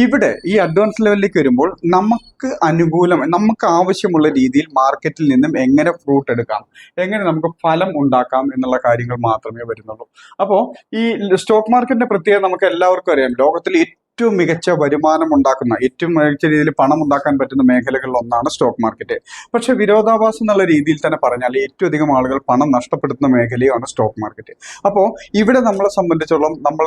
ഇവിടെ ഈ അഡ്വാൻസ് ലെവലിലേക്ക് വരുമ്പോൾ നമുക്ക് ആവശ്യമുള്ള രീതിയിൽ മാർക്കറ്റിൽ നിന്നും എങ്ങനെ ഫ്രൂട്ട് എടുക്കാം, എങ്ങനെ നമുക്ക് ഫലം ഉണ്ടാക്കാം എന്നുള്ള കാര്യങ്ങൾ മാത്രമേ വരുന്നുള്ളൂ. അപ്പോൾ ഈ സ്റ്റോക്ക് മാർക്കറ്റിന്റെ പ്രത്യേകത നമുക്ക് എല്ലാവർക്കും അറിയാം. ലോകത്തിൽ ഏറ്റവും മികച്ച വരുമാനം ഉണ്ടാക്കുന്ന, ഏറ്റവും മികച്ച രീതിയിൽ പണം ഉണ്ടാക്കാൻ പറ്റുന്ന മേഖലകളിൽ ഒന്നാണ് സ്റ്റോക്ക് മാർക്കറ്റ്. പക്ഷെ വിരോധാഭാസം എന്നുള്ള രീതിയിൽ തന്നെ പറഞ്ഞാൽ ഏറ്റവും അധികം ആളുകൾ പണം നഷ്ടപ്പെടുത്തുന്ന മേഖലയാണ് സ്റ്റോക്ക് മാർക്കറ്റ്. അപ്പോൾ ഇവിടെ നമ്മളെ സംബന്ധിച്ചോളം നമ്മൾ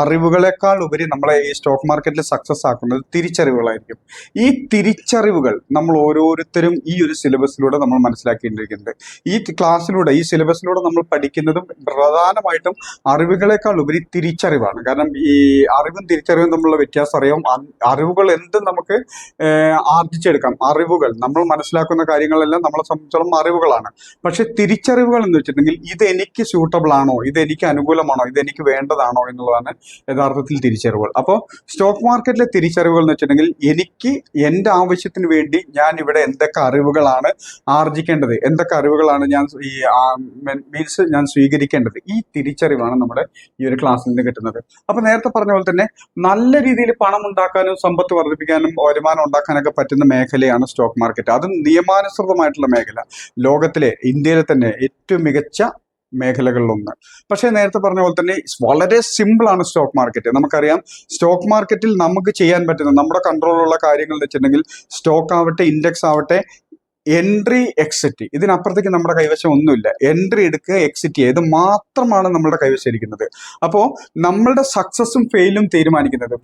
അറിവുകളെക്കാൾ ഉപരി നമ്മളെ ഈ സ്റ്റോക്ക് മാർക്കറ്റിൽ സക്സസ് ആക്കുന്നത് തിരിച്ചറിവുകളായിരിക്കും. ഈ തിരിച്ചറിവുകൾ നമ്മൾ ഓരോരുത്തരും ഈ ഒരു സിലബസിലൂടെ നമ്മൾ മനസ്സിലാക്കിയിരിക്കുന്നത്. ഈ ക്ലാസ്സിലൂടെ, ഈ സിലബസിലൂടെ നമ്മൾ പഠിക്കുന്നതും പ്രധാനമായിട്ടും അറിവുകളെക്കാൾ ഉപരി തിരിച്ചറിവാണ്. കാരണം ഈ അറിവും തിരിച്ചറിവും തമ്മിലുള്ള വ്യത്യാസം അറിയാം. അറിവുകൾ എന്തും നമുക്ക് ആർജിച്ചെടുക്കാം. അറിവുകൾ, നമ്മൾ മനസ്സിലാക്കുന്ന കാര്യങ്ങളെല്ലാം നമ്മളെ സംബന്ധിച്ചോളം അറിവുകളാണ്. പക്ഷെ തിരിച്ചറിവുകൾ എന്ന് വെച്ചിട്ടുണ്ടെങ്കിൽ ഇത് എനിക്ക് സ്യൂട്ടബിൾ ആണോ, ഇത് എനിക്ക് അനുകൂലമാണോ, ഇത് എനിക്ക് വേണ്ടതാണോ എന്നുള്ളതാണ് യഥാർത്ഥത്തിൽ തിരിച്ചറിവുകൾ. അപ്പോൾ സ്റ്റോക്ക് മാർക്കറ്റിലെ തിരിച്ചറിവുകൾ എന്ന് വെച്ചിട്ടുണ്ടെങ്കിൽ എനിക്ക് എൻ്റെ ആവശ്യത്തിന് വേണ്ടി ഞാൻ ഇവിടെ എന്തൊക്കെ അറിവുകളാണ് ആർജിക്കേണ്ടത്, എന്തൊക്കെ അറിവുകളാണ് ഞാൻ സ്വീകരിക്കേണ്ടത്, ഈ തിരിച്ചറിവാണ് നമ്മുടെ ഈ ഒരു ക്ലാസ്സിൽ നിന്ന് കിട്ടുന്നത്. അപ്പൊ നേരത്തെ പറഞ്ഞ പോലെ തന്നെ നല്ല രീതിയിൽ പണം ഉണ്ടാക്കാനും സമ്പത്ത് വർദ്ധിപ്പിക്കാനും വരുമാനം ഉണ്ടാക്കാനൊക്കെ പറ്റുന്ന മേഖലയാണ് സ്റ്റോക്ക് മാർക്കറ്റ്. അതും നിയമാനുസൃതമായിട്ടുള്ള മേഖല. ഇന്ത്യയിലെ തന്നെ ഏറ്റവും മികച്ച മേഖലകളിലൊന്ന്. പക്ഷേ നേരത്തെ പറഞ്ഞ പോലെ തന്നെ വളരെ സിമ്പിളാണ് സ്റ്റോക്ക് മാർക്കറ്റ്. നമുക്കറിയാം, സ്റ്റോക്ക് മാർക്കറ്റിൽ നമുക്ക് ചെയ്യാൻ പറ്റുന്ന, നമ്മുടെ കൺട്രോളിലുള്ള കാര്യങ്ങൾ എന്ന് വെച്ചിട്ടുണ്ടെങ്കിൽ സ്റ്റോക്ക് ആവട്ടെ, ഇൻഡെക്സ് ആവട്ടെ, എൻട്രി എക്സിറ്റ്, ഇതിനപ്പുറത്തേക്ക് നമ്മുടെ കൈവശം ഒന്നുമില്ല. എൻട്രി എടുക്കുക, എക്സിറ്റ് ചെയ്യുക, ഇത് മാത്രമാണ് നമ്മുടെ കൈവശം ഇരിക്കുന്നത്. അപ്പോൾ നമ്മളുടെ സക്സസും ഫെയിലും തീരുമാനിക്കുന്നത്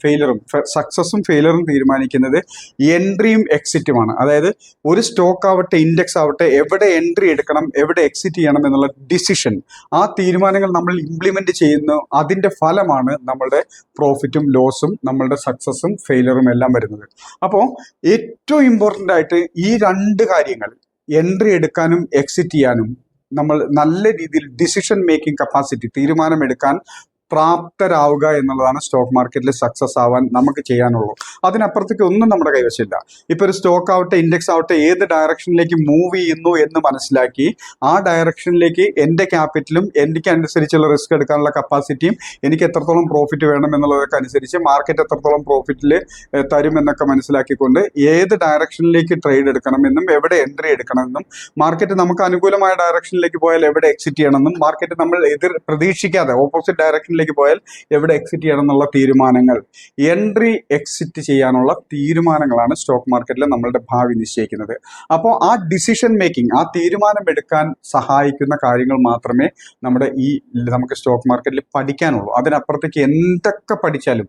എൻട്രിയും എക്സിറ്റുമാണ്. അതായത് ഒരു സ്റ്റോക്ക് ആവട്ടെ, ഇൻഡെക്സ് ആവട്ടെ, എവിടെ എൻട്രി എടുക്കണം, എവിടെ എക്സിറ്റ് ചെയ്യണം എന്നുള്ള ഡിസിഷൻ, ആ തീരുമാനങ്ങൾ നമ്മൾ ഇംപ്ലിമെന്റ് ചെയ്യുന്നു. അതിന്റെ ഫലമാണ് നമ്മളുടെ പ്രോഫിറ്റും ലോസും, നമ്മളുടെ സക്സസും ഫെയിലറും എല്ലാം വരുന്നത്. അപ്പോൾ ഏറ്റവും ഇമ്പോർട്ടൻ്റ് ആയിട്ട് ഈ രണ്ട് കാര്യങ്ങൾ, എൻട്രി എടുക്കാനും എക്സിറ്റ് ചെയ്യാനും നമ്മൾ നല്ല രീതിയിൽ ഡിസിഷൻ മേക്കിംഗ് കപ്പാസിറ്റി, തീരുമാനമെടുക്കാൻ പ്രാപ്തരാവുക എന്നുള്ളതാണ് സ്റ്റോക്ക് മാർക്കറ്റിൽ സക്സസ് ആവാൻ നമുക്ക് ചെയ്യാനുള്ളൂ. അതിനപ്പുറത്തേക്ക് ഒന്നും നമ്മുടെ കൈവശമില്ല. ഇപ്പൊ ഒരു സ്റ്റോക്ക് ആവട്ടെ, ഇൻഡെക്സ് ആവട്ടെ, ഏത് ഡയറക്ഷനിലേക്ക് മൂവ് ചെയ്യുന്നു എന്ന് മനസ്സിലാക്കി ആ ഡയറക്ഷനിലേക്ക് എൻ്റെ ക്യാപിറ്റലും എനിക്ക് അനുസരിച്ചുള്ള റിസ്ക് എടുക്കാനുള്ള കപ്പാസിറ്റിയും എനിക്ക് എത്രത്തോളം പ്രോഫിറ്റ് വേണം എന്നുള്ളതൊക്കെ അനുസരിച്ച് മാർക്കറ്റ് എത്രത്തോളം പ്രോഫിറ്റിൽ തരുമെന്നൊക്കെ മനസ്സിലാക്കിക്കൊണ്ട് ഏത് ഡയറക്ഷനിലേക്ക് ട്രേഡ് എടുക്കണമെന്നും എവിടെ എൻട്രി എടുക്കണമെന്നും, മാർക്കറ്റ് നമുക്ക് അനുകൂലമായ ഡയറക്ഷനിലേക്ക് പോയാൽ എവിടെ എക്സിറ്റ് ചെയ്യണമെന്നും, മാർക്കറ്റ് നമ്മൾ പ്രതീക്ഷിക്കാതെ ഓപ്പോസിറ്റ് ഡയറക്ഷൻ പോയാൽ എവിടെ എക്സിറ്റ് ചെയ്യണം എന്നുള്ള തീരുമാനങ്ങൾ, എൻട്രി എക്സിറ്റ് ചെയ്യാനുള്ള തീരുമാനങ്ങളാണ് സ്റ്റോക്ക് മാർക്കറ്റിൽ നമ്മളുടെ ഭാവി നിശ്ചയിക്കുന്നത്. അപ്പോൾ ആ ഡിസിഷൻ മേക്കിംഗ്, ആ തീരുമാനം എടുക്കാൻ സഹായിക്കുന്ന കാര്യങ്ങൾ മാത്രമേ നമുക്ക് സ്റ്റോക്ക് മാർക്കറ്റിൽ പഠിക്കാനുള്ളൂ. അതിനപ്പുറത്തേക്ക് എന്തൊക്കെ പഠിച്ചാലും,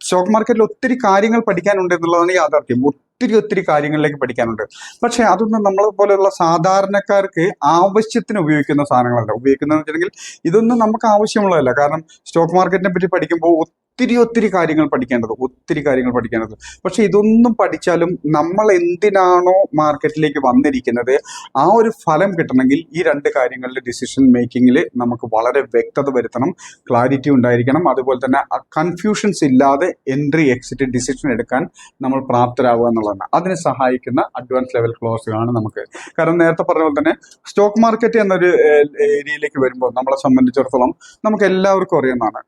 സ്റ്റോക്ക് മാർക്കറ്റിൽ ഒത്തിരി കാര്യങ്ങൾ പഠിക്കാനുണ്ട് എന്നുള്ളതാണ് യാഥാർത്ഥ്യം. ഒത്തിരി കാര്യങ്ങളിലേക്ക് പഠിക്കാനുണ്ട്. പക്ഷെ അതൊന്നും നമ്മളെ പോലെയുള്ള സാധാരണക്കാർക്ക് ആവശ്യത്തിന് ഉപയോഗിക്കുന്ന സാധനങ്ങളല്ല. ഉപയോഗിക്കുന്നതെന്ന് വെച്ചിട്ടുണ്ടെങ്കിൽ ഇതൊന്നും നമുക്ക് ആവശ്യമുള്ളതല്ല. കാരണം സ്റ്റോക്ക് മാർക്കറ്റിനെ പറ്റി പഠിക്കുമ്പോൾ ഒത്തിരി കാര്യങ്ങൾ പഠിക്കേണ്ടത്. പക്ഷെ ഇതൊന്നും പഠിച്ചാലും നമ്മൾ എന്തിനാണോ മാർക്കറ്റിലേക്ക് വന്നിരിക്കുന്നത് ആ ഒരു ഫലം കിട്ടണമെങ്കിൽ ഈ രണ്ട് കാര്യങ്ങളുടെ ഡിസിഷൻ മേക്കിങ്ങിൽ നമുക്ക് വളരെ വ്യക്തത വരുത്തണം, ക്ലാരിറ്റി ഉണ്ടായിരിക്കണം. അതുപോലെ തന്നെ കൺഫ്യൂഷൻസ് ഇല്ലാതെ എൻട്രി എക്സിറ്റ് ഡിസിഷൻ എടുക്കാൻ നമ്മൾ പ്രാപ്തരാകുക എന്നുള്ളതാണ്. അതിന് സഹായിക്കുന്ന അഡ്വാൻസ് ലെവൽ ക്ലോസുകളാണ് നമുക്ക്. കാരണം നേരത്തെ പറഞ്ഞ പോലെ തന്നെ സ്റ്റോക്ക് മാർക്കറ്റ് എന്നൊരു ഏരിയയിലേക്ക് വരുമ്പോൾ നമ്മളെ സംബന്ധിച്ചിടത്തോളം നമുക്ക് എല്ലാവർക്കും അറിയുന്നതാണ്,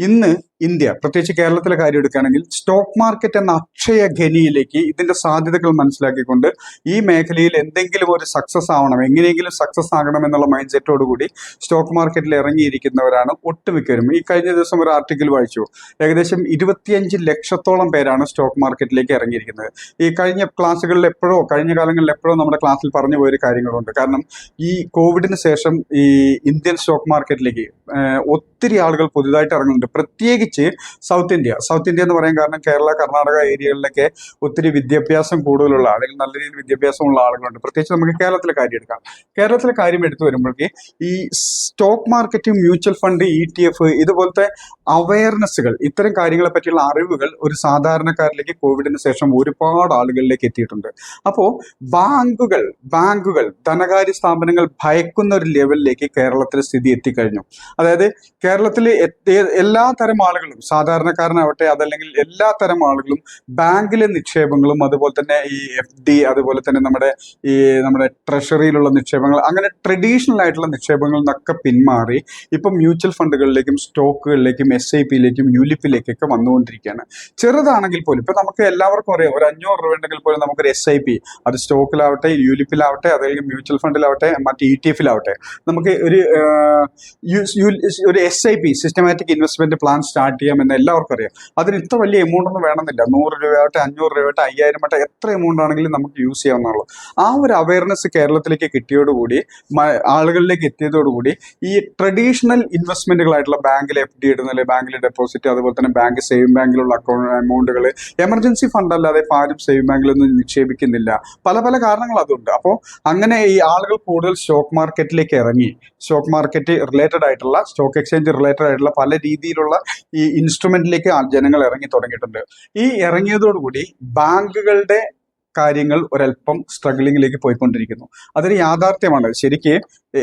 ഇന്ന് ഇന്ത്യ, പ്രത്യേകിച്ച് കേരളത്തിലെ കാര്യം എടുക്കുകയാണെങ്കിൽ, സ്റ്റോക്ക് മാർക്കറ്റ് എന്ന അക്ഷയ ഖനിയിലേക്ക് ഇതിന്റെ സാധ്യതകൾ മനസ്സിലാക്കിക്കൊണ്ട് ഈ മേഖലയിൽ എന്തെങ്കിലും ഒരു സക്സസ് ആവണം, എങ്ങനെയെങ്കിലും സക്സസ് ആകണം എന്നുള്ള മൈൻഡ് സെറ്റോടുകൂടി സ്റ്റോക്ക് മാർക്കറ്റിൽ ഇറങ്ങിയിരിക്കുന്നവരാണ് ഒട്ടുമിക്കവരും. ഈ കഴിഞ്ഞ ദിവസം ഒരു ആർട്ടിക്കിൾ വായിച്ചു, ഏകദേശം 25 ലക്ഷത്തോളം പേരാണ് സ്റ്റോക്ക് മാർക്കറ്റിലേക്ക് ഇറങ്ങിയിരിക്കുന്നത്. ഈ കഴിഞ്ഞ കാലങ്ങളിൽ എപ്പോഴോ നമ്മുടെ ക്ലാസ്സിൽ പറഞ്ഞു പോയൊരു കാര്യങ്ങളുണ്ട്. കാരണം ഈ കോവിഡിന് ശേഷം ഈ ഇന്ത്യൻ സ്റ്റോക്ക് മാർക്കറ്റിലേക്ക് ഒത്തിരി ആളുകൾ പുതുതായിട്ട് ഇറങ്ങുന്നുണ്ട്. പ്രത്യേകിച്ച് സൗത്ത് ഇന്ത്യ എന്ന് പറയാൻ കാരണം കേരള, കർണാടക ഏരിയകളിലൊക്കെ ഒത്തിരി വിദ്യാഭ്യാസം കൂടുതലുള്ള, അല്ലെങ്കിൽ നല്ല രീതിയിൽ വിദ്യാഭ്യാസമുള്ള ആളുകളുണ്ട്. പ്രത്യേകിച്ച് നമുക്ക് കേരളത്തിലെ കാര്യം എടുക്കാം. കേരളത്തിലെ കാര്യം എടുത്തു വരുമ്പോഴേക്ക് ഈ stock market, mutual fund, ETF ഇതുപോലത്തെ അവയർനെസ്സുകൾ, ഇത്തരം കാര്യങ്ങളെ പറ്റിയുള്ള അറിവുകൾ ഒരു സാധാരണക്കാരിലേക്ക് കോവിഡിന് ശേഷം ഒരുപാട് ആളുകളിലേക്ക് എത്തിയിട്ടുണ്ട്. അപ്പോൾ ബാങ്കുകൾ, ധനകാര്യ സ്ഥാപനങ്ങൾ ഭയക്കുന്ന ഒരു ലെവലിലേക്ക് കേരളത്തിലെ സ്ഥിതി എത്തിക്കഴിഞ്ഞു. അതായത് കേരളത്തിൽ എല്ലാ തരം ആളുകൾ ആളുകളും, സാധാരണക്കാരനാവട്ടെ അതല്ലെങ്കിൽ എല്ലാ തരം ആളുകളും ബാങ്കിലെ നിക്ഷേപങ്ങളും അതുപോലെ തന്നെ ഈ FD, അതുപോലെ തന്നെ നമ്മുടെ ട്രഷറിയിലുള്ള നിക്ഷേപങ്ങൾ, അങ്ങനെ ട്രഡീഷണൽ ആയിട്ടുള്ള നിക്ഷേപങ്ങളിൽ നിന്നൊക്കെ പിന്മാറി ഇപ്പം മ്യൂച്വൽ ഫണ്ടുകളിലേക്കും സ്റ്റോക്കുകളിലേക്കും SIP-യിലേക്കും ULIP-ലേക്കൊക്കെ വന്നുകൊണ്ടിരിക്കുകയാണ്. ചെറുതാണെങ്കിൽ പോലും ഇപ്പൊ നമുക്ക് എല്ലാവർക്കും അറിയാം, ഒരു 500 രൂപ ഉണ്ടെങ്കിൽ പോലും നമുക്കൊരു SIP, അത് സ്റ്റോക്കിലാവട്ടെ, ULIP-ലാവട്ടെ, അല്ലെങ്കിൽ മ്യൂച്വൽ ഫണ്ടിലാവട്ടെ, മറ്റ് ETF-ലാവട്ടെ, നമുക്ക് ഒരു SIP, systematic investment plan start ചെയ്യാമെന്ന് എല്ലാവർക്കും അറിയാം. അതിന് ഇത്ര വലിയ എമൗണ്ട് ഒന്നും വേണമെന്നില്ല. 100 രൂപയാവട്ടെ, 500 രൂപയാവട്ടെ, 5000 ആവട്ടെ, എത്ര എമൗണ്ട് ആണെങ്കിലും നമുക്ക് യൂസ് ചെയ്യാവുന്നതാണ്. ആ ഒരു അവയർനെസ് കേരളത്തിലേക്ക് കിട്ടിയോടുകൂടി, ആളുകളിലേക്ക് എത്തിയതോടുകൂടി ഈ ട്രഡീഷണൽ ഇൻവെസ്റ്റ്മെന്റുകളായിട്ടുള്ള ബാങ്കിൽ FD ഇടുന്നില്ല, ബാങ്കിൽ ഡെപ്പോസിറ്റ്, അതുപോലെ തന്നെ സേവിംഗ് ബാങ്കിലുള്ള എമൗണ്ടുകൾ എമർജൻസി ഫണ്ട് അല്ലാതെ ആരും സേവിംഗ് ബാങ്കിലൊന്നും നിക്ഷേപിക്കുന്നില്ല. പല പല കാരണങ്ങൾ അതുണ്ട്. അപ്പോൾ അങ്ങനെ ഈ ആളുകൾ കൂടുതൽ സ്റ്റോക്ക് മാർക്കറ്റിലേക്ക് ഇറങ്ങി, സ്റ്റോക്ക് മാർക്കറ്റ് റിലേറ്റഡ് ആയിട്ടുള്ള, സ്റ്റോക്ക് എക്സ്ചേഞ്ച് റിലേറ്റഡ് ആയിട്ടുള്ള പല രീതിയിലുള്ള ഈ ഇൻസ്ട്രുമെന്റിലേക്ക് ജനങ്ങൾ ഇറങ്ങി തുടങ്ങിയിട്ടുണ്ട്. ഈ ഇറങ്ങിയതോടുകൂടി ബാങ്കുകളുടെ കാര്യങ്ങൾ ഒരല്പം സ്ട്രഗ്ലിങ്ങിലേക്ക് പോയിക്കൊണ്ടിരിക്കുന്നു. അതൊരു യാഥാർത്ഥ്യമാണ്. ശരിക്ക്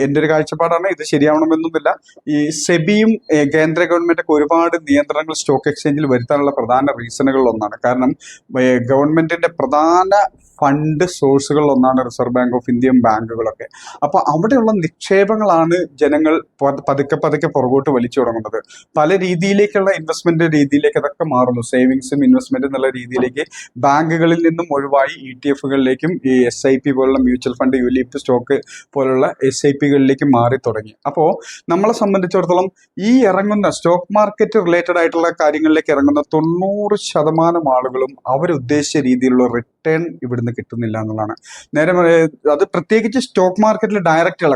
എൻ്റെ ഒരു കാഴ്ചപ്പാടാണ്, ഇത് ശരിയാവണമെന്നൊന്നുമില്ല. ഈ സെബിയും കേന്ദ്ര ഗവൺമെന്റൊക്കെ ഒരുപാട് നിയന്ത്രണങ്ങൾ സ്റ്റോക്ക് എക്സ്ചേഞ്ചിൽ വരുത്താനുള്ള പ്രധാന റീസണുകളിൽ ഒന്നാണ്. കാരണം ഗവൺമെന്റിന്റെ പ്രധാന ഫണ്ട് സോഴ്സുകളിൽ ഒന്നാണ് റിസർവ് ബാങ്ക് ഓഫ് ഇന്ത്യയും ബാങ്കുകളൊക്കെ. അപ്പോൾ അവിടെയുള്ള നിക്ഷേപങ്ങളാണ് ജനങ്ങൾ പതുക്കെ പതുക്കെ പുറകോട്ട് വലിച്ചു തുടങ്ങുന്നത്. പല രീതിയിലേക്കുള്ള ഇൻവെസ്റ്റ്മെന്റ് രീതിയിലേക്ക് അതൊക്കെ മാറുന്നു. സേവിങ്സും ഇൻവെസ്റ്റ്മെന്റും എന്നുള്ള രീതിയിലേക്ക് ബാങ്കുകളിൽ നിന്നും ഒഴിവായി ETF-കളിലേക്കും ഈ SIP പോലുള്ള മ്യൂച്വൽ ഫണ്ട്, ULIP, സ്റ്റോക്ക് പോലുള്ള SIP-കളിലേക്ക് മാറി തുടങ്ങി. അപ്പോൾ നമ്മളെ സംബന്ധിച്ചിടത്തോളം ഈ ഇറങ്ങുന്ന സ്റ്റോക്ക് മാർക്കറ്റ് റിലേറ്റഡ് ആയിട്ടുള്ള കാര്യങ്ങളിലേക്ക് ഇറങ്ങുന്ന 90% ആളുകളും അവരുദ്ദേശിച്ച രീതിയിലുള്ള റിട്ടേൺ ഇവിടുന്ന് കിട്ടുന്നില്ല എന്നുള്ളതാണ്. നേരെ അത് പ്രത്യേകിച്ച് സ്റ്റോക്ക് മാർക്കറ്റിൽ ഡയറക്റ്റ്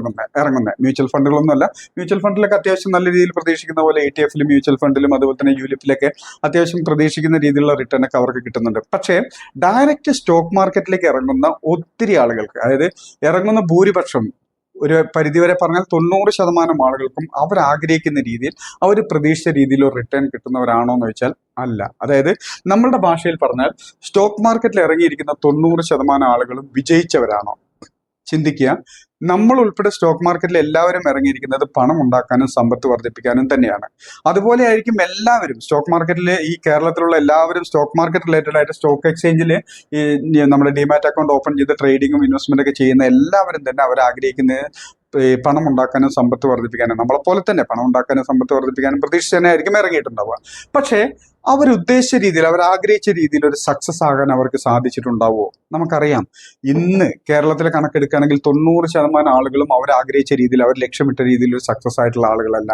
ഇറങ്ങുന്ന മ്യൂച്വൽ ഫണ്ടുകളൊന്നുമല്ല. മ്യൂച്വൽ ഫണ്ടിലൊക്കെ അത്യാവശ്യം നല്ല രീതിയിൽ പ്രതീക്ഷിക്കുന്ന പോലെ ETF-ലും മ്യൂച്വൽ ഫണ്ടിലും അതുപോലെ തന്നെ ULIP-ലൊക്കെ അത്യാവശ്യം പ്രതീക്ഷിക്കുന്ന രീതിയിലുള്ള റിട്ടേൺ ഒക്കെ അവർക്ക് കിട്ടുന്നുണ്ട്. പക്ഷേ ഡയറക്റ്റ് സ്റ്റോക്ക് മാർക്കറ്റിലേക്ക് ഇറങ്ങുന്ന ഒത്തിരി ആളുകൾക്ക്, അതായത് ഇറങ്ങുന്ന ഭൂരിപക്ഷം, ഒരു പരിധിവരെ പറഞ്ഞാൽ 90% ആളുകൾക്കും അവർ ആഗ്രഹിക്കുന്ന രീതിയിൽ, അവർ പ്രതീക്ഷിച്ച രീതിയിൽ ഒരു റിട്ടേൺ കിട്ടുന്നവരാണോ എന്ന് വെച്ചാൽ അല്ല. അതായത് നമ്മളുടെ ഭാഷയിൽ പറഞ്ഞാൽ സ്റ്റോക്ക് മാർക്കറ്റിൽ ഇറങ്ങിയിരിക്കുന്ന 90% ആളുകളും വിജയിച്ചവരാണോ? ചിന്തിക്കുക. നമ്മൾ ഉൾപ്പെടെ സ്റ്റോക്ക് മാർക്കറ്റിൽ എല്ലാവരും ഇറങ്ങിയിരിക്കുന്നത് പണം ഉണ്ടാക്കാനും സമ്പത്ത് വർദ്ധിപ്പിക്കാനും തന്നെയാണ്. അതുപോലെ ആയിരിക്കും എല്ലാവരും സ്റ്റോക്ക് മാർക്കറ്റിൽ, ഈ കേരളത്തിലുള്ള എല്ലാവരും സ്റ്റോക്ക് മാർക്കറ്റ് റിലേറ്റഡ് ആയിട്ട് സ്റ്റോക്ക് എക്സ്ചേഞ്ചിൽ ഈ നമ്മുടെ ഡിമാറ്റ് അക്കൗണ്ട് ഓപ്പൺ ചെയ്ത് ട്രേഡിങ്ങും ഇൻവെസ്റ്റ്മെന്റ് ഒക്കെ ചെയ്യുന്ന എല്ലാവരും തന്നെ അവർ ആഗ്രഹിക്കുന്നത് പണം ഉണ്ടാക്കാനും സമ്പത്ത് വർദ്ധിപ്പിക്കാനും, നമ്മളെപ്പോലെ തന്നെ പണം ഉണ്ടാക്കാനും സമ്പത്ത് വർദ്ധിപ്പിക്കാനും പ്രതീക്ഷിച്ച് തന്നെ ആയിരിക്കും ഇറങ്ങിയിട്ടുണ്ടാവുക. പക്ഷേ അവരുദ്ദേശിച്ച രീതിയിൽ, അവർ ആഗ്രഹിച്ച രീതിയിൽ ഒരു സക്സസ് ആകാൻ അവർക്ക് സാധിച്ചിട്ടുണ്ടാവുമോ? നമുക്കറിയാം, ഇന്ന് കേരളത്തിലെ കണക്കെടുക്കുകയാണെങ്കിൽ 90% ആളുകളും അവർ ആഗ്രഹിച്ച രീതിയിൽ, അവർ ലക്ഷ്യമിട്ട രീതിയിൽ ഒരു സക്സസ് ആയിട്ടുള്ള ആളുകളല്ല.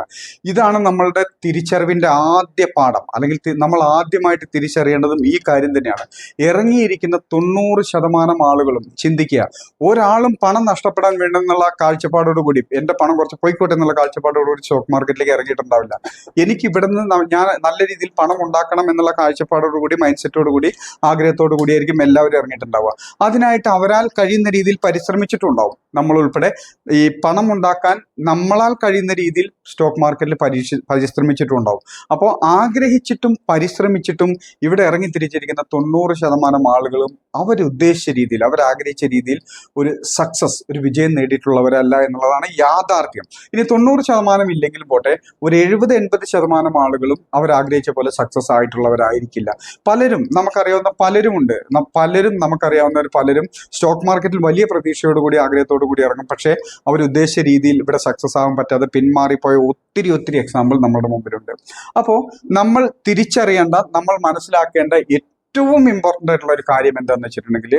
ഇതാണ് നമ്മളുടെ തിരിച്ചറിവിന്റെ ആദ്യ പാഠം. അല്ലെങ്കിൽ നമ്മൾ ആദ്യമായിട്ട് തിരിച്ചറിയേണ്ടതും ഈ കാര്യം തന്നെയാണ്. ഇറങ്ങിയിരിക്കുന്ന 90% ആളുകളും ചിന്തിക്കുക, ഒരാളും പണം നഷ്ടപ്പെടാൻ വേണ്ടെന്നുള്ള കാഴ്ചപ്പാടോടുകൂടി, എന്റെ പണം കുറച്ച് പോയിക്കോട്ടെ എന്നുള്ള കാഴ്ചപ്പാടോടുകൂടി സ്റ്റോക്ക് മാർക്കറ്റിലേക്ക് ഇറങ്ങിയിട്ടുണ്ടാവില്ല. എനിക്ക് ഇവിടെ നിന്ന് ഞാൻ നല്ല രീതിയിൽ പണം ഉണ്ടാക്കണം എന്നുള്ള കാഴ്ചപ്പാടോടുകൂടി, മൈൻഡ് സെറ്റോടുകൂടി, ആഗ്രഹത്തോടു കൂടി ആയിരിക്കും എല്ലാവരും ഇറങ്ങിയിട്ടുണ്ടാവുക. അതിനായിട്ട് അവരാൽ കഴിയുന്ന രീതിയിൽ പരിശ്രമിച്ചിട്ടുണ്ടാവും. നമ്മൾ ഉൾപ്പെടെ ഈ പണം ഉണ്ടാക്കാൻ നമ്മളാൽ കഴിയുന്ന രീതിയിൽ സ്റ്റോക്ക് മാർക്കറ്റിൽ പരിശ്രമിച്ചിട്ടുണ്ടാവും. അപ്പോൾ ആഗ്രഹിച്ചിട്ടും പരിശ്രമിച്ചിട്ടും ഇവിടെ ഇറങ്ങി തിരിച്ചിരിക്കുന്ന 90% ആളുകളും അവരുദ്ദേശിച്ച രീതിയിൽ, അവരാഗ്രഹിച്ച രീതിയിൽ ഒരു സക്സസ്, ഒരു വിജയം നേടിയിട്ടുള്ളവരല്ല എന്നുള്ളതാണ് യാഥാർത്ഥ്യം. ഇനി 90% ഇല്ലെങ്കിൽ പോട്ടെ, ഒരു 70-80% ആളുകളും അവരാഗ്രഹിച്ച പോലെ സക്സസ് ആയിട്ടുള്ളവരായിരിക്കില്ല. പലരും, നമുക്കറിയാവുന്ന പലരുമുണ്ട്, നമുക്കറിയാവുന്നവർ പലരും സ്റ്റോക്ക് മാർക്കറ്റിൽ വലിയ പ്രതീക്ഷയോടുകൂടി, ആഗ്രഹത്തോടു കൂടി ഇറങ്ങും. പക്ഷേ അവരുദ്ദേശിച്ച രീതിയിൽ ഇവിടെ സക്സസ് ആകാൻ പറ്റാതെ പിന്മാറിപ്പോയ ഒത്തിരി എക്സാമ്പിൾ നമ്മുടെ മുമ്പിലുണ്ട്. അപ്പോൾ നമ്മൾ തിരിച്ചറിയേണ്ട, നമ്മൾ മനസ്സിലാക്കേണ്ട ഏറ്റവും ഇമ്പോർട്ടൻ്റ് ആയിട്ടുള്ള ഒരു കാര്യം എന്താണെന്ന് വെച്ചിട്ടുണ്ടെങ്കിൽ,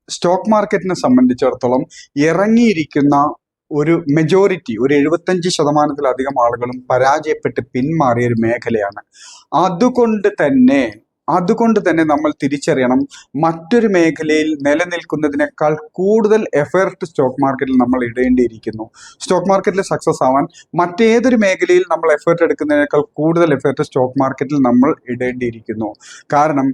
സ്റ്റോക്ക് മാർക്കറ്റിനെ സംബന്ധിച്ചിടത്തോളം ഇറങ്ങിയിരിക്കുന്ന ഒരു മെജോറിറ്റി, ഒരു 75%-ലധികം ആളുകളും പരാജയപ്പെട്ട് പിന്മാറിയ ഒരു മേഖലയാണ്. അതുകൊണ്ട് തന്നെ നമ്മൾ തിരിച്ചറിയണം, മറ്റൊരു മേഖലയിൽ നിലനിൽക്കുന്നതിനേക്കാൾ കൂടുതൽ എഫേർട്ട് സ്റ്റോക്ക് മാർക്കറ്റിൽ നമ്മൾ ഇടേണ്ടിയിരിക്കുന്നു. സ്റ്റോക്ക് മാർക്കറ്റിൽ സക്സസ് ആവാൻ മറ്റേതൊരു മേഖലയിൽ നമ്മൾ എഫേർട്ട് എടുക്കുന്നതിനേക്കാൾ കൂടുതൽ എഫേർട്ട് സ്റ്റോക്ക് മാർക്കറ്റിൽ നമ്മൾ ഇടേണ്ടിയിരിക്കുന്നു. കാരണം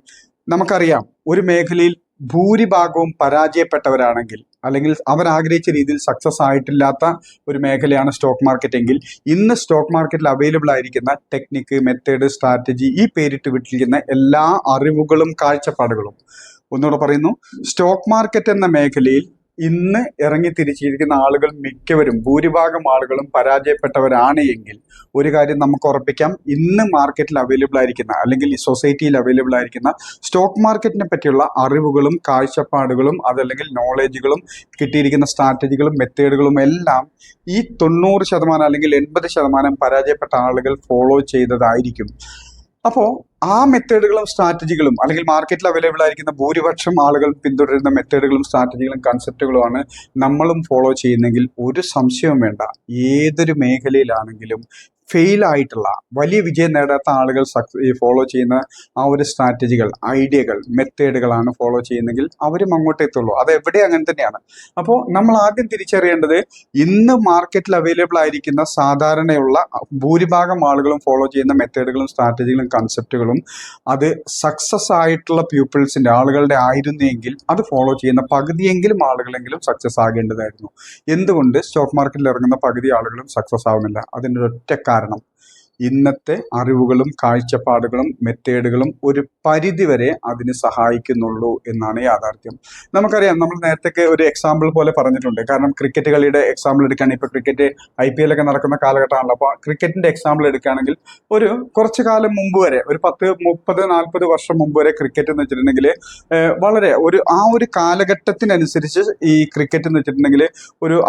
നമുക്കറിയാം, ഒരു മേഖലയിൽ ഭൂരിഭാഗവും പരാജയപ്പെട്ടവരാണെങ്കിൽ, അല്ലെങ്കിൽ അവർ ആഗ്രഹിച്ച രീതിയിൽ സക്സസ് ആയിട്ടില്ലാത്ത ഒരു മേഖലയാണ് സ്റ്റോക്ക് മാർക്കറ്റ് എങ്കിൽ, ഇന്ന് സ്റ്റോക്ക് മാർക്കറ്റിൽ അവൈലബിൾ ആയിരിക്കുന്ന ടെക്നിക്ക്, മെത്തേഡ്, സ്ട്രാറ്റജി, ഈ പേരിട്ട് വിട്ടിരിക്കുന്ന എല്ലാ അറിവുകളും കാഴ്ചപ്പാടുകളും, ഒന്നുകൂടെ പറയുന്നു, സ്റ്റോക്ക് മാർക്കറ്റ് എന്ന മേഖലയിൽ ഇന്ന് ഇറങ്ങി തിരിച്ചിരിക്കുന്ന ആളുകൾ മിക്കവരും ഭൂരിഭാഗം ആളുകളും പരാജയപ്പെട്ടവരാണ് എങ്കിൽ ഒരു കാര്യം നമുക്ക് ഉറപ്പിക്കാം, ഇന്ന് മാർക്കറ്റിൽ അവൈലബിൾ ആയിരിക്കുന്ന അല്ലെങ്കിൽ ഈ സൊസൈറ്റിയിൽ അവൈലബിൾ ആയിരിക്കുന്ന സ്റ്റോക്ക് മാർക്കറ്റിനെ പറ്റിയുള്ള അറിവുകളും കാഴ്ചപ്പാടുകളും അതല്ലെങ്കിൽ നോളേജുകളും കിട്ടിയിരിക്കുന്ന സ്ട്രാറ്റജികളും മെത്തേഡുകളും എല്ലാം ഈ 90% അല്ലെങ്കിൽ 80% പരാജയപ്പെട്ട ആളുകൾ ഫോളോ ചെയ്തതായിരിക്കും. അപ്പോൾ ആ മെത്തേഡുകളും സ്ട്രാറ്റജികളും അല്ലെങ്കിൽ മാർക്കറ്റിൽ അവൈലബിൾ ആയിരിക്കുന്ന ഭൂരിപക്ഷം ആളുകൾ പിന്തുടരുന്ന മെത്തേഡുകളും സ്ട്രാറ്റജികളും കൺസെപ്റ്റുകളുമാണ് നമ്മളും ഫോളോ ചെയ്യുന്നെങ്കിൽ ഒരു സംശയവും വേണ്ട, ഏതൊരു മേഖലയിലാണെങ്കിലും ഫെയിൽ ആയിട്ടുള്ള വലിയ വിജയം നേടാത്ത ആളുകൾ ഫോളോ ചെയ്യുന്ന ആ ഒരു സ്ട്രാറ്റജികൾ, ഐഡിയകൾ, മെത്തേഡുകളാണ് ഫോളോ ചെയ്യുന്നെങ്കിൽ അവരും അങ്ങോട്ട് എത്തുള്ളൂ. അത് എവിടെ അങ്ങനെ തന്നെയാണ്. അപ്പോൾ നമ്മൾ ആദ്യം തിരിച്ചറിയേണ്ടത് ഇന്ന് മാർക്കറ്റിൽ അവൈലബിൾ ആയിരിക്കുന്ന സാധാരണയുള്ള ഭൂരിഭാഗം ആളുകളും ഫോളോ ചെയ്യുന്ന മെത്തേഡുകളും സ്ട്രാറ്റജികളും കൺസെപ്റ്റുകളും അത് സക്സസ് ആയിട്ടുള്ള പീപ്പിൾസിൻ്റെ ആളുകളുടെ ആയിരുന്നെങ്കിൽ അത് ഫോളോ ചെയ്യുന്ന പകുതിയെങ്കിലും ആളുകളെങ്കിലും സക്സസ് ആകേണ്ടതായിരുന്നു. എന്തുകൊണ്ട് സ്റ്റോക്ക് മാർക്കറ്റിൽ ഇറങ്ങുന്ന പകുതി ആളുകളും സക്സസ് ആവുന്നില്ല? അതിൻ്റെ ഒറ്റ കാരണം ഇന്നത്തെ അറിവുകളും കാഴ്ചപ്പാടുകളും മെത്തേഡുകളും ഒരു പരിധിവരെ അതിന് സഹായിക്കുന്നുള്ളൂ എന്നാണ് യാഥാർത്ഥ്യം. നമുക്കറിയാം, നമ്മൾ നേരത്തെ ഒരു എക്സാമ്പിൾ പോലെ പറഞ്ഞിട്ടുണ്ട്. കാരണം ക്രിക്കറ്റ് കളിയുടെ എക്സാമ്പിൾ എടുക്കുകയാണെങ്കിൽ ഇപ്പോൾ ക്രിക്കറ്റ് IPL ഒക്കെ നടക്കുന്ന കാലഘട്ടമാണല്ലോ. അപ്പോൾ ക്രിക്കറ്റിൻ്റെ എക്സാമ്പിൾ എടുക്കുകയാണെങ്കിൽ ഒരു കുറച്ച് കാലം മുമ്പ് വരെ, ഒരു 10, 30, 40 വർഷം മുമ്പ് വരെ ക്രിക്കറ്റ് എന്ന് വെച്ചിട്ടുണ്ടെങ്കിൽ വളരെ ആ ഒരു കാലഘട്ടത്തിനനുസരിച്ച് ഈ ക്രിക്കറ്റ് എന്ന് വെച്ചിട്ടുണ്ടെങ്കിൽ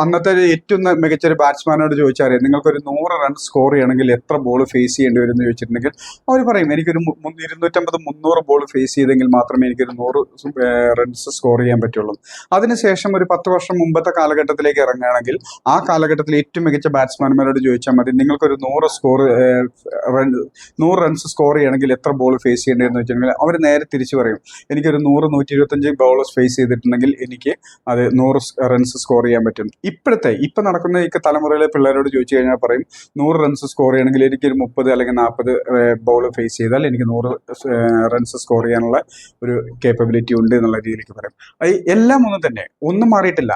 അന്നത്തെ ഏറ്റവും മികച്ച ഒരു ബാറ്റ്സ്മാനോട് ചോദിച്ചാൽ നിങ്ങൾക്കൊരു 100 റൺ സ്കോർ ചെയ്യണമെങ്കിൽ എത്ര ബോൾ ഫേസ് ചെയ്യേണ്ടി വരും എന്ന് ചോദിച്ചിട്ടുണ്ടെങ്കിൽ അവർ പറയും എനിക്കൊരു 250-300 ബോൾ ഫേസ് ചെയ്തെങ്കിൽ മാത്രമേ എനിക്കൊരു 100 റൺസ് സ്കോർ ചെയ്യാൻ പറ്റുള്ളൂ. അതിനുശേഷം ഒരു 10 വർഷം മുമ്പത്തെ കാലഘട്ടത്തിലേക്ക് ഇറങ്ങുകയാണെങ്കിൽ ആ കാലഘട്ടത്തിൽ ഏറ്റവും മികച്ച ബാറ്റ്സ്മാൻമാരോട് ചോദിച്ചാൽ മതി നിങ്ങൾക്ക് ഒരു 100 റൺസ് സ്കോർ ചെയ്യണമെങ്കിൽ എത്ര ബോൾ ഫേസ് ചെയ്യേണ്ടതെന്ന് വെച്ചിട്ടുണ്ടെങ്കിൽ അവർ നേരെ തിരിച്ചു പറയും എനിക്കൊരു 100-125 ബോളേഴ്സ് ഫേസ് ചെയ്തിട്ടുണ്ടെങ്കിൽ എനിക്ക് അത് 100 റൺസ് സ്കോർ ചെയ്യാൻ പറ്റും. ഇപ്പം നടക്കുന്ന ഈ തലമുറയിലെ പിള്ളേരോട് ചോദിച്ചു കഴിഞ്ഞാൽ പറയും 100 റൺസ് സ്കോർ ചെയ്യണമെങ്കിൽ എനിക്കൊരു 30 അല്ലെങ്കിൽ 40 ബോൾ ഫേസ് ചെയ്താൽ എനിക്ക് 100 റൺസ് സ്കോർ ചെയ്യാനുള്ള ഒരു കേപ്പബിലിറ്റി ഉണ്ട് എന്നുള്ള രീതിയിലേക്ക് പറയും. എല്ലാം ഒന്നും തന്നെ, ഒന്നും മാറിയിട്ടില്ല.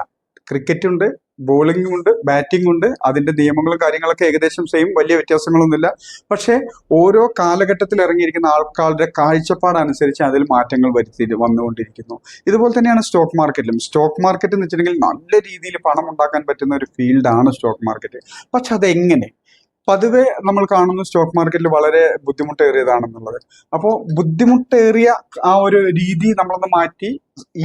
ക്രിക്കറ്റ് ഉണ്ട്, ബോളിംഗ് ഉണ്ട്, ബാറ്റിംഗ് ഉണ്ട്. അതിന്റെ നിയമങ്ങളും കാര്യങ്ങളൊക്കെ ഏകദേശം സെയിം, വലിയ വ്യത്യാസങ്ങളൊന്നുമില്ല. പക്ഷേ ഓരോ കാലഘട്ടത്തിൽ ഇറങ്ങിയിരിക്കുന്ന ആൾക്കാരുടെ കാഴ്ചപ്പാടനുസരിച്ച് അതിൽ മാറ്റങ്ങൾ വന്നുകൊണ്ടിരിക്കുന്നു. ഇതുപോലെ തന്നെയാണ് സ്റ്റോക്ക് മാർക്കറ്റിലും. സ്റ്റോക്ക് മാർക്കറ്റ് എന്ന് വെച്ചിട്ടുണ്ടെങ്കിൽ നല്ല രീതിയിൽ പണം ഉണ്ടാക്കാൻ പറ്റുന്ന ഒരു ഫീൽഡാണ് സ്റ്റോക്ക് മാർക്കറ്റ്. പക്ഷെ അതെങ്ങനെ? പതിവെ നമ്മൾ കാണുന്ന സ്റ്റോക്ക് മാർക്കറ്റിൽ വളരെ ബുദ്ധിമുട്ടേറിയതാണെന്നുള്ളത്. അപ്പോൾ ബുദ്ധിമുട്ടേറിയ ആ ഒരു രീതി നമ്മളൊന്ന് മാറ്റി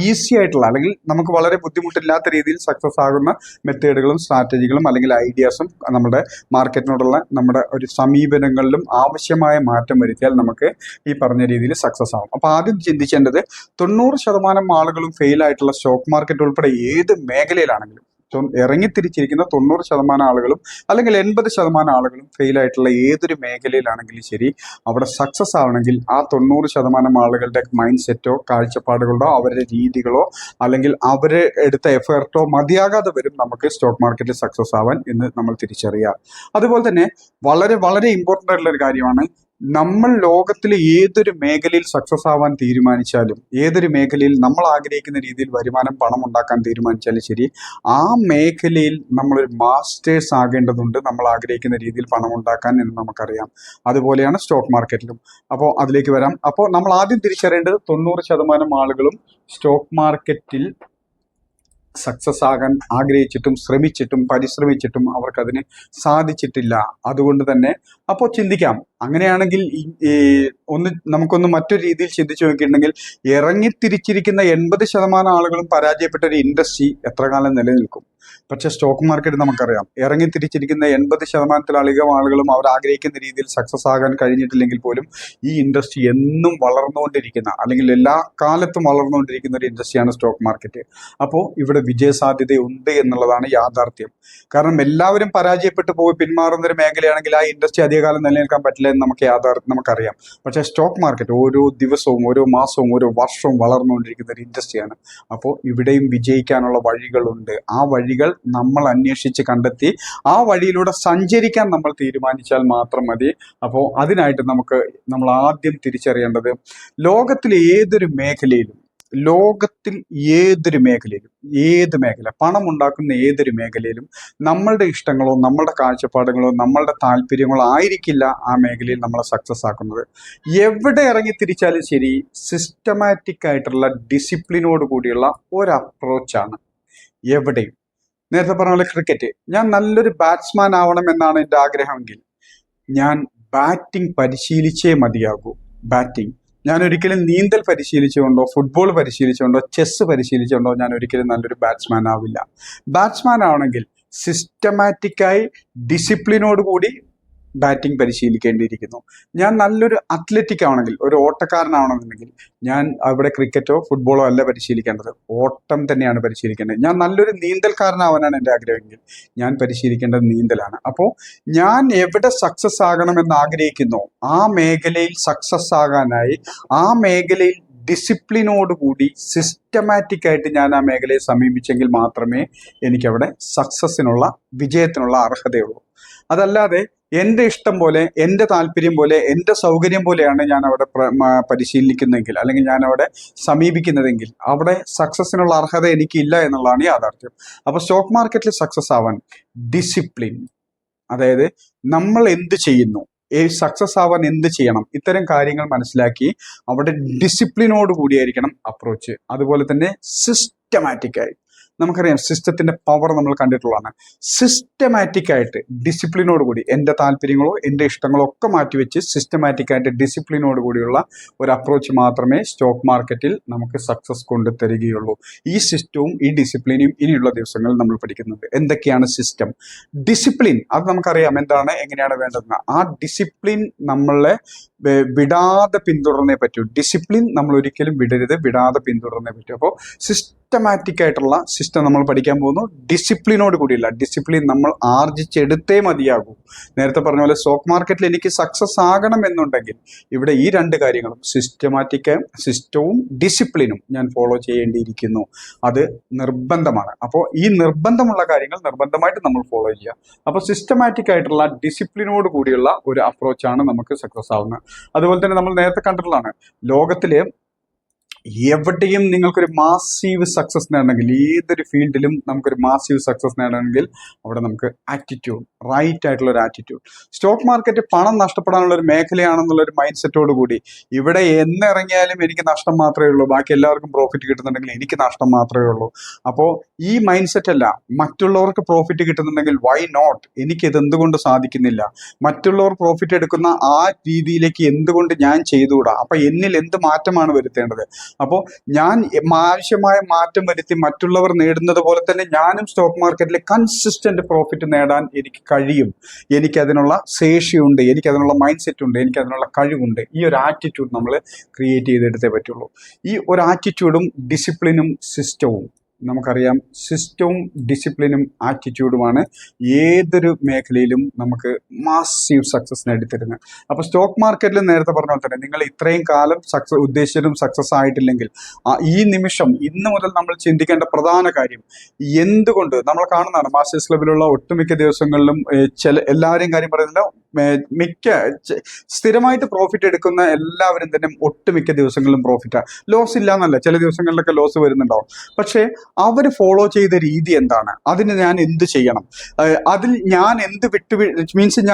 ഈസി ആയിട്ടുള്ള അല്ലെങ്കിൽ നമുക്ക് വളരെ ബുദ്ധിമുട്ടില്ലാത്ത രീതിയിൽ സക്സസ് ആകുന്ന മെത്തേഡുകളും സ്ട്രാറ്റജികളും അല്ലെങ്കിൽ ഐഡിയാസും നമ്മുടെ മാർക്കറ്റിനോടുള്ള നമ്മുടെ ഒരു സമീപനങ്ങളിലും ആവശ്യമായ മാറ്റം വരുത്തിയാൽ നമുക്ക് ഈ പറഞ്ഞ രീതിയിൽ സക്സസ് ആകും. അപ്പോൾ ആദ്യം ചിന്തിക്കേണ്ടത് 90% ആളുകളും ഫെയിൽ ആയിട്ടുള്ള സ്റ്റോക്ക് മാർക്കറ്റ് ഉൾപ്പെടെ ഏത് മേഖലയിലാണെങ്കിലും ഇറങ്ങിത്തിരിച്ചിരിക്കുന്ന 90% ആളുകളും അല്ലെങ്കിൽ 80% ആളുകളും ഫെയിൽ ആയിട്ടുള്ള ഏതൊരു മേഖലയിലാണെങ്കിലും ശരി, അവിടെ സക്സസ് ആവണമെങ്കിൽ ആ 90% ആളുകളുടെ മൈൻഡ് സെറ്റോ കാഴ്ചപ്പാടുകളോ അവരുടെ രീതികളോ അല്ലെങ്കിൽ അവർ എടുത്ത എഫേർട്ടോ മതിയാകാതെ വരും നമുക്ക് സ്റ്റോക്ക് മാർക്കറ്റിൽ സക്സസ് ആവാൻ എന്ന് നമ്മൾ തിരിച്ചറിയുക. അതുപോലെ തന്നെ വളരെ വളരെ ഇമ്പോർട്ടൻ്റ് ആയിട്ടുള്ള ഒരു കാര്യമാണ്, നമ്മൾ ലോകത്തിലെ ഏതൊരു മേഖലയിൽ സക്സസ് ആവാൻ തീരുമാനിച്ചാലും, ഏതൊരു മേഖലയിൽ നമ്മൾ ആഗ്രഹിക്കുന്ന രീതിയിൽ വരുമാനം പണം ഉണ്ടാക്കാൻ തീരുമാനിച്ചാലും ശരി, ആ മേഖലയിൽ നമ്മളൊരു മാസ്റ്റേഴ്സ് ആകേണ്ടതുണ്ട് നമ്മൾ ആഗ്രഹിക്കുന്ന രീതിയിൽ പണം ഉണ്ടാക്കാൻ എന്ന് നമുക്കറിയാം. അതുപോലെയാണ് സ്റ്റോക്ക് മാർക്കറ്റിലും. അപ്പോൾ അതിലേക്ക് വരാം. അപ്പോൾ നമ്മൾ ആദ്യം തിരിച്ചറിയേണ്ടത് 90% ആളുകളും സ്റ്റോക്ക് മാർക്കറ്റിൽ സക്സസ് ആകാൻ ആഗ്രഹിച്ചിട്ടും ശ്രമിച്ചിട്ടും പരിശ്രമിച്ചിട്ടും അവർക്കതിന് സാധിച്ചിട്ടില്ല. അതുകൊണ്ട് തന്നെ അപ്പോൾ ചിന്തിക്കാം, അങ്ങനെയാണെങ്കിൽ നമുക്കൊന്ന് മറ്റൊരു രീതിയിൽ ചിന്തിച്ചു നോക്കിയിട്ടുണ്ടെങ്കിൽ ഇറങ്ങിത്തിരിച്ചിരിക്കുന്ന 80% ആളുകളും പരാജയപ്പെട്ട ഒരു ഇൻഡസ്ട്രി എത്ര കാലം നിലനിൽക്കും? പക്ഷെ സ്റ്റോക്ക് മാർക്കറ്റ് നമുക്കറിയാം, ഇറങ്ങിത്തിരിച്ചിരിക്കുന്ന 80% ആളുകളും അവർ ആഗ്രഹിക്കുന്ന രീതിയിൽ സക്സസ് ആകാൻ കഴിഞ്ഞിട്ടില്ലെങ്കിൽ പോലും ഈ ഇൻഡസ്ട്രി എന്നും വളർന്നുകൊണ്ടിരിക്കുന്ന അല്ലെങ്കിൽ എല്ലാ കാലത്തും വളർന്നുകൊണ്ടിരിക്കുന്ന ഒരു ഇൻഡസ്ട്രിയാണ് സ്റ്റോക്ക് മാർക്കറ്റ്. അപ്പോൾ ഇവിടെ വിജയസാധ്യതയുണ്ട് എന്നുള്ളതാണ് യാഥാർത്ഥ്യം. കാരണം എല്ലാവരും പരാജയപ്പെട്ടു പോയി പിന്മാറുന്ന ഒരു മേഖലയാണെങ്കിൽ ആ ഇൻഡസ്ട്രി അധികകാലം നിലനിൽക്കാൻ പറ്റില്ല എന്ന് നമുക്കറിയാം. പക്ഷേ സ്റ്റോക്ക് മാർക്കറ്റ് ഓരോ ദിവസവും ഓരോ മാസവും ഓരോ വർഷവും വളർന്നുകൊണ്ടിരിക്കുന്ന ഒരു ഇൻഡസ്ട്രിയാണ്. അപ്പോൾ ഇവിടെയും വിജയിക്കാനുള്ള വഴികളുണ്ട്. ആ വഴികൾ നമ്മൾ അന്വേഷിച്ച് കണ്ടെത്തി ആ വഴിയിലൂടെ സഞ്ചരിക്കാൻ നമ്മൾ തീരുമാനിച്ചാൽ മാത്രം മതി. അപ്പോൾ അതിനായിട്ട് നമ്മൾ ആദ്യം തിരിച്ചറിയേണ്ടത് ലോകത്തിൽ ഏത് മേഖല പണം ഉണ്ടാക്കുന്ന ഏതൊരു മേഖലയിലും നമ്മളുടെ ഇഷ്ടങ്ങളോ നമ്മളുടെ കാഴ്ചപ്പാടുകളോ നമ്മളുടെ താല്പര്യങ്ങളോ ആയിരിക്കില്ല ആ മേഖലയിൽ നമ്മളെ സക്സസ് ആക്കുന്നത്. എവിടെ ഇറങ്ങി തിരിച്ചാലും ശരി, സിസ്റ്റമാറ്റിക് ആയിട്ടുള്ള ഡിസിപ്ലിനോട് കൂടിയുള്ള ഒരു അപ്രോച്ചാണ്. എവിടെയും. നേരത്തെ പറഞ്ഞ പോലെ ക്രിക്കറ്റ്, ഞാൻ നല്ലൊരു ബാറ്റ്സ്മാൻ ആവണം എന്നാണ് എൻ്റെ ആഗ്രഹമെങ്കിൽ ഞാൻ ബാറ്റിംഗ് പരിശീലിച്ചേ മതിയാകൂ. ബാറ്റിംഗ് ഞാൻ ഒരിക്കലും നീന്തൽ പരിശീലിച്ചുകൊണ്ടോ ഫുട്ബോൾ പരിശീലിച്ചുകൊണ്ടോ ചെസ്സ് പരിശീലിച്ചുകൊണ്ടോ ഞാൻ ഒരിക്കലും നല്ലൊരു ബാറ്റ്സ്മാൻ ആവില്ല. ബാറ്റ്സ്മാൻ ആവണമെങ്കിൽ സിസ്റ്റമാറ്റിക്കായി ഡിസിപ്ലിനോട് കൂടി ബാറ്റിംഗ് പരിശീലിക്കേണ്ടിയിരിക്കുന്നു. ഞാൻ നല്ലൊരു അത്ലറ്റിക് ആവണമെങ്കിൽ, ഒരു ഓട്ടക്കാരനാവണമെന്നുണ്ടെങ്കിൽ ഞാൻ അവിടെ ക്രിക്കറ്റോ ഫുട്ബോളോ അല്ല പരിശീലിക്കേണ്ടത്, ഓട്ടം തന്നെയാണ് പരിശീലിക്കേണ്ടത്. ഞാൻ നല്ലൊരു നീന്തൽക്കാരനാവാനാണ് എൻ്റെ ആഗ്രഹമെങ്കിൽ ഞാൻ പരിശീലിക്കേണ്ടത് നീന്തലാണ്. അപ്പോൾ ഞാൻ എവിടെ സക്സസ് ആകണമെന്ന് ആഗ്രഹിക്കുന്നു ആ മേഖലയിൽ സക്സസ് ആകാനായി ആ മേഖലയിൽ ഡിസിപ്ലിനോടുകൂടി സിസ്റ്റമാറ്റിക് ആയിട്ട് ഞാൻ ആ മേഖലയെ സമീപിച്ചെങ്കിൽ മാത്രമേ എനിക്കവിടെ സക്സസ്സിനുള്ള വിജയത്തിനുള്ള അർഹതയുള്ളൂ. അതല്ലാതെ എൻ്റെ ഇഷ്ടം പോലെ, എൻ്റെ താല്പര്യം പോലെ, എൻ്റെ സൗകര്യം പോലെയാണ് ഞാൻ അവിടെ പരിശീലിക്കുന്നതെങ്കിൽ അല്ലെങ്കിൽ ഞാൻ അവിടെ സമീപിക്കുന്നതെങ്കിൽ അവിടെ സക്സസ്സിനുള്ള അർഹത എനിക്കില്ല എന്നുള്ളതാണ് യാഥാർത്ഥ്യം. അപ്പോൾ സ്റ്റോക്ക് മാർക്കറ്റിൽ സക്സസ് ആവാൻ ഡിസിപ്ലിൻ, അതായത് നമ്മൾ എന്ത് ചെയ്യുന്നു, സക്സസ് ആവാൻ എന്ത് ചെയ്യണം, ഇത്തരം കാര്യങ്ങൾ മനസ്സിലാക്കി അവിടെ ഡിസിപ്ലിനോട് കൂടിയായിരിക്കണം അപ്രോച്ച്. അതുപോലെ തന്നെ സിസ്റ്റമാറ്റിക് ആയി, നമുക്കറിയാം സിസ്റ്റത്തിന്റെ പവർ നമ്മൾ കണ്ടിട്ടുള്ളതാണ്. സിസ്റ്റമാറ്റിക് ആയിട്ട് ഡിസിപ്ലിനോട് കൂടി എൻ്റെ താല്പര്യങ്ങളോ എൻ്റെ ഇഷ്ടങ്ങളോ ഒക്കെ മാറ്റിവെച്ച് സിസ്റ്റമാറ്റിക് ആയിട്ട് ഡിസിപ്ലിനോട് കൂടിയുള്ള ഒരു അപ്രോച്ച് മാത്രമേ സ്റ്റോക്ക് മാർക്കറ്റിൽ നമുക്ക് സക്സസ് കൊണ്ടുതരികയുള്ളൂ. ഈ സിസ്റ്റവും ഈ ഡിസിപ്ലിനും ഇനിയുള്ള ദിവസങ്ങളിൽ നമ്മൾ പഠിക്കുന്നത്. എന്തൊക്കെയാണ് സിസ്റ്റം, ഡിസിപ്ലിൻ, അത് നമുക്കറിയാം എന്താണ്, എങ്ങനെയാണ് വേണ്ടതെന്ന്. ആ ഡിസിപ്ലിൻ നമ്മളെ വിടാതെ പിന്തുടർന്നേ പറ്റൂ. ഡിസിപ്ലിൻ നമ്മൾ ഒരിക്കലും വിടരുത്, വിടാതെ പിന്തുടർന്നേ പറ്റൂ. അപ്പോൾ സിസ്റ്റമാറ്റിക് ആയിട്ടുള്ള സിസ്റ്റം നമ്മൾ പഠിക്കാൻ പോകുന്നു. ഡിസിപ്ലിനോട് കൂടിയില്ല, ഡിസിപ്ലിൻ നമ്മൾ ആർജിച്ചെടുത്തേ മതിയാകൂ. നേരത്തെ പറഞ്ഞ പോലെ സ്റ്റോക്ക് മാർക്കറ്റിൽ എനിക്ക് സക്സസ് ആകണം എന്നുണ്ടെങ്കിൽ ഇവിടെ ഈ രണ്ട് കാര്യങ്ങളും, സിസ്റ്റവും ഡിസിപ്ലിനും ഞാൻ ഫോളോ ചെയ്യേണ്ടിയിരിക്കുന്നു. അത് നിർബന്ധമാണ്. അപ്പോൾ ഈ നിർബന്ധമുള്ള കാര്യങ്ങൾ നിർബന്ധമായിട്ട് നമ്മൾ ഫോളോ ചെയ്യുക. അപ്പോൾ സിസ്റ്റമാറ്റിക് ആയിട്ടുള്ള ഡിസിപ്ലിനോട് കൂടിയുള്ള ഒരു അപ്രോച്ചാണ് നമുക്ക് സക്സസ് ആവുന്നത്. അതുപോലെ തന്നെ നമ്മൾ നേരത്തെ കണ്ടിട്ടുള്ളതാണ്, ലോകത്തിലെ എവിടെയും നിങ്ങൾക്കൊരു മാസീവ് സക്സസ് നേടണമെങ്കിൽ, ഏതൊരു ഫീൽഡിലും നമുക്കൊരു മാസീവ് സക്സസ് നേടണമെങ്കിൽ അവിടെ നമുക്ക് ആറ്റിറ്റ്യൂഡ്, റൈറ്റ് ആയിട്ടുള്ള ഒരു ആറ്റിറ്റ്യൂഡ്. സ്റ്റോക്ക് മാർക്കറ്റ് പണം നഷ്ടപ്പെടാനുള്ള ഒരു മേഖലയാണെന്നുള്ള ഒരു മൈൻഡ് സെറ്റോട് കൂടി ഇവിടെ എന്നിറങ്ങിയാലും എനിക്ക് നഷ്ടം മാത്രമേ ഉള്ളൂ, ബാക്കി എല്ലാവർക്കും പ്രോഫിറ്റ് കിട്ടുന്നുണ്ടെങ്കിൽ എനിക്ക് നഷ്ടം മാത്രമേ ഉള്ളൂ. അപ്പോൾ ഈ മൈൻഡ് സെറ്റ് അല്ല, മറ്റുള്ളവർക്ക് പ്രോഫിറ്റ് കിട്ടുന്നുണ്ടെങ്കിൽ വൈ നോട്ട്, എനിക്കിത് എന്തുകൊണ്ട് സാധിക്കുന്നില്ല, മറ്റുള്ളവർ പ്രോഫിറ്റ് എടുക്കുന്ന ആ രീതിയിലേക്ക് എന്തുകൊണ്ട് ഞാൻ ചെയ്തുകൂടാ, അപ്പൊ എന്നിൽ എന്ത് മാറ്റമാണ് വരുത്തേണ്ടത്. അപ്പോൾ ഞാൻ ആവശ്യമായ മാറ്റം വരുത്തി മറ്റുള്ളവർ നേടുന്നത് പോലെ തന്നെ ഞാനും സ്റ്റോക്ക് മാർക്കറ്റിൽ കൺസിസ്റ്റന്റ് പ്രോഫിറ്റ് നേടാൻ എനിക്ക് കഴിയും, എനിക്കതിനുള്ള ശേഷിയുണ്ട്, എനിക്കതിനുള്ള മൈൻഡ് സെറ്റ് ഉണ്ട്, എനിക്കതിനുള്ള കഴിവുണ്ട്. ഈ ഒരു ആറ്റിറ്റ്യൂഡ് നമ്മൾ ക്രിയേറ്റ് ചെയ്തെടുത്തേ പറ്റുള്ളൂ. ഈ ഒരു ആറ്റിറ്റ്യൂഡും ഡിസിപ്ലിനും സിസ്റ്റവും, നമുക്കറിയാം സിസ്റ്റവും ഡിസിപ്ലിനും ആറ്റിറ്റ്യൂഡുമാണ് ഏതൊരു മേഖലയിലും നമുക്ക് മാസീവ് സക്സസ് നേടിത്തരുന്നത്. അപ്പോൾ സ്റ്റോക്ക് മാർക്കറ്റിൽ നേരത്തെ പറഞ്ഞ പോലെ തന്നെ നിങ്ങൾ ഇത്രയും കാലം ഉദ്ദേശിച്ചതും സക്സസ് ആയിട്ടില്ലെങ്കിൽ ഈ നിമിഷം ഇന്ന് മുതൽ നമ്മൾ ചിന്തിക്കേണ്ട പ്രധാന കാര്യം, എന്തുകൊണ്ട് നമ്മൾ കാണുന്നതാണ് മാസ്റ്റേഴ്സ് ക്ലബിലുള്ള ഒട്ടുമിക്ക ദിവസങ്ങളിലും എല്ലാവരെയും കാര്യം പറയുന്നില്ല, സ്ഥിരമായിട്ട് പ്രോഫിറ്റ് എടുക്കുന്ന എല്ലാവരും തന്നെ ഒട്ടുമിക്ക ദിവസങ്ങളിലും പ്രോഫിറ്റാണ്. ലോസ് ഇല്ല എന്നല്ല, ചില ദിവസങ്ങളിലൊക്കെ ലോസ് വരുന്നുണ്ടാവും. പക്ഷേ അവർ ഫോളോ ചെയ്ത രീതി എന്താണ്, അതിന് ഞാൻ എന്ത് ചെയ്യണം, അതിൽ ഞാൻ എന്ത് മീൻസ്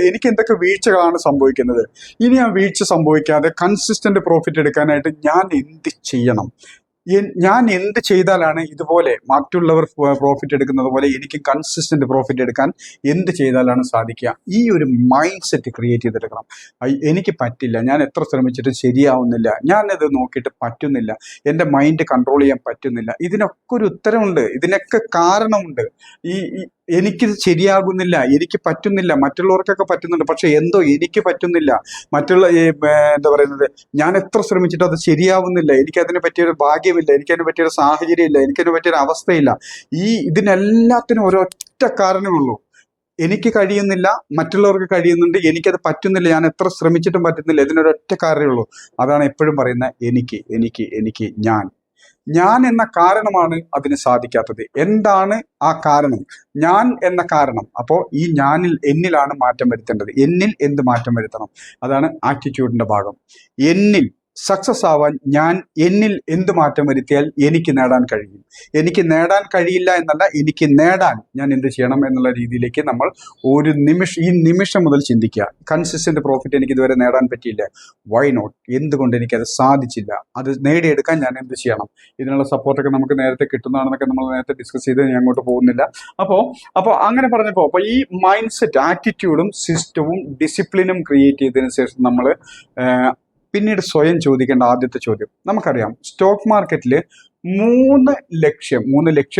എനിക്ക് എന്തൊക്കെ വീഴ്ചകളാണ് സംഭവിക്കുന്നത്, ഇനി ആ വീഴ്ച സംഭവിക്കാതെ കൺസിസ്റ്റന്റ് പ്രോഫിറ്റ് എടുക്കാനായിട്ട് ഞാൻ എന്ത് ചെയ്യണം, ഞാൻ എന്ത് ചെയ്താലാണ് ഇതുപോലെ മറ്റുള്ളവർ പ്രോഫിറ്റ് എടുക്കുന്നത് പോലെ എനിക്ക് കൺസിസ്റ്റന്റ് പ്രോഫിറ്റ് എടുക്കാൻ എന്ത് ചെയ്താലാണ് സാധിക്കുക. ഈ ഒരു മൈൻഡ് സെറ്റ് ക്രിയേറ്റ് ചെയ്തെടുക്കണം. എനിക്ക് പറ്റില്ല, ഞാൻ എത്ര ശ്രമിച്ചിട്ടും ശരിയാവുന്നില്ല, ഞാനത് നോക്കിയിട്ട് പറ്റുന്നില്ല, എൻ്റെ മൈൻഡ് കൺട്രോൾ ചെയ്യാൻ പറ്റുന്നില്ല. ഇതിനൊക്കെ ഒരു ഉത്തരമുണ്ട്, ഇതിനൊക്കെ കാരണമുണ്ട്. എനിക്കിത് ശരിയാകുന്നില്ല, എനിക്ക് പറ്റുന്നില്ല, മറ്റുള്ളവർക്കൊക്കെ പറ്റുന്നുണ്ട്, പക്ഷെ എന്തോ എനിക്ക് പറ്റുന്നില്ല, എന്താ പറയുന്നത്, ഞാൻ എത്ര ശ്രമിച്ചിട്ടും അത് ശരിയാവുന്നില്ല, എനിക്കതിനെ പറ്റിയൊരു ഭാഗ്യമില്ല, എനിക്കതിനെ പറ്റിയൊരു സാഹചര്യമില്ല, എനിക്കതിനെ പറ്റിയൊരു അവസ്ഥയില്ല. ഇതിനെല്ലാത്തിനും ഒരൊറ്റ കാരണമേ ഉള്ളൂ, എനിക്ക് കഴിയുന്നില്ല, മറ്റുള്ളവർക്ക് കഴിയുന്നുണ്ട്, എനിക്കത് പറ്റുന്നില്ല, ഞാൻ എത്ര ശ്രമിച്ചിട്ടും പറ്റുന്നില്ല. ഇതിനൊരൊറ്റ കാരണമേ ഉള്ളൂ, അതാണ് എപ്പോഴും പറയുന്ന എനിക്ക് ഞാൻ എന്ന കാരണമാണ് അതിന് സാധിക്കാത്തത്. എന്താണ് ആ കാരണം? ഞാൻ എന്ന കാരണം. അപ്പോൾ ഈ എന്നിലാണ് മാറ്റം വരുത്തേണ്ടത്. എന്നിൽ എന്ത് മാറ്റം വരുത്തണം? അതാണ് ആറ്റിറ്റ്യൂഡിന്റെ ഭാഗം. എന്നിൽ സക്സസ് ആവാൻ ഞാൻ എന്നിൽ എന്ത് മാറ്റം വരുത്തിയാൽ എനിക്ക് നേടാൻ കഴിയും, എനിക്ക് നേടാൻ കഴിയില്ല എന്നല്ല, എനിക്ക് നേടാൻ ഞാൻ എന്ത് ചെയ്യണം എന്നുള്ള രീതിയിലേക്ക് നമ്മൾ ഈ നിമിഷം മുതൽ ചിന്തിക്കുക. കൺസിസ്റ്റന്റ് പ്രോഫിറ്റ് എനിക്ക് ഇതുവരെ നേടാൻ പറ്റിയില്ല, വൈ നോട്ട്, എന്തുകൊണ്ട് എനിക്കത് സാധിച്ചില്ല, അത് നേടിയെടുക്കാൻ ഞാൻ എന്ത് ചെയ്യണം. ഇതിനുള്ള സപ്പോർട്ടൊക്കെ നമുക്ക് നേരത്തെ കിട്ടുന്നതാണെന്നൊക്കെ നമ്മൾ നേരത്തെ ഡിസ്കസ് ചെയ്ത് ഞാൻ അങ്ങോട്ട് പോകുന്നില്ല. അപ്പോൾ അങ്ങനെ പറഞ്ഞപ്പോൾ അപ്പോൾ ഈ മൈൻഡ് സെറ്റ്, ആറ്റിറ്റ്യൂഡും സിസ്റ്റവും ഡിസിപ്ലിനും ക്രിയേറ്റ് ചെയ്തതിന് ശേഷം നമ്മൾ പിന്നീട് സ്വയം ചോദിക്കേണ്ട ആദ്യത്തെ ചോദ്യം, നമുക്കറിയാം സ്റ്റോക്ക് മാർക്കറ്റിൽ മൂന്ന് ലക്ഷ്യം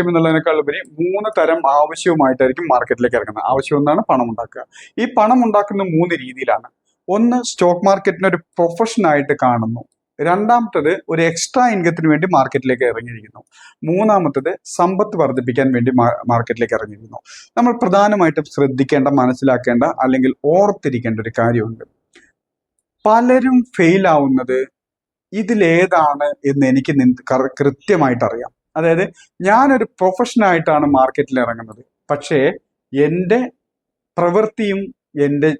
എന്നുള്ളതിനേക്കാൾ ഉപരി 3 തരം ആവശ്യവുമായിട്ടായിരിക്കും മാർക്കറ്റിലേക്ക് ഇറങ്ങുന്നത്. ആവശ്യം എന്താണ്? പണം ഉണ്ടാക്കുക. ഈ പണം ഉണ്ടാക്കുന്ന 3 രീതിയിലാണ്. ഒന്ന്, സ്റ്റോക്ക് മാർക്കറ്റിനെ ഒരു പ്രൊഫഷനായിട്ട് കാണുന്നു. രണ്ടാമത്തത്, ഒരു എക്സ്ട്രാ ഇൻകത്തിന് വേണ്ടി മാർക്കറ്റിലേക്ക് ഇറങ്ങിയിരിക്കുന്നു. മൂന്നാമത്തത്, സമ്പത്ത് വർദ്ധിപ്പിക്കാൻ വേണ്ടി മാർക്കറ്റിലേക്ക് ഇറങ്ങിയിരിക്കുന്നു. നമ്മൾ പ്രധാനമായിട്ടും ശ്രദ്ധിക്കേണ്ട, മനസ്സിലാക്കേണ്ട അല്ലെങ്കിൽ ഓർത്തിരിക്കേണ്ട ഒരു കാര്യമുണ്ട്. പലരും ഫെയിൽ ആവുന്നത് ഇതിലേതാണ് എന്ന് എനിക്ക് കൃത്യമായിട്ട് അറിയാം. അതായത് ഞാനൊരു പ്രൊഫഷനായിട്ടാണ് മാർക്കറ്റിൽ ഇറങ്ങുന്നത്, പക്ഷേ എൻ്റെ പ്രവൃത്തിയും എൻ്റെ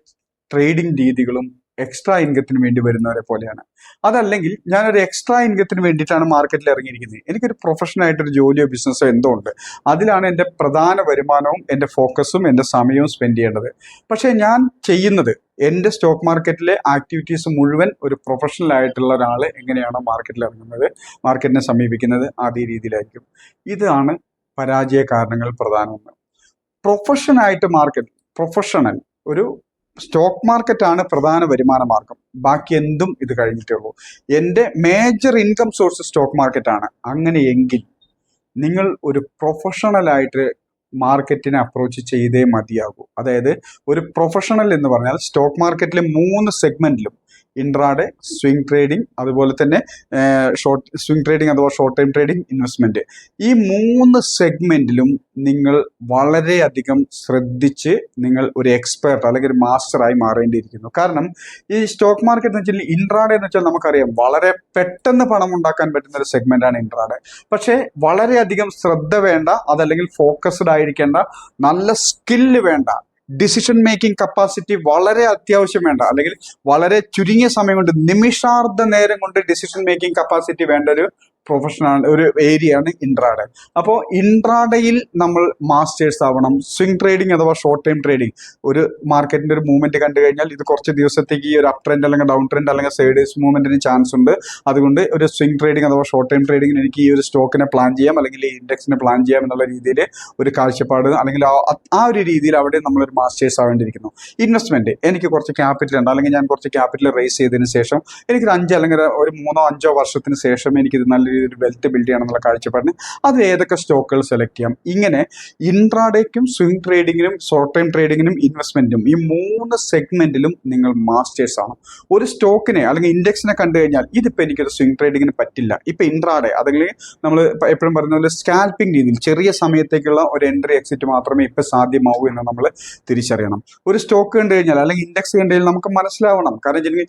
ട്രേഡിംഗ് രീതികളും എക്സ്ട്രാ ഇൻകത്തിന് വേണ്ടി വരുന്നവരെ പോലെയാണ്. അതല്ലെങ്കിൽ ഞാനൊരു എക്സ്ട്രാ ഇൻകത്തിന് വേണ്ടിയിട്ടാണ് മാർക്കറ്റിൽ ഇറങ്ങിയിരിക്കുന്നത്, എനിക്കൊരു പ്രൊഫഷനായിട്ടൊരു ജോലിയോ ബിസിനസ്സോ എന്തോ ഉണ്ട്, അതിലാണ് എൻ്റെ പ്രധാന വരുമാനവും എൻ്റെ ഫോക്കസും എൻ്റെ സമയവും സ്പെൻഡ് ചെയ്യേണ്ടത്. പക്ഷേ ഞാൻ ചെയ്യുന്നത്, എൻ്റെ സ്റ്റോക്ക് മാർക്കറ്റിലെ ആക്ടിവിറ്റീസ് മുഴുവൻ ഒരു പ്രൊഫഷണൽ ആയിട്ടുള്ള ഒരാൾ എങ്ങനെയാണോ മാർക്കറ്റിൽ ഇറങ്ങുന്നത്, മാർക്കറ്റിനെ സമീപിക്കുന്നത്, അതേ രീതിയിലായിരിക്കും. ഇതാണ് പരാജയ കാരണങ്ങൾ പ്രധാനമെന്ന്. പ്രൊഫഷണൽ ഒരു സ്റ്റോക്ക് മാർക്കറ്റാണ് പ്രധാന വരുമാന മാർഗം, ബാക്കി എന്തും ഇത് കഴിഞ്ഞിട്ടേ ഉള്ളൂ. എൻ്റെ മേജർ ഇൻകം സോഴ്സ് സ്റ്റോക്ക് മാർക്കറ്റാണ്. അങ്ങനെയെങ്കിൽ നിങ്ങൾ ഒരു പ്രൊഫഷണലായിട്ട് മാർക്കറ്റിനെ അപ്രോച്ച് ചെയ്തേ മതിയാകൂ. അതായത് ഒരു പ്രൊഫഷണൽ എന്ന് പറഞ്ഞാൽ സ്റ്റോക്ക് മാർക്കറ്റിലെ 3 സെഗ്മെന്റിലും, ഇൻട്രാഡേ, സ്വിംഗ് ട്രേഡിംഗ്, അതുപോലെ തന്നെ സ്വിംഗ് ട്രേഡിംഗ് അഥവാ ഷോർട്ട് ടൈം ട്രേഡിംഗ്, ഇൻവെസ്റ്റ്മെന്റ്, ഈ 3 സെഗ്മെന്റിലും നിങ്ങൾ വളരെയധികം ശ്രദ്ധിച്ച് നിങ്ങൾ ഒരു എക്സ്പേർട്ട് അല്ലെങ്കിൽ ഒരു മാസ്റ്ററായി മാറേണ്ടിയിരിക്കുന്നു. കാരണം ഈ സ്റ്റോക്ക് മാർക്കറ്റ് എന്ന് വെച്ചാൽ, ഇൻട്രാഡേ എന്ന് വെച്ചാൽ നമുക്കറിയാം വളരെ പെട്ടെന്ന് പണം ഉണ്ടാക്കാൻ പറ്റുന്ന ഒരു സെഗ്മെന്റാണ് ഇൻട്രാഡേ. പക്ഷേ വളരെയധികം ശ്രദ്ധ വേണ്ട, അതല്ലെങ്കിൽ ഫോക്കസ്ഡ് ആയിരിക്കേണ്ട, നല്ല സ്കില്ല് വേണ്ട, ഡിസിഷൻ മേക്കിംഗ് കപ്പാസിറ്റി വളരെ അത്യാവശ്യം വേണ്ട, അല്ലെങ്കിൽ വളരെ ചുരുങ്ങിയ സമയം കൊണ്ട്, നിമിഷാർദ്ധ നേരം കൊണ്ട് ഡിസിഷൻ മേക്കിംഗ് കപ്പാസിറ്റി വേണ്ട ഒരു പ്രൊഫഷണൽ ഒരു ഏരിയയാണ് ഇൻട്രാഡേ. അപ്പോൾ ഇൻട്രാഡേയിൽ നമ്മൾ മാസ്റ്റേഴ്സ് ആവണം. സ്വിംഗ് ട്രേഡിംഗ് അഥവാ ഷോർട്ട് ടൈം ട്രേഡിംഗ്, ഒരു മാർക്കറ്റിന്റെ ഒരു മൂവ്മെന്റ് കണ്ടു കഴിഞ്ഞാൽ ഇത് കുറച്ച് ദിവസത്തേക്ക് ഈ ഒരു അപ് ട്രെൻഡ് അല്ലെങ്കിൽ ഡൗൺ ട്രെൻഡ് അല്ലെങ്കിൽ സൈഡേഴ്സ് മൂവ്മെന്റിന് ചാൻസ് ഉണ്ട്. അതുകൊണ്ട് ഒരു സ്വിംഗ് ട്രേഡിംഗ് അഥവാ ഷോർട്ട് ടൈം ട്രേഡിംഗിന് എനിക്ക് ഈ ഒരു സ്റ്റോക്കിനെ പ്ലാൻ ചെയ്യാം അല്ലെങ്കിൽ ഈ ഇൻഡെക്സിനെ പ്ലാൻ ചെയ്യാം എന്നുള്ള രീതിയിൽ ഒരു കാഴ്ചപ്പാട്, അല്ലെങ്കിൽ ആ ഒരു രീതിയിൽ അവിടെ നമ്മളൊരു മാസ്റ്റേഴ്സ് ആവേണ്ടിയിരിക്കുന്നു. ഇൻവെസ്റ്റ്മെന്റ്, എനിക്ക് കുറച്ച് ക്യാപിറ്റൽ ഉണ്ട്, അല്ലെങ്കിൽ ഞാൻ കുറച്ച് ക്യാപിറ്റൽ റേസ് ചെയ്തതിന് ശേഷം എനിക്കൊരു 5 അല്ലെങ്കിൽ ഒരു 3-5 വർഷത്തിന് ശേഷം എനിക്കിത് നല്ല രീതിയിൽ വെൽത്ത് ബിൽഡ് ചെയ്യണം എന്നുള്ള കാഴ്ചപ്പാടിന് അതിൽ ഏതൊക്കെ സ്റ്റോക്കുകൾ സെലക്ട് ചെയ്യാം. ഇങ്ങനെ ഇൻട്രാഡേക്കും സ്വിംഗ് ട്രേഡിങ്ങിനും ഷോർട്ട് ടൈം ട്രേഡിങ്ങിനും ഇൻവെസ്റ്റ്മെന്റിനും ഈ 3 സെഗ്മെന്റിലും നിങ്ങൾ മാസ്റ്റേഴ്സ് ആണ്. ഒരു സ്റ്റോക്കിനെ അല്ലെങ്കിൽ ഇൻഡെക്സിനെ കണ്ടു കഴിഞ്ഞാൽ ഇതിപ്പോൾ എനിക്കൊരു സ്വിംഗ് ട്രേഡിങ്ങിന് പറ്റില്ല, ഇപ്പൊ ഇൻട്രാഡേ അല്ലെങ്കിൽ നമ്മൾ എപ്പോഴും പറയുന്ന പോലെ സ്കാൽപ്പിംഗ് രീതിയിൽ ചെറിയ സമയത്തേക്കുള്ള ഒരു എൻട്രി എക്സിറ്റ് മാത്രമേ ഇപ്പൊ സാധ്യമാവൂ എന്ന് നമ്മൾ തിരിച്ചറിയണം. ഒരു സ്റ്റോക്ക് കണ്ടു കഴിഞ്ഞാൽ അല്ലെങ്കിൽ ഇൻഡെക്സ് കണ്ടു കഴിഞ്ഞാൽ നമുക്ക് മനസ്സിലാവണം. കാരണം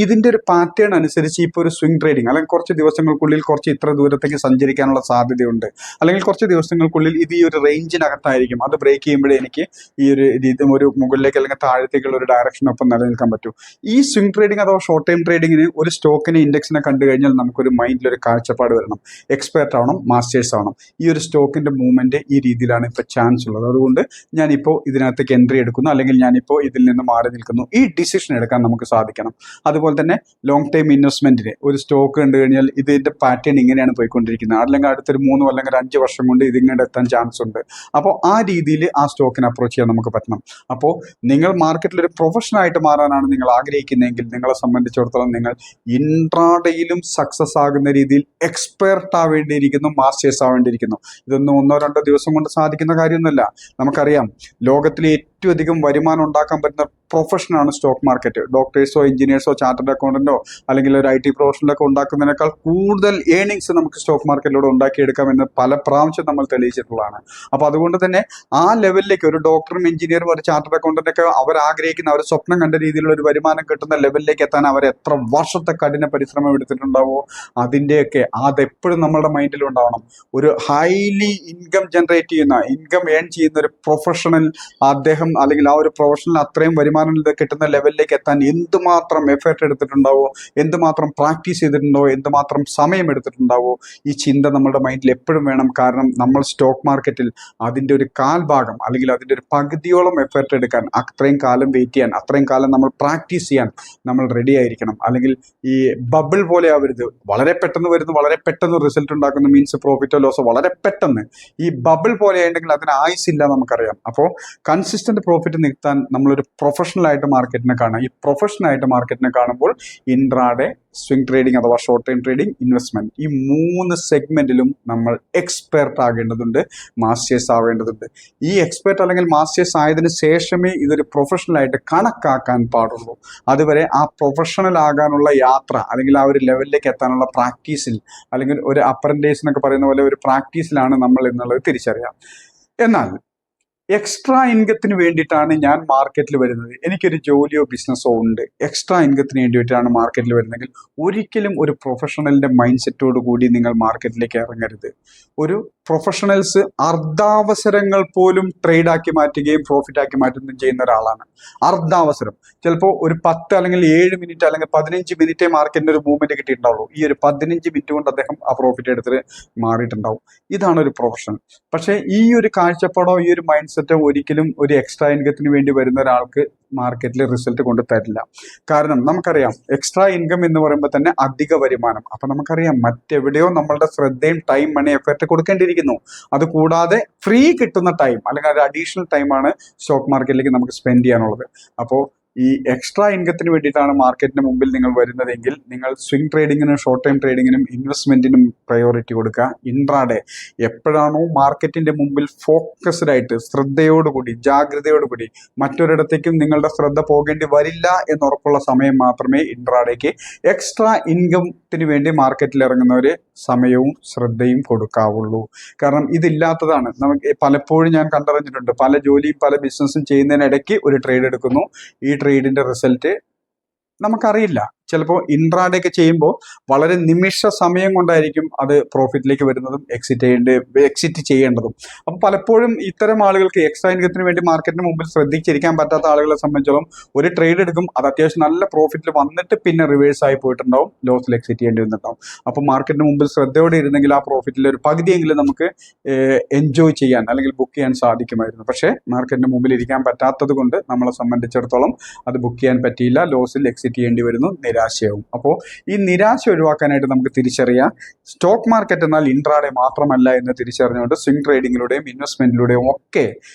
ഇതിന്റെ ഒരു പാറ്റേൺ അനുസരിച്ച് ഇപ്പോൾ ഒരു സ്വിംഗ് ട്രേഡിംഗ് അല്ലെങ്കിൽ കുറച്ച് ദിവസങ്ങൾക്കുള്ളിൽ കുറച്ച് ഇത്ര ദൂരത്തേക്ക് സഞ്ചരിക്കാനുള്ള സാധ്യതയുണ്ട്, അല്ലെങ്കിൽ കുറച്ച് ദിവസങ്ങൾക്കുള്ളിൽ ഇത് ഈ ഒരു റേഞ്ചിനകത്തായിരിക്കും, അത് ബ്രേക്ക് ചെയ്യുമ്പോഴേ എനിക്ക് ഈ ഒരു രീതി ഒരു മുകളിലേക്ക് അല്ലെങ്കിൽ താഴത്തേക്കുള്ള ഒരു ഡയറക്ഷനൊപ്പം നിലനിൽക്കാൻ പറ്റൂ. ഈ സ്വിംഗ് ട്രേഡിംഗ് അഥവാ ഷോർട്ട് ടൈം ട്രേഡിങ്ങിന് ഒരു സ്റ്റോക്കിനെ ഇൻഡെക്സിനെ കണ്ടു കഴിഞ്ഞാൽ നമുക്കൊരു മൈൻഡിലൊരു കാഴ്ചപ്പാട് വരണം, എക്സ്പേർട്ട് ആവണം, മാസ്റ്റേഴ്സ് ആവണം. ഈ ഒരു സ്റ്റോക്കിന്റെ മൂവ്മെന്റ് ഈ രീതിയിലാണ് ഇപ്പോൾ ചാൻസ് ഉള്ളത്, അതുകൊണ്ട് ഞാനിപ്പോൾ ഇതിനകത്തേക്ക് എൻട്രി എടുക്കുന്നു, അല്ലെങ്കിൽ ഞാനിപ്പോൾ ഇതിൽ നിന്ന് മാറി നിൽക്കുന്നു. ഈ ഡിസിഷൻ എടുക്കാൻ നമുക്ക് സാധിക്കണം. അതുപോലെ തന്നെ ലോങ് ടൈം ഇൻവെസ്റ്റ്മെന്റിന് ഒരു സ്റ്റോക്ക് കണ്ടു കഴിഞ്ഞാൽ ഇതിന്റെ പാറ്റേൺ ഇങ്ങനെയാണ് പോയിക്കൊണ്ടിരിക്കുന്നത്, അല്ലെങ്കിൽ അടുത്തൊരു 3 അല്ലെങ്കിൽ 5 വർഷം കൊണ്ട് ഇതിങ്ങനെ എത്താൻ ചാൻസ് ഉണ്ട്. അപ്പോൾ ആ രീതിയിൽ ആ സ്റ്റോക്കിനെ അപ്രോച്ച് ചെയ്യാൻ നമുക്ക് പറ്റണം. അപ്പോൾ നിങ്ങൾ മാർക്കറ്റിൽ ഒരു പ്രൊഫഷനായിട്ട് മാറാനാണ് നിങ്ങൾ ആഗ്രഹിക്കുന്നതെങ്കിൽ നിങ്ങളെ സംബന്ധിച്ചിടത്തോളം നിങ്ങൾ ഇൻട്രാഡേയിലും സക്സസ് ആകുന്ന രീതിയിൽ എക്സ്പെർട്ട് ആവേണ്ടിയിരിക്കുന്നു, മാസ്റ്റേഴ്സ് ആവേണ്ടിയിരിക്കുന്നു. ഇതൊന്നും 1-2 ദിവസം കൊണ്ട് സാധിക്കുന്ന കാര്യമൊന്നുമല്ല. നമുക്കറിയാം ലോകത്തിലെ ഏറ്റവും അധികം വരുമാനം ഉണ്ടാക്കാൻ പറ്റുന്ന പ്രൊഫഷനാണ് സ്റ്റോക്ക് മാർക്കറ്റ്. ഡോക്ടേഴ്സോ എഞ്ചിനീയേഴ്സോ ചാർട്ടേഡ് അക്കൗണ്ടന്റോ അല്ലെങ്കിൽ ഒരു IT പ്രൊഫഷനിലൊക്കെ ഉണ്ടാക്കുന്നതിനേക്കാൾ കൂടുതൽ ഏണിങ്സ് നമുക്ക് സ്റ്റോക്ക് മാർക്കറ്റിലൂടെ ഉണ്ടാക്കിയെടുക്കാമെന്ന് പല പ്രാവശ്യം നമ്മൾ തെളിയിച്ചിട്ടുള്ളതാണ്. അപ്പോൾ അതുകൊണ്ട് തന്നെ ആ ലെവലിലേക്ക് ഒരു ഡോക്ടറും എഞ്ചിനീയറും ഒരു ചാർട്ടേഡ് അക്കൗണ്ടന്റൊക്കെ അവർ ആഗ്രഹിക്കുന്ന, അവർ സ്വപ്നം കണ്ട രീതിയിലുള്ള ഒരു വരുമാനം കിട്ടുന്ന ലെവലിലേക്ക് എത്താൻ അവർ എത്ര വർഷത്തെ കഠിന പരിശ്രമം എടുത്തിട്ടുണ്ടാവോ അതിൻ്റെയൊക്കെ അതെപ്പോഴും നമ്മളുടെ മൈൻഡിൽ ഉണ്ടാവണം. ഒരു ഹൈലി ഇൻകം ജനറേറ്റ് ചെയ്യുന്ന, ഇൻകം ഏൺ ചെയ്യുന്ന ഒരു പ്രൊഫഷണൽ അദ്ദേഹം തരം അല്ലെങ്കിൽ ആ ഒരു പ്രൊഫഷണൽ അത്രയും വരുമാനം കിട്ടുന്ന ലെവലിലേക്ക് എത്താൻ എന്തുമാത്രം എഫേർട്ട് എടുത്തിട്ടുണ്ടാവോ, എന്തുമാത്രം പ്രാക്ടീസ് ചെയ്തിട്ടുണ്ടോ, എന്തുമാത്രം സമയം എടുത്തിട്ടുണ്ടാവോ, ഈ ചിന്ത നമ്മുടെ മൈൻഡിൽ എപ്പോഴും വേണം. കാരണം നമ്മൾ സ്റ്റോക്ക് മാർക്കറ്റിൽ അതിൻ്റെ ഒരു കാൽഭാഗം അല്ലെങ്കിൽ അതിൻ്റെ ഒരു പകുതിയോളം എഫേർട്ട് എടുക്കാൻ, അത്രയും കാലം വെയിറ്റ് ചെയ്യാൻ, അത്രയും കാലം നമ്മൾ പ്രാക്ടീസ് ചെയ്യാൻ നമ്മൾ റെഡി ആയിരിക്കണം. അല്ലെങ്കിൽ ഈ ബബിൾ പോലെ ആവരുത്. വളരെ പെട്ടെന്ന് വരുന്നു, വളരെ പെട്ടെന്ന് റിസൾട്ട് ഉണ്ടാക്കുന്ന മീൻസ് പ്രോഫിറ്റോ ലോസോ വളരെ പെട്ടെന്ന്. ഈ ബബിൾ പോലെ ആയിട്ടുണ്ടെങ്കിൽ അതിന് ആയുസില്ല, നമുക്കറിയാം. അപ്പോൾ കൺസിസ്റ്റന്റ് പ്രോഫിറ്റ് നിർത്താൻ നമ്മളൊരു പ്രൊഫഷണൽ ആയിട്ട് മാർക്കറ്റിനെ കാണാം. ഈ പ്രൊഫഷണൽ ആയിട്ട് മാർക്കറ്റിനെ കാണുമ്പോൾ ഇൻട്രാഡേ, സ്വിംഗ് ട്രേഡിംഗ് അഥവാ ഷോർട്ട് ടൈം ട്രേഡിംഗ്, ഇൻവെസ്റ്റ്മെന്റ്, ഈ 3 സെഗ്മെന്റിലും നമ്മൾ എക്സ്പെർട്ട് ആകേണ്ടതുണ്ട്, മാസ്റ്റേഴ്സ് ആവേണ്ടതുണ്ട്. ഈ എക്സ്പെർട്ട് അല്ലെങ്കിൽ മാസ്റ്റേഴ്സ് ആയതിനു ശേഷമേ ഇതൊരു പ്രൊഫഷണൽ ആയിട്ട് കണക്കാക്കാൻ പാടുള്ളൂ. അതുവരെ ആ പ്രൊഫഷണൽ ആകാനുള്ള യാത്ര അല്ലെങ്കിൽ ആ ഒരു ലെവലിലേക്ക് എത്താനുള്ള പ്രാക്ടീസിൽ, അല്ലെങ്കിൽ ഒരു അപ്രന്റീസ് എന്നൊക്കെ പറയുന്ന പോലെ ഒരു പ്രാക്ടീസിലാണ് നമ്മൾ എന്നുള്ളത് തിരിച്ചറിയാം. എന്നാൽ എക്സ്ട്രാ ഇൻകത്തിന് വേണ്ടിയിട്ടാണ് ഞാൻ മാർക്കറ്റിൽ വരുന്നത്, എനിക്കൊരു ജോലിയോ ബിസിനസ്സോ ഉണ്ട്, എക്സ്ട്രാ ഇൻകത്തിന് വേണ്ടിയിട്ടാണ് മാർക്കറ്റിൽ വരുന്നതെങ്കിൽ ഒരിക്കലും ഒരു പ്രൊഫഷണലിൻ്റെ മൈൻഡ് സെറ്റോട് കൂടി നിങ്ങൾ മാർക്കറ്റിലേക്ക് ഇറങ്ങരുത്. ഒരു പ്രൊഫഷണൽസ് അർദ്ധാവസരങ്ങൾ പോലും ട്രേഡാക്കി മാറ്റുകയും പ്രോഫിറ്റാക്കി മാറ്റുകയും ചെയ്യുന്ന ഒരാളാണ്. അർദ്ധാവസരം, ചിലപ്പോൾ ഒരു 10 അല്ലെങ്കിൽ 7 മിനിറ്റ് അല്ലെങ്കിൽ 15 മിനിറ്റേ മാർക്കറ്റിൻ്റെ ഒരു മൂവ്മെന്റ് കിട്ടിയിട്ടുണ്ടാവുള്ളൂ. ഈ ഒരു 15 മിനിറ്റ് കൊണ്ട് അദ്ദേഹം ആ പ്രോഫിറ്റ് എടുത്തിട്ട് മാറിയിട്ടുണ്ടാവും. ഇതാണ് ഒരു പ്രൊഫഷണൽ. പക്ഷേ ഈ ഒരു കാഴ്ചപ്പാടോ ഈ ഒരു മൈൻഡ് സെറ്റോ ഒരിക്കലും ഒരു എക്സ്ട്രാ ഇൻകത്തിന് വേണ്ടി വരുന്ന ഒരാൾക്ക് മാർക്കറ്റിൽ റിസൾട്ട് കൊണ്ട് തരില്ല. കാരണം നമുക്കറിയാം, എക്സ്ട്രാ ഇൻകം എന്ന് പറയുമ്പോൾ തന്നെ അധിക വരുമാനം. അപ്പൊ നമുക്കറിയാം മറ്റെവിടെയോ നമ്മളുടെ ശ്രദ്ധയും ടൈം, മണി, എഫർട്ട് കൊടുക്കേണ്ടിയിരിക്കുന്നു. അത് കൂടാതെ ഫ്രീ കിട്ടുന്ന ടൈം അല്ലെങ്കിൽ ഒരു അഡീഷണൽ ടൈമാണ് സ്റ്റോക്ക് മാർക്കറ്റിലേക്ക് നമുക്ക് സ്പെൻഡ് ചെയ്യാനുള്ളത്. അപ്പോൾ ഈ എക്സ്ട്രാ ഇൻകത്തിന് വേണ്ടിയിട്ടാണ് മാർക്കറ്റിന് മുമ്പിൽ നിങ്ങൾ വരുന്നതെങ്കിൽ നിങ്ങൾ സ്വിംഗ് ട്രേഡിങ്ങിനും ഷോർട്ട് ടൈം ട്രേഡിങ്ങിനും ഇൻവെസ്റ്റ്മെന്റിനും പ്രയോറിറ്റി കൊടുക്കുക. ഇൻട്രാഡേ എപ്പോഴാണോ മാർക്കറ്റിന്റെ മുമ്പിൽ ഫോക്കസ്ഡ് ആയിട്ട് ശ്രദ്ധയോടുകൂടി ജാഗ്രതയോടുകൂടി മറ്റൊരിടത്തേക്കും നിങ്ങളുടെ ശ്രദ്ധ പോകേണ്ടി വരില്ല എന്നുറപ്പുള്ള സമയം മാത്രമേ ഇൻട്രാഡേക്ക് എക്സ്ട്രാ ഇൻകത്തിന് വേണ്ടി മാർക്കറ്റിൽ ഇറങ്ങുന്നവര് സമയവും ശ്രദ്ധയും കൊടുക്കാവുള്ളൂ. കാരണം ഇതില്ലാത്തതാണ് നമുക്ക് പലപ്പോഴും ഞാൻ കണ്ടറിഞ്ഞിട്ടുണ്ട്. പല ജോലിയും പല ബിസിനസ്സും ചെയ്യുന്നതിനിടയ്ക്ക് ഒരു ട്രേഡ് എടുക്കുന്നു. ഈ ട്രേഡിന്റെ റിസൾട്ട് നമുക്കറിയില്ല. ചിലപ്പോൾ ഇൻട്രാഡേ ഒക്കെ ചെയ്യുമ്പോൾ വളരെ നിമിഷ സമയം കൊണ്ടായിരിക്കും അത് പ്രോഫിറ്റിലേക്ക് വരുന്നതും എക്സിറ്റ് ചെയ്യേണ്ടതും. അപ്പോൾ പലപ്പോഴും ഇത്തരം ആളുകൾക്ക് എക്സ്ട്രാ ഇൻകത്തിന് വേണ്ടി മാർക്കറ്റിന് മുമ്പിൽ ശ്രദ്ധിച്ചിരിക്കാൻ പറ്റാത്ത ആളുകളെ സംബന്ധിച്ചോളം ഒരു ട്രേഡ് എടുക്കും, അത് അത്യാവശ്യം നല്ല പ്രോഫിറ്റിൽ വന്നിട്ട് പിന്നെ റിവേഴ്സ് ആയി പോയിട്ടുണ്ടാവും, ലോസിൽ എക്സിറ്റ് ചെയ്യേണ്ടി വന്നിട്ടുണ്ടാവും. അപ്പോൾ മാർക്കറ്റിന് മുമ്പിൽ ശ്രദ്ധയോടെ ഇരുന്നെങ്കിൽ ആ പ്രോഫിറ്റിൽ ഒരു പകുതിയെങ്കിലും നമുക്ക് എൻജോയ് ചെയ്യാൻ അല്ലെങ്കിൽ ബുക്ക് ചെയ്യാൻ സാധിക്കുമായിരുന്നു. പക്ഷേ മാർക്കറ്റിന് മുമ്പിൽ ഇരിക്കാൻ പറ്റാത്തത് കൊണ്ട് നമ്മളെ സംബന്ധിച്ചിടത്തോളം അത് ബുക്ക് ചെയ്യാൻ പറ്റിയില്ല, ലോസിൽ എക്സിറ്റ് ചെയ്യേണ്ടി വരുന്നു, നിരാശയാവും. അപ്പോൾ ഈ നിരാശ ഒഴിവാക്കാനായിട്ട് നമുക്ക് തിരിച്ചറിയാം, സ്റ്റോക്ക് മാർക്കറ്റ് എന്നാൽ ഇൻട്രാഡേ മാത്രമല്ല എന്ന് തിരിച്ചറിഞ്ഞുകൊണ്ട് സ്വിംഗ് ട്രേഡിങ്ങിലൂടെയും ഇൻവെസ്റ്റ്മെന്റിലൂടെയും ഒക്കെ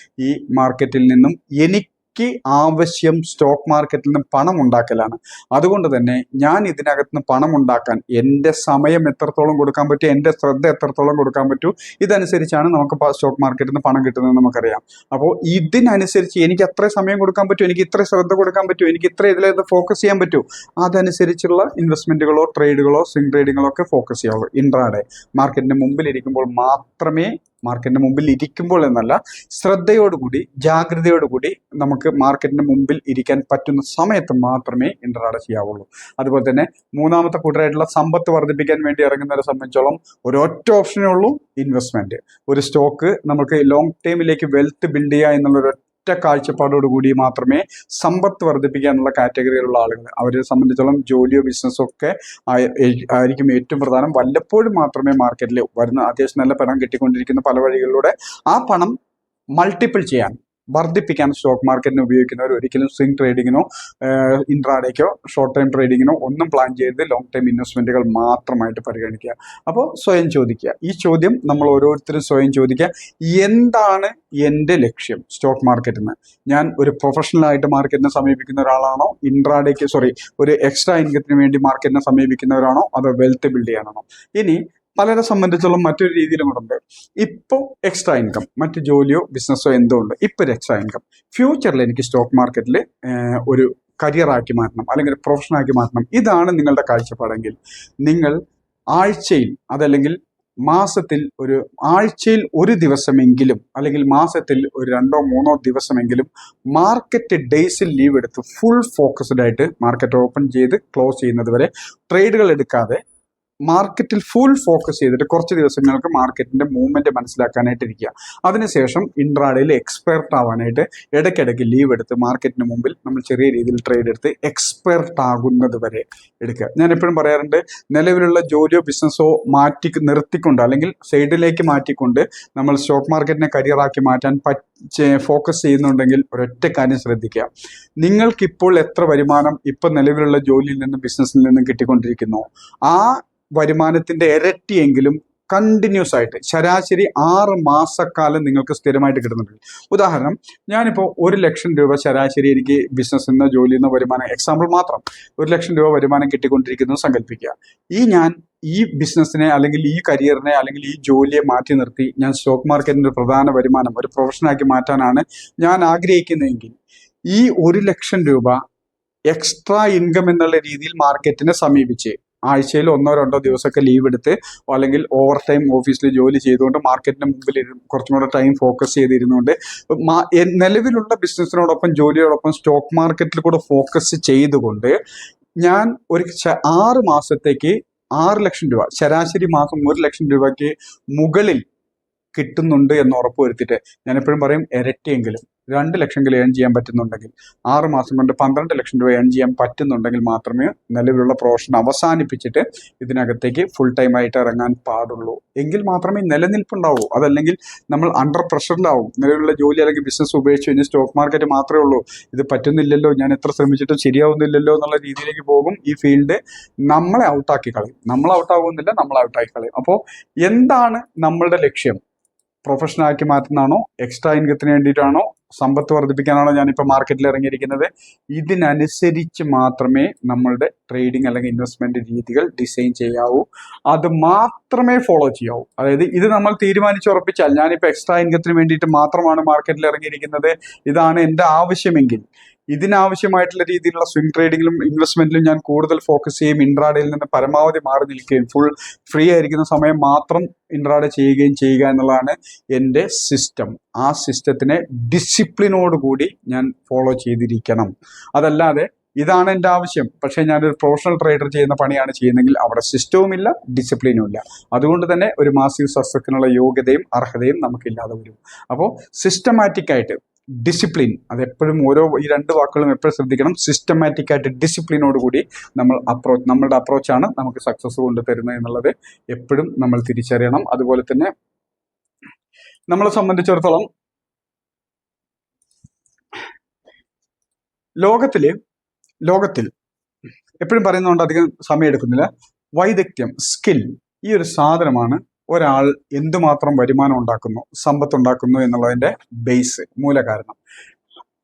ഈ മാർക്കറ്റിൽ നിന്നും എനിക്ക് ആവശ്യം സ്റ്റോക്ക് മാർക്കറ്റിൽ നിന്ന് പണം ഉണ്ടാക്കലാണ്. അതുകൊണ്ട് തന്നെ ഞാൻ ഇതിനകത്ത് നിന്ന് പണം ഉണ്ടാക്കാൻ എൻ്റെ സമയം എത്രത്തോളം കൊടുക്കാൻ പറ്റും, എൻ്റെ ശ്രദ്ധ എത്രത്തോളം കൊടുക്കാൻ പറ്റൂ, ഇതനുസരിച്ചാണ് നമുക്ക് സ്റ്റോക്ക് മാർക്കറ്റിൽ നിന്ന് പണം കിട്ടുന്നത് നമുക്കറിയാം. അപ്പോൾ ഇതിനനുസരിച്ച് എനിക്ക് എത്ര സമയം കൊടുക്കാൻ പറ്റും, എനിക്ക് ഇത്ര ശ്രദ്ധ കൊടുക്കാൻ പറ്റും, എനിക്ക് ഇത്ര ഇതിലേത് ഫോക്കസ് ചെയ്യാൻ പറ്റൂ, അതനുസരിച്ചുള്ള ഇൻവെസ്റ്റ്മെന്റുകളോ ട്രേഡുകളോ സ്വിംഗ് ട്രേഡിങ്ങളോ ഒക്കെ ഫോക്കസ് ചെയ്യാവുള്ളൂ. ഇൻട്രാഡേ മാർക്കറ്റിന്റെ മുമ്പിൽ ഇരിക്കുമ്പോൾ മാത്രമേ, മാർക്കറ്റിന്റെ മുമ്പിൽ ഇരിക്കുമ്പോൾ എന്നല്ല, ശ്രദ്ധയോടുകൂടി ജാഗ്രതയോടുകൂടി നമുക്ക് മാർക്കറ്റിന്റെ മുമ്പിൽ ഇരിക്കാൻ പറ്റുന്ന സമയത്ത് മാത്രമേ ഇൻട്രാഡേ ചെയ്യാവുള്ളൂ. അതുപോലെ തന്നെ മൂന്നാമത്തെ കൂട്ടരായിട്ടുള്ള സമ്പത്ത് വർദ്ധിപ്പിക്കാൻ വേണ്ടി ഇറങ്ങുന്നവരെ സംബന്ധിച്ചോളം ഒരൊറ്റ ഓപ്ഷനേ ഉള്ളൂ, ഇൻവെസ്റ്റ്മെന്റ്. ഒരു സ്റ്റോക്ക് നമുക്ക് ലോങ് ടൈമിലേക്ക് വെൽത്ത് ബിൽഡ് ചെയ്യുക എന്നുള്ളൊരു കാഴ്ചപ്പാടോടുകൂടി മാത്രമേ സമ്പത്ത് വർദ്ധിപ്പിക്കാനുള്ള കാറ്റഗറിയിലുള്ള ആളുകൾ, അവരെ സംബന്ധിച്ചോളം ജോലിയോ ബിസിനസ്സോ ഒക്കെ ആയിരിക്കും ഏറ്റവും പ്രധാനം. വല്ലപ്പോഴും മാത്രമേ മാർക്കറ്റിൽ വരുന്ന അത്യാവശ്യം നല്ല പണം കിട്ടിക്കൊണ്ടിരിക്കുന്ന പല വഴികളിലൂടെ ആ പണം മൾട്ടിപ്പിൾ ചെയ്യാൻ, വർദ്ധിപ്പിക്കാൻ സ്റ്റോക്ക് മാർക്കറ്റിനെ ഉപയോഗിക്കുന്നവർ ഒരിക്കലും സ്വിംഗ് ട്രേഡിങ്ങിനോ ഇൻട്രാഡേക്കോ ഷോർട്ട് ടൈം ട്രേഡിങ്ങിനോ ഒന്നും പ്ലാൻ ചെയ്ത് ലോങ് ടൈം ഇൻവെസ്റ്റ്മെന്റുകൾ മാത്രമായിട്ട് പരിഗണിക്കുക. അപ്പോൾ സ്വയം ചോദിക്കുക, ഈ ചോദ്യം നമ്മൾ ഓരോരുത്തരും സ്വയം ചോദിക്കുക, എന്താണ് എൻ്റെ ലക്ഷ്യം സ്റ്റോക്ക് മാർക്കറ്റിൽ നിന്ന്? ഞാൻ ഒരു പ്രൊഫഷണലായിട്ട് മാർക്കറ്റിനെ സമീപിക്കുന്ന ഒരാളാണോ, ഒരു എക്സ്ട്രാ ഇൻകത്തിന് വേണ്ടി മാർക്കറ്റിനെ സമീപിക്കുന്നവരാണോ, അതോ വെൽത്ത് ബിൽഡ് ചെയ്യാനാണോ? ഇനി പലരെ സംബന്ധിച്ചുള്ള മറ്റൊരു രീതിയിലും കൂടെ ഉണ്ട്. ഇപ്പോൾ എക്സ്ട്രാ ഇൻകം, മറ്റ് ജോലിയോ ബിസിനസ്സോ എന്തോ ഉണ്ട്, ഇപ്പോൾ ഒരു എക്സ്ട്രാ ഇൻകം, ഫ്യൂച്ചറിൽ എനിക്ക് സ്റ്റോക്ക് മാർക്കറ്റിൽ ഒരു കരിയറാക്കി മാറ്റണം അല്ലെങ്കിൽ പ്രൊഫഷനാക്കി മാറ്റണം, ഇതാണ് നിങ്ങളുടെ കാഴ്ചപ്പാടെങ്കിൽ നിങ്ങൾ ആഴ്ചയിൽ അതല്ലെങ്കിൽ മാസത്തിൽ ആഴ്ചയിൽ ഒരു ദിവസമെങ്കിലും അല്ലെങ്കിൽ മാസത്തിൽ ഒരു 2-3 ദിവസമെങ്കിലും മാർക്കറ്റ് ഡേയ്സിൽ ലീവ് എടുത്ത് ഫുൾ ഫോക്കസ്ഡ് ആയിട്ട് മാർക്കറ്റ് ഓപ്പൺ ചെയ്ത് ക്ലോസ് ചെയ്യുന്നത് വരെ ട്രേഡുകൾ എടുക്കാതെ മാർക്കറ്റിൽ ഫുൾ ഫോക്കസ് ചെയ്തിട്ട് കുറച്ച് ദിവസങ്ങൾക്ക് മാർക്കറ്റിന്റെ മൂവ്മെന്റ് മനസ്സിലാക്കാനായിട്ട് ഇരിക്കുക. അതിനുശേഷം ഇൻട്രാഡേയിൽ എക്സ്പെർട്ട് ആവാനായിട്ട് ഇടയ്ക്കിടയ്ക്ക് ലീവ് എടുത്ത് മാർക്കറ്റിന് മുമ്പിൽ നമ്മൾ ചെറിയ രീതിയിൽ ട്രേഡ് എടുത്ത് എക്സ്പെർട്ട് ആകുന്നത് വരെ എടുക്കുക. ഞാൻ എപ്പോഴും പറയാറുണ്ട്, നിലവിലുള്ള ജോലിയോ ബിസിനസ്സോ നിർത്തിക്കൊണ്ട് അല്ലെങ്കിൽ സൈഡിലേക്ക് മാറ്റിക്കൊണ്ട് നമ്മൾ സ്റ്റോക്ക് മാർക്കറ്റിനെ കരിയറാക്കി മാറ്റാൻ ഫോക്കസ് ചെയ്യുന്നുണ്ടെങ്കിൽ ഒരൊറ്റ കാര്യം ശ്രദ്ധിക്കുക. നിങ്ങൾക്കിപ്പോൾ എത്ര വരുമാനം ഇപ്പം നിലവിലുള്ള ജോലിയിൽ നിന്നും ബിസിനസ്സിൽ നിന്നും കിട്ടിക്കൊണ്ടിരിക്കുന്നു, ആ വരുമാനത്തിന്റെ ഇരട്ടിയെങ്കിലും കണ്ടിന്യൂസ് ആയിട്ട് ശരാശരി 6 മാസക്കാലം നിങ്ങൾക്ക് സ്ഥിരമായിട്ട് കിട്ടുന്നുണ്ട്. ഉദാഹരണം, ഞാനിപ്പോൾ 1 ലക്ഷം രൂപ ശരാശരി എനിക്ക് ബിസിനസ്സിൽ നിന്ന് ജോലിയിൽ നിന്ന് വരുമാനം, എക്സാമ്പിൾ മാത്രം 1 ലക്ഷം രൂപ വരുമാനം കിട്ടിക്കൊണ്ടിരിക്കുന്നു സങ്കല്പിക്കുക. ഞാൻ ഈ ബിസിനസ്സിനെ അല്ലെങ്കിൽ ഈ കരിയറിനെ അല്ലെങ്കിൽ ഈ ജോലിയെ മാറ്റി നിർത്തി ഞാൻ സ്റ്റോക്ക് മാർക്കറ്റിന്റെ പ്രധാന വരുമാനം ഒരു പ്രൊഫഷനാക്കി മാറ്റാനാണ് ഞാൻ ആഗ്രഹിക്കുന്നതെങ്കിൽ ഈ 1 ലക്ഷം രൂപ എക്സ്ട്രാ ഇൻകം എന്നുള്ള രീതിയിൽ മാർക്കറ്റിനെ സമീപിച്ച് ആഴ്ചയിൽ 1-2 ദിവസമൊക്കെ ലീവ് എടുത്ത് അല്ലെങ്കിൽ ഓവർ ടൈം ഓഫീസിൽ ജോലി ചെയ്തുകൊണ്ട് മാർക്കറ്റിന് മുമ്പിൽ കുറച്ചും കൂടെ ടൈം ഫോക്കസ് ചെയ്തിരുന്നുകൊണ്ട് നിലവിലുള്ള ബിസിനസ്സിനോടൊപ്പം ജോലിയോടൊപ്പം സ്റ്റോക്ക് മാർക്കറ്റിൽ കൂടെ ഫോക്കസ് ചെയ്തുകൊണ്ട് ഞാൻ ഒരു 6 മാസത്തേക്ക് 6 ലക്ഷം രൂപ ശരാശരി മാസം 1 ലക്ഷം രൂപയ്ക്ക് മുകളിൽ കിട്ടുന്നുണ്ട് എന്ന് ഉറപ്പ് വരുത്തിയിട്ട്, ഞാൻ എപ്പോഴും പറയും ഇരട്ടിയെങ്കിലും 2 ലക്ഷമെങ്കിലും ഏൺ ചെയ്യാൻ പറ്റുന്നുണ്ടെങ്കിൽ 6 മാസം കൊണ്ട് 12 ലക്ഷം രൂപ ഏൺ ചെയ്യാൻ പറ്റുന്നുണ്ടെങ്കിൽ മാത്രമേ നിലവിലുള്ള പ്രൊഫഷൻ അവസാനിപ്പിച്ചിട്ട് ഇതിനകത്തേക്ക് ഫുൾ ടൈം ആയിട്ട് ഇറങ്ങാൻ പാടുള്ളൂ. എങ്കിൽ മാത്രമേ നിലനിൽപ്പുണ്ടാവൂ. അതല്ലെങ്കിൽ നമ്മൾ അണ്ടർ പ്രഷറിലാവും. നിലവിലുള്ള ജോലി അല്ലെങ്കിൽ ബിസിനസ് ഉപേക്ഷിച്ച് കഴിഞ്ഞാൽ സ്റ്റോക്ക് മാർക്കറ്റ് മാത്രമേ ഉള്ളൂ, ഇത് പറ്റുന്നില്ലല്ലോ, ഞാൻ എത്ര ശ്രമിച്ചിട്ടും ശരിയാവുന്നില്ലല്ലോ എന്നുള്ള രീതിയിലേക്ക് പോകും. ഈ ഫീൽഡ് നമ്മളെ ഔട്ടാക്കി കളയും. നമ്മൾ ഔട്ടാകുന്നില്ല, നമ്മൾ ഔട്ടാക്കി കളയും. അപ്പോൾ എന്താണ് നമ്മളുടെ ലക്ഷ്യം? പ്രൊഫഷനാക്കി മാറ്റുന്നതാണോ, എക്സ്ട്രാ ഇൻകത്തിന് വേണ്ടിയിട്ടാണോ, സമ്പത്ത് വർദ്ധിപ്പിക്കാനാണോ ഞാനിപ്പോൾ മാർക്കറ്റിൽ ഇറങ്ങിയിരിക്കുന്നത്? ഇതിനനുസരിച്ച് മാത്രമേ നമ്മളുടെ ട്രേഡിംഗ് അല്ലെങ്കിൽ ഇൻവെസ്റ്റ്മെന്റ് രീതികൾ ഡിസൈൻ ചെയ്യാവൂ. അത് മാത്രമേ ഫോളോ ചെയ്യാവൂ. അതായത് ഇത് നമ്മൾ തീരുമാനിച്ചുറപ്പിച്ചാൽ ഞാനിപ്പോൾ എക്സ്ട്രാ ഇൻകത്തിന് വേണ്ടിയിട്ട് മാത്രമാണ് മാർക്കറ്റിൽ ഇറങ്ങിയിരിക്കുന്നത്, ഇതാണ് എൻ്റെ ആവശ്യമെങ്കിൽ ഇതിനാവശ്യമായിട്ടുള്ള രീതിയിലുള്ള സ്വിംഗ് ട്രേഡിങ്ങിലും ഇൻവെസ്റ്റ്മെന്റിലും ഞാൻ കൂടുതൽ ഫോക്കസ് ചെയ്യും. ഇൻട്രാഡേയിൽ നിന്ന് പരമാവധി മാറി നിൽക്കുകയും ഫുൾ ഫ്രീ ആയിരിക്കുന്ന സമയം മാത്രം ഇൻട്രാഡേ ചെയ്യുക എന്നുള്ളതാണ് എൻ്റെ സിസ്റ്റം. ആ സിസ്റ്റത്തിനെ ഡിസിപ്ലിനോടുകൂടി ഞാൻ ഫോളോ ചെയ്തിരിക്കണം. അതല്ലാതെ ഇതാണ് എൻ്റെ ആവശ്യം, പക്ഷേ ഞാനൊരു പ്രൊഫഷണൽ ട്രേഡർ ചെയ്യുന്ന പണിയാണ് ചെയ്യുന്നതെങ്കിൽ അവിടെ സിസ്റ്റവും ഇല്ല, ഡിസിപ്ലിനും ഇല്ല. അതുകൊണ്ട് തന്നെ ഒരു മാസീവ് സക്സസിനുള്ള യോഗ്യതയും അർഹതയും നമുക്കില്ലാതെ വരും. അപ്പോൾ സിസ്റ്റമാറ്റിക് ആയിട്ട് ഡിസിപ്ലിൻ, അതെപ്പോഴും ഈ 2 വാക്കുകളും എപ്പോഴും ശ്രദ്ധിക്കണം. സിസ്റ്റമാറ്റിക് ആയിട്ട് ഡിസിപ്ലിനോട് കൂടി നമ്മളുടെ അപ്രോച്ചാണ് നമുക്ക് സക്സസ് കൊണ്ടുതരുന്നത് എന്നുള്ളത് എപ്പോഴും നമ്മൾ തിരിച്ചറിയണം. അതുപോലെ തന്നെ നമ്മളെ സംബന്ധിച്ചിടത്തോളം ലോകത്തിൽ എപ്പോഴും പറയുന്നതുകൊണ്ട് അധികം സമയം എടുക്കുന്നില്ല, വൈദഗ്ധ്യം, സ്കിൽ, ഈ ഒരു സാധനമാണ് ഒരാൾ എന്തുമാത്രം വരുമാനം ഉണ്ടാക്കുന്നു, സമ്പത്ത് ഉണ്ടാക്കുന്നു എന്നുള്ളതിന്റെ ബേസ്, മൂലകാരണം.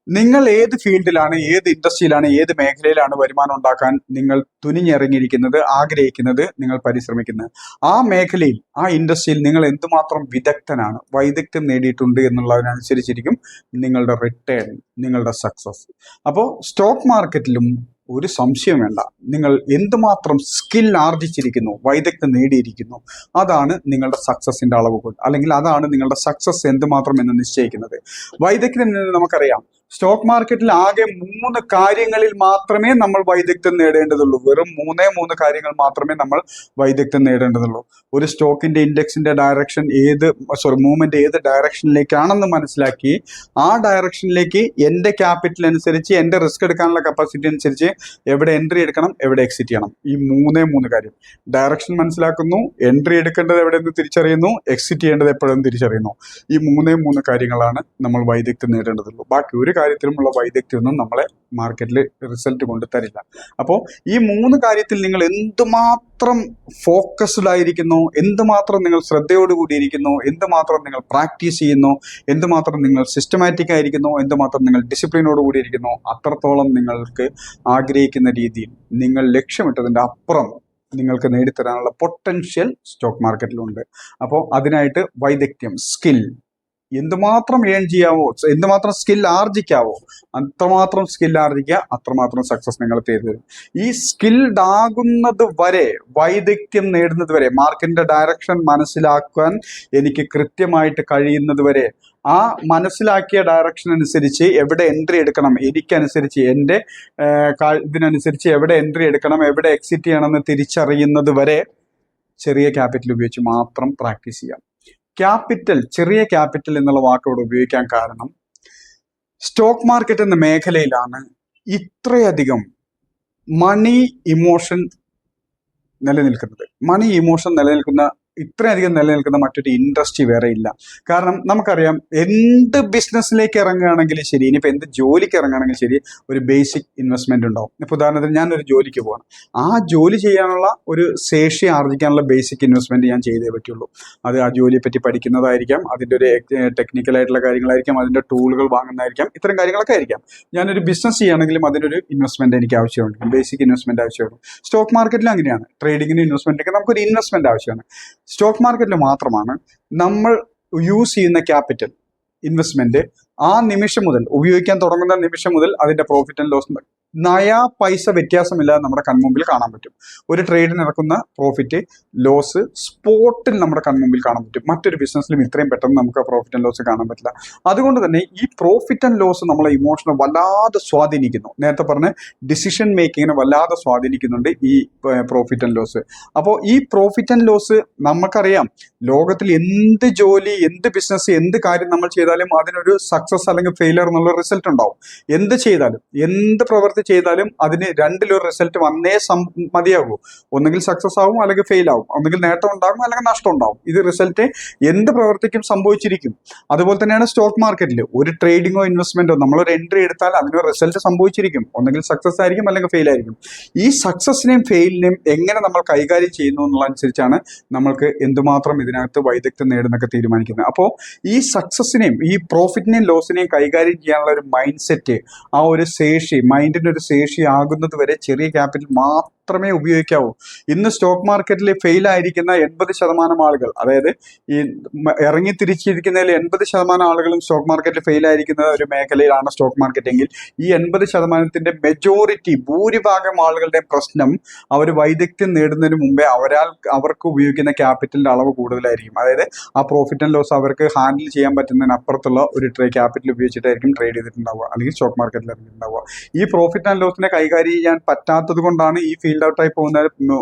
നിങ്ങൾ ഏത് ഫീൽഡിലാണ്, ഏത് ഇൻഡസ്ട്രിയിലാണ്, ഏത് മേഖലയിലാണ് വരുമാനം ഉണ്ടാക്കാൻ നിങ്ങൾ തുനിഞ്ഞിറങ്ങിയിരിക്കുന്നത്, ആഗ്രഹിക്കുന്നത്, നിങ്ങൾ പരിശ്രമിക്കുന്നത്, ആ മേഖലയിൽ, ആ ഇൻഡസ്ട്രിയിൽ നിങ്ങൾ എന്തുമാത്രം വിദഗ്ധനാണ്, വൈദഗ്ധ്യം നേടിയിട്ടുണ്ട് എന്നുള്ളതിനനുസരിച്ചിരിക്കും നിങ്ങളുടെ റിട്ടേൺ, നിങ്ങളുടെ സക്സസ്. അപ്പോൾ സ്റ്റോക്ക് മാർക്കറ്റിലും ഒരു സംശയം വേണ്ട, നിങ്ങൾ എന്തുമാത്രം സ്കിൽ ആർജിച്ചിരിക്കുന്നു, വൈദഗ്ധ്യം നേടിയിരിക്കുന്നു, അതാണ് നിങ്ങളുടെ സക്സസിന്റെ അളവുകൾ, അല്ലെങ്കിൽ അതാണ് നിങ്ങളുടെ സക്സസ് എന്തുമാത്രം എന്ന് നിശ്ചയിക്കുന്നത്. വൈദഗ്ധ്യം എന്ന് നമുക്കറിയാം, സ്റ്റോക്ക് മാർക്കറ്റിൽ ആകെ 3 കാര്യങ്ങളിൽ മാത്രമേ നമ്മൾ വൈദഗ്ധ്യം നേടേണ്ടതുള്ളൂ. വെറും 3 കാര്യങ്ങൾ മാത്രമേ നമ്മൾ വൈദഗ്ധ്യം നേടേണ്ടതുള്ളൂ. ഒരു സ്റ്റോക്കിന്റെ ഇൻഡെക്സിന്റെ ഡയറക്ഷൻ മൂവ്മെന്റ് ഏത് ഡയറക്ഷനിലേക്കാണെന്ന് മനസ്സിലാക്കി ആ ഡയറക്ഷനിലേക്ക് എൻ്റെ ക്യാപിറ്റൽ അനുസരിച്ച്, എൻ്റെ റിസ്ക് എടുക്കാനുള്ള കപ്പാസിറ്റി അനുസരിച്ച് എവിടെ എൻട്രി എടുക്കണം, എവിടെ എക്സിറ്റ് ചെയ്യണം, ഈ 3 കാര്യം. ഡയറക്ഷൻ മനസ്സിലാക്കുന്നു, എൻട്രി എടുക്കേണ്ടത് എവിടെയെന്ന് തിരിച്ചറിയുന്നു, എക്സിറ്റ് ചെയ്യേണ്ടത് എപ്പോഴും തിരിച്ചറിയുന്നു. ഈ 3 കാര്യങ്ങളാണ് നമ്മൾ വൈദഗ്ധ്യം നേടേണ്ടതുള്ളൂ. ബാക്കി ഒരു കാര്യത്തിലുമുള്ള വൈദഗ്ധ്യമൊന്നും നമ്മളെ മാർക്കറ്റിൽ റിസൾട്ട് കൊണ്ടുതരില്ല. അപ്പോൾ ഈ 3 കാര്യത്തിൽ നിങ്ങൾ എന്തുമാത്രം ഫോക്കസ്ഡ് ആയിരിക്കുന്നു, എന്തുമാത്രം നിങ്ങൾ ശ്രദ്ധയോടുകൂടി ഇരിക്കുന്നു, എന്തുമാത്രം നിങ്ങൾ പ്രാക്ടീസ് ചെയ്യുന്നു, എന്തുമാത്രം നിങ്ങൾ സിസ്റ്റമാറ്റിക് ആയിരിക്കുന്നു, എന്തുമാത്രം നിങ്ങൾ ഡിസിപ്ലിനോട് കൂടി ഇരിക്കുന്നു, അത്രത്തോളം നിങ്ങൾക്ക് ആഗ്രഹിക്കുന്ന രീതിയിൽ നിങ്ങൾ ലക്ഷ്യമിട്ടതിൻ്റെ അപ്പുറം നിങ്ങൾക്ക് നേടിത്തരാനുള്ള പൊട്ടൻഷ്യൽ സ്റ്റോക്ക് മാർക്കറ്റിലുണ്ട്. അപ്പോൾ അതിനായിട്ട് വൈദഗ്ധ്യം, സ്കിൽ, എന്തുമാത്രം ഏൺ ചെയ്യാവോ, എന്തുമാത്രം സ്കിൽ ആർജിക്കാവോ അത്രമാത്രം സ്കിൽ ആർജിക്കുക, അത്രമാത്രം സക്സസ് നിങ്ങൾ തരും. ഈ സ്കിൽഡ് ആകുന്നത് വരെ, വൈദഗ്ധ്യം നേടുന്നത് വരെ, മാർക്കറ്റിന്റെ ഡയറക്ഷൻ മനസ്സിലാക്കാൻ എനിക്ക് കൃത്യമായിട്ട് കഴിയുന്നത് വരെ, ആ മനസ്സിലാക്കിയ ഡയറക്ഷൻ അനുസരിച്ച് എവിടെ എൻട്രി എടുക്കണം, എനിക്കനുസരിച്ച് എൻ്റെ ഇതിനനുസരിച്ച് എവിടെ എൻട്രി എടുക്കണം, എവിടെ എക്സിറ്റ് ചെയ്യണമെന്ന് തിരിച്ചറിയുന്നത് വരെ ചെറിയ ക്യാപിറ്റൽ ഉപയോഗിച്ച് മാത്രം പ്രാക്ടീസ് ചെയ്യാം. ക്യാപിറ്റൽ, ചെറിയ ക്യാപിറ്റൽ എന്നുള്ള വാക്ക് ഇവിടെ ഉപയോഗിക്കാൻ കാരണം സ്റ്റോക്ക് മാർക്കറ്റ് എന്ന മേഖലയിലാണ് ഇത്രയധികം മണി ഇമോഷൻ നിലനിൽക്കുന്നത്. മണി ഇമോഷൻ ഇത്രയധികം നിലനിൽക്കുന്ന മറ്റൊരു ഇൻഡസ്ട്രി വേറെ ഇല്ല. കാരണം നമുക്കറിയാം, എന്ത് ബിസിനസ്സിലേക്ക് ഇറങ്ങുകയാണെങ്കിലും ശരി, ഇനിയിപ്പോൾ എന്ത് ജോലിക്ക് ഇറങ്ങുകയാണെങ്കിലും ശരി, ഒരു ബേസിക് ഇൻവെസ്റ്റ്മെന്റ് ഉണ്ടാവും. ഇപ്പോൾ ഉദാഹരണത്തിന് ഞാനൊരു ജോലിക്ക് പോകണം, ആ ജോലി ചെയ്യാനുള്ള ഒരു ശേഷി ആർജിക്കാനുള്ള ബേസിക് ഇൻവെസ്റ്റ്മെന്റ് ഞാൻ ചെയ്തേ പറ്റുള്ളൂ. അത് ആ ജോലിയെ പറ്റി പഠിക്കുന്നതായിരിക്കാം, അതിൻ്റെ ഒരു ടെക്നിക്കലായിട്ടുള്ള കാര്യങ്ങളായിരിക്കാം, അതിൻ്റെ ടൂളുകൾ വാങ്ങുന്നതായിരിക്കാം, ഇത്തരം കാര്യങ്ങളൊക്കെ ആയിരിക്കാം. ഞാനൊരു ബിസിനസ് ചെയ്യുകയാണെങ്കിലും അതിനൊരു ഇൻവെസ്റ്റ്മെന്റ് എനിക്ക് ആവശ്യമുണ്ട്, ബേസിക് ഇൻവെസ്റ്റ്മെന്റ് ആവശ്യമുണ്ട്. സ്റ്റോക്ക് മാർക്കറ്റിൽ അങ്ങനെയാണ്. ട്രേഡിങ്ങിന് ഇൻവെസ്റ്റ്മെന്റ് നമുക്കൊരു ഇൻവെസ്റ്റ്മെന്റ് ആവശ്യമാണ്. സ്റ്റോക്ക് മാർക്കറ്റിൽ മാത്രമാണ് നമ്മൾ യൂസ് ചെയ്യുന്ന ക്യാപിറ്റൽ ഇൻവെസ്റ്റ്മെന്റ് ആ നിമിഷം മുതൽ, ഉപയോഗിക്കാൻ തുടങ്ങുന്ന നിമിഷം മുതൽ അതിന്റെ പ്രോഫിറ്റ് ആൻഡ് ലോസ് നയാ പൈസ വ്യത്യാസമില്ലാതെ നമ്മുടെ കൺമുമ്പിൽ കാണാൻ പറ്റും. ഒരു ട്രേഡിന് നടക്കുന്ന പ്രോഫിറ്റ് ലോസ് സ്പോട്ടിൽ നമ്മുടെ കൺമുമ്പിൽ കാണാൻ പറ്റും. മറ്റൊരു ബിസിനസ്സിലും ഇത്രയും പെട്ടെന്ന് നമുക്ക് പ്രോഫിറ്റ് ആൻഡ് ലോസ് കാണാൻ പറ്റില്ല. അതുകൊണ്ട് തന്നെ ഈ പ്രോഫിറ്റ് ആൻഡ് ലോസ് നമ്മളെ ഇമോഷനെ വല്ലാതെ സ്വാധീനിക്കുന്നു. നേരത്തെ പറഞ്ഞ ഡിസിഷൻ മേക്കിങ്ങിനെ വല്ലാതെ സ്വാധീനിക്കുന്നുണ്ട് ഈ പ്രോഫിറ്റ് ആൻഡ് ലോസ്. അപ്പോൾ ഈ പ്രോഫിറ്റ് ആൻഡ് ലോസ് നമുക്കറിയാം, ലോകത്തിൽ എന്ത് ജോലി, എന്ത് ബിസിനസ്, എന്ത് കാര്യം നമ്മൾ ചെയ്താലും അതിനൊരു സക്സസ് അല്ലെങ്കിൽ ഫെയിലിയർ എന്നുള്ള റിസൾട്ട് ഉണ്ടാവും. എന്ത് ചെയ്താലും, എന്ത് പ്രവൃത്തി ചെയ്താലും അതിന് രണ്ടിലൊരു റിസൾട്ട് വന്നേ മതിയാകൂ. ഒന്നുകിൽ സക്സസ് ആവും, അല്ലെങ്കിൽ ഫെയിൽ ആവും. ഒന്നുകിൽ നേട്ടം ഉണ്ടാകും, അല്ലെങ്കിൽ നഷ്ടം ഉണ്ടാവും. ഇത് റിസൾട്ട് എന്ത് പ്രവൃത്തിക്കും സംഭവിച്ചിരിക്കും. അതുപോലെ തന്നെയാണ് സ്റ്റോക്ക് മാർക്കറ്റിൽ. ഒരു ട്രേഡിങ്ങോ ഇൻവെസ്റ്റ്മെന്റോ നമ്മളൊരു എൻട്രി എടുത്താൽ അതിനൊരു റിസൾട്ട് സംഭവിച്ചിരിക്കും. ഒന്നുകിൽ സക്സസ് ആയിരിക്കും, അല്ലെങ്കിൽ ഫെയിൽ ആയിരിക്കും. ഈ സക്സസിനെയും ഫെയിലിനെയും എങ്ങനെ നമ്മൾ കൈകാര്യം ചെയ്യുന്നു എന്നുള്ളതനുസരിച്ചാണ് നമ്മൾക്ക് എന്തുമാത്രം ഇതിനകത്ത് വൈദഗ്ധ്യം നേടുന്നൊക്കെ തീരുമാനിക്കുന്നത്. അപ്പോൾ ഈ സക്സസിനെയും ഈ പ്രോഫിറ്റിനെയും ലോസിനെയും കൈകാര്യം ചെയ്യാനുള്ള ഒരു മൈൻഡ് സെറ്റ്, ആ ഒരു ശേഷി, മൈൻഡിന് ഒരു ശേഷി ആകുന്നത് വരെ ചെറിയ ക്യാപിറ്റൽ മാത്രമേ ഉപയോഗിക്കാവൂ. ഇന്ന് സ്റ്റോക്ക് മാർക്കറ്റിൽ ഫെയിൽ ആയിരിക്കുന്ന 80% ആളുകൾ, അതായത് ഈ ഇറങ്ങി തിരിച്ചിരിക്കുന്നതിൽ 80% ആളുകളും സ്റ്റോക്ക് മാർക്കറ്റിൽ ഫെയിൽ ആയിരിക്കുന്ന ഒരു മേഖലയിലാണ് സ്റ്റോക്ക് മാർക്കറ്റ് എങ്കിൽ, ഈ 80%ത്തിന്റെ മെജോറിറ്റി, ഭൂരിഭാഗം ആളുകളുടെ പ്രശ്നം അവർ വൈദഗ്ധ്യം നേടുന്നതിന് മുമ്പേ അവർക്ക് ഉപയോഗിക്കുന്ന ക്യാപിറ്റലിന്റെ അളവ് കൂടുതലായിരിക്കും. അതായത് ആ പ്രോഫിറ്റ് ആൻഡ് ലോസ് അവർക്ക് ഹാൻഡിൽ ചെയ്യാൻ പറ്റുന്നതിനപ്പുറത്തുള്ള ഒരു ക്യാപിറ്റൽ ഉപയോഗിച്ചിട്ടായിരിക്കും ട്രേഡ് ചെയ്തിട്ടുണ്ടാവുക, അല്ലെങ്കിൽ സ്റ്റോക്ക് മാർക്കറ്റിൽ ഇറങ്ങിയിട്ടുണ്ടാവുക. ഈ പ്രോഫിറ്റ് ആൻഡ് ലോസിനെ കൈകാര്യം ചെയ്യാൻ പറ്റാത്തത് കൊണ്ടാണ് ഈ ഫീൽഡ് ഔട്ടായി പോകുന്ന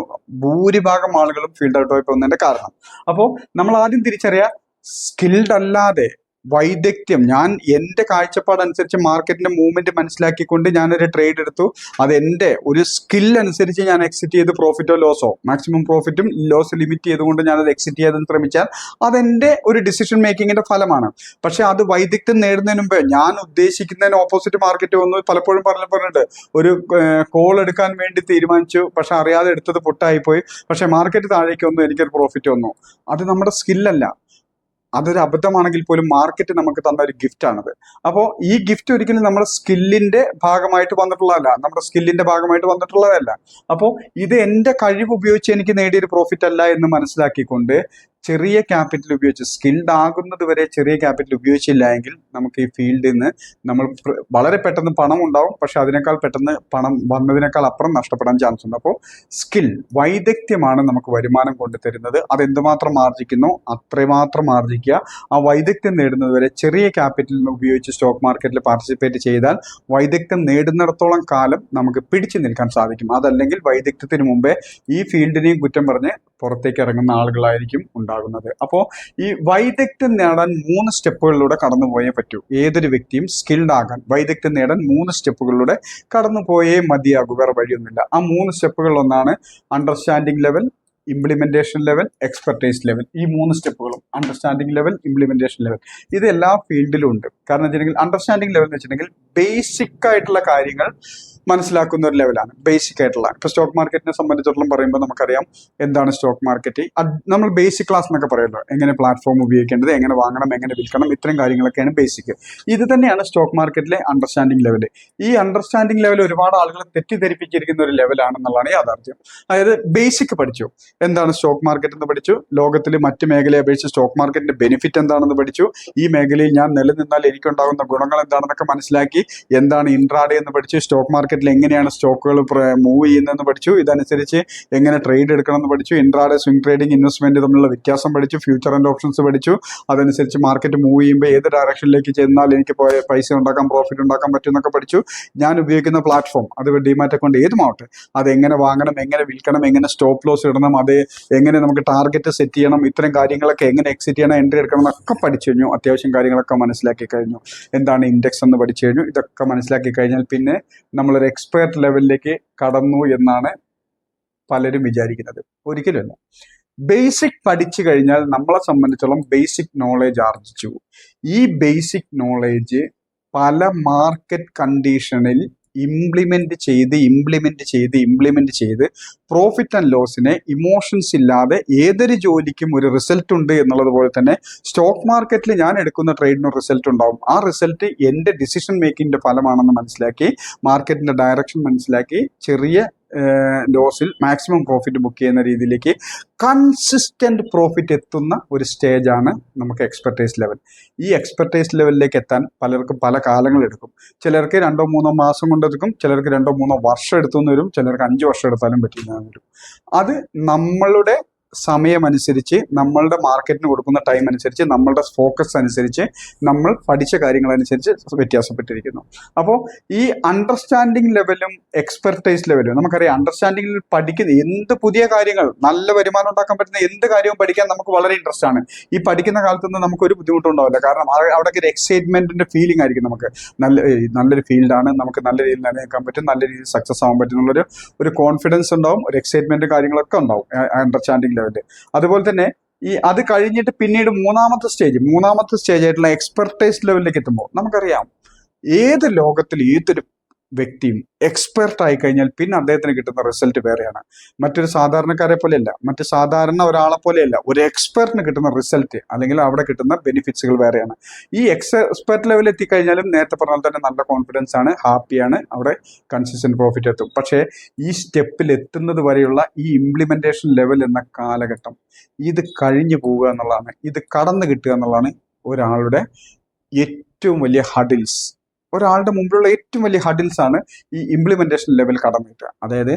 ഭൂരിഭാഗം ആളുകളും ഫീൽഡ് ഔട്ടായി പോകുന്നതിന്റെ കാരണം. അപ്പോൾ നമ്മൾ ആദ്യം തിരിച്ചറിയാം, സ്കിൽഡ് അല്ലാതെ വൈദഗ്ധ്യം, ഞാൻ എൻ്റെ കാഴ്ചപ്പാടനുസരിച്ച് മാർക്കറ്റിന്റെ മൂവ്മെന്റ് മനസ്സിലാക്കിക്കൊണ്ട് ഞാനൊരു ട്രേഡ് എടുത്തു, അത് എൻ്റെ ഒരു സ്കിൽ അനുസരിച്ച് ഞാൻ എക്സിറ്റ് ചെയ്ത് പ്രോഫിറ്റോ ലോസോ, മാക്സിമം പ്രോഫിറ്റും ലോസ് ലിമിറ്റ് ചെയ്തുകൊണ്ട് ഞാനത് എക്സിറ്റ് ചെയ്യാൻ ശ്രമിച്ചാൽ അതെൻ്റെ ഒരു ഡിസിഷൻ മേക്കിങ്ങിന്റെ ഫലമാണ്. പക്ഷെ അത് വൈദഗ്ധ്യം നേടുന്നതിന് മുമ്പ് ഞാൻ ഉദ്ദേശിക്കുന്നതിന് ഓപ്പോസിറ്റ് മാർക്കറ്റ് വന്നു. പലപ്പോഴും പറഞ്ഞിട്ടുണ്ട്, ഒരു കോൾ എടുക്കാൻ വേണ്ടി തീരുമാനിച്ചു, പക്ഷെ അറിയാതെ എടുത്തത് പൊട്ടായിപ്പോയി, പക്ഷെ മാർക്കറ്റ് താഴേക്ക് വന്നു, എനിക്കൊരു പ്രോഫിറ്റ് വന്നു. അത് നമ്മുടെ സ്കില്ലല്ല, അതൊരു അബദ്ധമാണെങ്കിൽ പോലും മാർക്കറ്റ് നമുക്ക് തന്ന ഒരു ഗിഫ്റ്റ് ആണത്. അപ്പോൾ ഈ ഗിഫ്റ്റ് ഒരിക്കലും നമ്മുടെ സ്കില്ലിന്റെ ഭാഗമായിട്ട് വന്നിട്ടുള്ളതല്ല. അപ്പോൾ ഇത് എൻ്റെ കഴിവ് ഉപയോഗിച്ച് എനിക്ക് നേടിയൊരു പ്രോഫിറ്റ് അല്ല എന്ന് മനസ്സിലാക്കിക്കൊണ്ട് ചെറിയ ക്യാപിറ്റൽ ഉപയോഗിച്ച്, സ്കിൽഡ് ആകുന്നത് വരെ ചെറിയ ക്യാപിറ്റൽ ഉപയോഗിച്ചില്ല എങ്കിൽ നമുക്ക് ഈ ഫീൽഡിൽ നിന്ന് നമ്മൾ വളരെ പെട്ടെന്ന് പണം ഉണ്ടാവും, പക്ഷെ അതിനേക്കാൾ പെട്ടെന്ന് പണം വന്നതിനേക്കാൾ അപ്പുറം നഷ്ടപ്പെടാൻ ചാൻസ് ഉണ്ട്. അപ്പോൾ സ്കിൽ, വൈദഗ്ധ്യമാണ് നമുക്ക് വരുമാനം കൊണ്ടുതരുന്നത്. അതെന്തുമാത്രം ആർജിക്കുന്നോ അത്രമാത്രം ആർജിക്കുക. ആ വൈദഗ്ധ്യം നേടുന്നത് വരെ ചെറിയ ക്യാപിറ്റൽ ഉപയോഗിച്ച് സ്റ്റോക്ക് മാർക്കറ്റിൽ പാർട്ടിസിപ്പേറ്റ് ചെയ്താൽ വൈദഗ്ധ്യം നേടുന്നിടത്തോളം കാലം നമുക്ക് പിടിച്ചു നിൽക്കാൻ സാധിക്കും. അതല്ലെങ്കിൽ വൈദഗ്ധ്യത്തിന് മുമ്പേ ഈ ഫീൽഡിനെയും കുറ്റം പറഞ്ഞ് പുറത്തേക്ക് ഇറങ്ങുന്ന ആളുകളായിരിക്കും ഉണ്ടാകുന്നത്. അപ്പോൾ ഈ വൈദഗ്ധ്യം നേടാൻ 3 സ്റ്റെപ്പുകളിലൂടെ കടന്നുപോയേ പറ്റൂ. ഏതൊരു വ്യക്തിയും സ്കിൽഡ് ആകാൻ വൈദഗ്ധ്യം നേടാൻ 3 സ്റ്റെപ്പുകളിലൂടെ കടന്നുപോയേ മതിയാകൂ, വേറെ വഴിയൊന്നുമില്ല. ആ 3 സ്റ്റെപ്പുകളിലൊന്നാണ് understanding level, implementation level, expertise level. ഈ 3 സ്റ്റെപ്പുകളും, അണ്ടർസ്റ്റാൻഡിംഗ് ലെവൽ, ഇംപ്ലിമെന്റേഷൻ ലെവൽ, ഇത് എല്ലാ ഫീൽഡിലും ഉണ്ട്. കാരണം വെച്ചിട്ടുണ്ടെങ്കിൽ അണ്ടർസ്റ്റാൻഡിംഗ് ലെവൽ എന്ന് വെച്ചിട്ടുണ്ടെങ്കിൽ ബേസിക് ആയിട്ടുള്ള കാര്യങ്ങൾ മനസ്സിലാക്കുന്ന ഒരു ലെവലാണ്, ബേസിക് ആയിട്ടുള്ള. ഇപ്പോൾ സ്റ്റോക്ക് മാർക്കറ്റിനെ സംബന്ധിച്ചിടത്തോളം പറയുമ്പോൾ നമുക്കറിയാം എന്താണ് സ്റ്റോക്ക് മാർക്കറ്റ്. നമ്മൾ ബേസിക് ക്ലാസ് എന്നൊക്കെ പറയുമല്ലോ, എങ്ങനെ പ്ലാറ്റ്ഫോം ഉപയോഗിക്കേണ്ടത്, എങ്ങനെ വാങ്ങണം, എങ്ങനെ വിൽക്കണം, ഇത്തരം കാര്യങ്ങളൊക്കെയാണ് ബേസിക്. ഇത് തന്നെയാണ് സ്റ്റോക്ക് മാർക്കറ്റിലെ അണ്ടർസ്റ്റാൻഡിംഗ് ലെവൽ. ഈ അണ്ടർസ്റ്റാൻഡിംഗ് ലെവൽ ഒരുപാട് ആളുകൾ തെറ്റിദ്ധരിപ്പിച്ചിരിക്കുന്ന ഒരു ലെവലാണെന്നുള്ളതാണ് യാഥാർത്ഥ്യം. അതായത് ബേസിക് പഠിച്ചു, എന്താണ് സ്റ്റോക്ക് മാർക്കറ്റ് എന്ന് പഠിച്ചു, ലോകത്തിൽ മറ്റ് മേഖലയെ അപേക്ഷിച്ച് സ്റ്റോക്ക് മാർക്കറ്റിന്റെ ബെനിഫിറ്റ് എന്താണെന്ന് പഠിച്ചു, ഈ മേഖലയിൽ ഞാൻ നിലനിന്നാൽ എനിക്കുണ്ടാകുന്ന ഗുണങ്ങൾ എന്താണെന്നൊക്കെ മനസ്സിലാക്കി, എന്താണ് ഇൻട്രാഡേ എന്ന് പഠിച്ചു, സ്റ്റോക്ക് മാർക്കറ്റ് മാർക്കറ്റിൽ എങ്ങനെയാണ് സ്റ്റോക്കുകൾ മൂവ് ചെയ്യുന്നതെന്ന് പഠിച്ചു. ഇതനുസരിച്ച് എങ്ങനെ ട്രേഡ് എടുക്കണമെന്ന് പഠിച്ചു. ഇൻട്രാഡേ സ്വിംഗ് ട്രേഡിംഗ് ഇൻവെസ്റ്റ്മെന്റ് തമ്മിലുള്ള വ്യത്യാസം പഠിച്ചു. ഫ്യൂച്ചർ ആൻഡ് ഓപ്ഷൻസ് പഠിച്ചു. അതനുസരിച്ച് മാർക്കറ്റ് മൂവ് ചെയ്യുമ്പോൾ ഏത് ഡയറക്ഷനിലേക്ക് ചെന്നാൽ എനിക്ക് പൈസ ഉണ്ടാക്കാം, പ്രോഫിറ്റ് ഉണ്ടാക്കാൻ പറ്റും എന്നൊക്കെ പഠിച്ചു. ഞാൻ ഉപയോഗിക്കുന്ന പ്ലാറ്റ്ഫോം, അത് ഡിമാറ്റ് അക്കൗണ്ട് ഏതുമാവട്ടെ, അത് എങ്ങനെ വാങ്ങണം, എങ്ങനെ വിൽക്കണം, എങ്ങനെ സ്റ്റോപ്പ് ലോസ് ഇടണം, അത് എങ്ങനെ നമുക്ക് ടാർഗറ്റ് സെറ്റ് ചെയ്യണം, ഇത്തരം കാര്യങ്ങളൊക്കെ എങ്ങനെ എക്സിറ്റ് ചെയ്യണം, എൻട്രി എടുക്കണം എന്നൊക്കെ പഠിച്ചു കഴിഞ്ഞു. അത്യാവശ്യം കാര്യങ്ങളൊക്കെ മനസ്സിലാക്കി കഴിഞ്ഞു. എന്താണ് ഇൻഡെക്സ് എന്ന് പഠിച്ചു കഴിഞ്ഞു. ഇതൊക്കെ മനസ്സിലാക്കി കഴിഞ്ഞാൽ പിന്നെ നമ്മളൊരു എക്സ്പേർട്ട് ലെവലിലേക്ക് കടന്നു എന്നാണ് പലരും വിചാരിക്കുന്നത്. ഒരിക്കലുമല്ല. ബേസിക് പഠിച്ചു കഴിഞ്ഞാൽ നമ്മളെ സംബന്ധിച്ചോളം ബേസിക് നോളേജ് ആർജിച്ചു. ഈ ബേസിക് നോളേജ് പല മാർക്കറ്റ് കണ്ടീഷനിൽ ഇംപ്ലിമെന്റ് ചെയ്ത് പ്രോഫിറ്റ് ആൻഡ് ലോസിനെ ഇമോഷൻസ് ഇല്ലാതെ ഏതൊരു ജോലിക്കും ഒരു റിസൾട്ട് ഉണ്ട് എന്നുള്ളത് പോലെ തന്നെ സ്റ്റോക്ക് മാർക്കറ്റിൽ ഞാൻ എടുക്കുന്ന ട്രേഡിന് റിസൾട്ട് ഉണ്ടാവും. ആ റിസൾട്ട് എൻ്റെ ഡിസിഷൻ മേക്കിങ്ങിന്റെ ഫലമാണെന്ന് മനസ്സിലാക്കി, മാർക്കറ്റിന്റെ ഡയറക്ഷൻ മനസ്സിലാക്കി, ചെറിയ ലോസിൽ മാക്സിമം പ്രോഫിറ്റ് ബുക്ക് ചെയ്യുന്ന രീതിയിലേക്ക് കൺസിസ്റ്റന്റ് പ്രോഫിറ്റ് എത്തുന്ന ഒരു സ്റ്റേജാണ് നമുക്ക് എക്സ്പെർട്ടൈസ് ലെവൽ. ഈ എക്സ്പെർട്ടൈസ് ലെവലിലേക്ക് എത്താൻ പലർക്കും പല കാലങ്ങളെടുക്കും. ചിലർക്ക് 2-3 മാസം കൊണ്ടെടുക്കും, ചിലർക്ക് 2-3 വർഷം എടുത്തുനിന്ന് വരും, ചിലർക്ക് 5 വർഷം എടുത്താലും പറ്റുന്ന വരും. അത് നമ്മളുടെ സമയമനുസരിച്ച്, നമ്മളുടെ മാർക്കറ്റിന് കൊടുക്കുന്ന ടൈം അനുസരിച്ച്, നമ്മളുടെ ഫോക്കസ് അനുസരിച്ച്, നമ്മൾ പഠിച്ച കാര്യങ്ങളനുസരിച്ച് വ്യത്യാസപ്പെട്ടിരിക്കുന്നു. അപ്പോൾ ഈ അണ്ടർസ്റ്റാൻഡിങ് ലെവലും എക്സ്പെർട്ടൈസ് ലെവലും നമുക്കറിയാം. അണ്ടർസ്റ്റാൻഡിങ്ങിൽ പഠിക്കുന്ന എന്ത് പുതിയ കാര്യങ്ങൾ, നല്ല വരുമാനം ഉണ്ടാക്കാൻ പറ്റുന്ന എന്ത് കാര്യവും പഠിക്കാൻ നമുക്ക് വളരെ ഇൻട്രസ്റ്റ് ആണ്. ഈ പഠിക്കുന്ന കാലത്തൊന്നും നമുക്ക് ഒരു ബുദ്ധിമുട്ടുണ്ടാവില്ല. കാരണം അവിടെ ഒരു എക്സൈറ്റ്മെന്റിന്റെ ഫീലിംഗ് ആയിരിക്കും. നമുക്ക് നല്ലൊരു ഫീൽഡാണ്, നമുക്ക് നല്ല രീതിയിൽ നിലനിൽക്കാൻ പറ്റും, നല്ല രീതിയിൽ സക്സസ് ആവാൻ പറ്റും എന്നുള്ളൊരു കോൺഫിഡൻസ് ഉണ്ടാവും, ഒരു എക്സൈറ്റ്മെന്റ് കാര്യങ്ങളൊക്കെ ഉണ്ടാവും അണ്ടർസ്റ്റാൻഡിങ് ലെവൽ. അതുപോലെ തന്നെ അത് കഴിഞ്ഞിട്ട് പിന്നീട് മൂന്നാമത്തെ സ്റ്റേജ് ആയിട്ടുള്ള എക്സ്പെർട്ടൈസ് ലെവലിലേക്ക് എത്തുമ്പോൾ നമുക്കറിയാം, ഏത് ലോകത്തിൽ ഏതൊരു വ്യക്തിയും എക്സ്പെർട്ട് ആയി കഴിഞ്ഞാൽ പിന്നെ അദ്ദേഹത്തിന് കിട്ടുന്ന റിസൾട്ട് വേറെയാണ്. മറ്റൊരു സാധാരണക്കാരെ പോലെയല്ല, മറ്റ് സാധാരണ ഒരാളെ പോലെയല്ല. ഒരു എക്സ്പെർട്ടിന് കിട്ടുന്ന റിസൾട്ട് അല്ലെങ്കിൽ അവിടെ കിട്ടുന്ന ബെനിഫിറ്റ്സുകൾ വേറെയാണ്. ഈ എക്സ്പെർട്ട് ലെവലിൽ എത്തിക്കഴിഞ്ഞാലും നേരത്തെ പറഞ്ഞാൽ തന്നെ നല്ല കോൺഫിഡൻസ് ആണ്, ഹാപ്പിയാണ്, അവിടെ കൺസിസ്റ്റന്റ് പ്രോഫിറ്റ് എത്തും. പക്ഷേ ഈ സ്റ്റെപ്പിൽ എത്തുന്നത് വരെയുള്ള ഈ ഇംപ്ലിമെന്റേഷൻ ലെവൽ എന്ന കാലഘട്ടം, ഇത് കഴിഞ്ഞു പോവുക എന്നുള്ളതാണ്, ഇത് കടന്നു കിട്ടുക എന്നുള്ളതാണ് ഒരാളുടെ ഏറ്റവും വലിയ ഹഡിൽസ്. ഒരാളുടെ മുമ്പിലുള്ള ഏറ്റവും വലിയ ഹഡിൽസ് ആണ് ഈ ഇംപ്ലിമെന്റേഷൻ ലെവൽ കടന്നു കിട്ടുക. അതായത്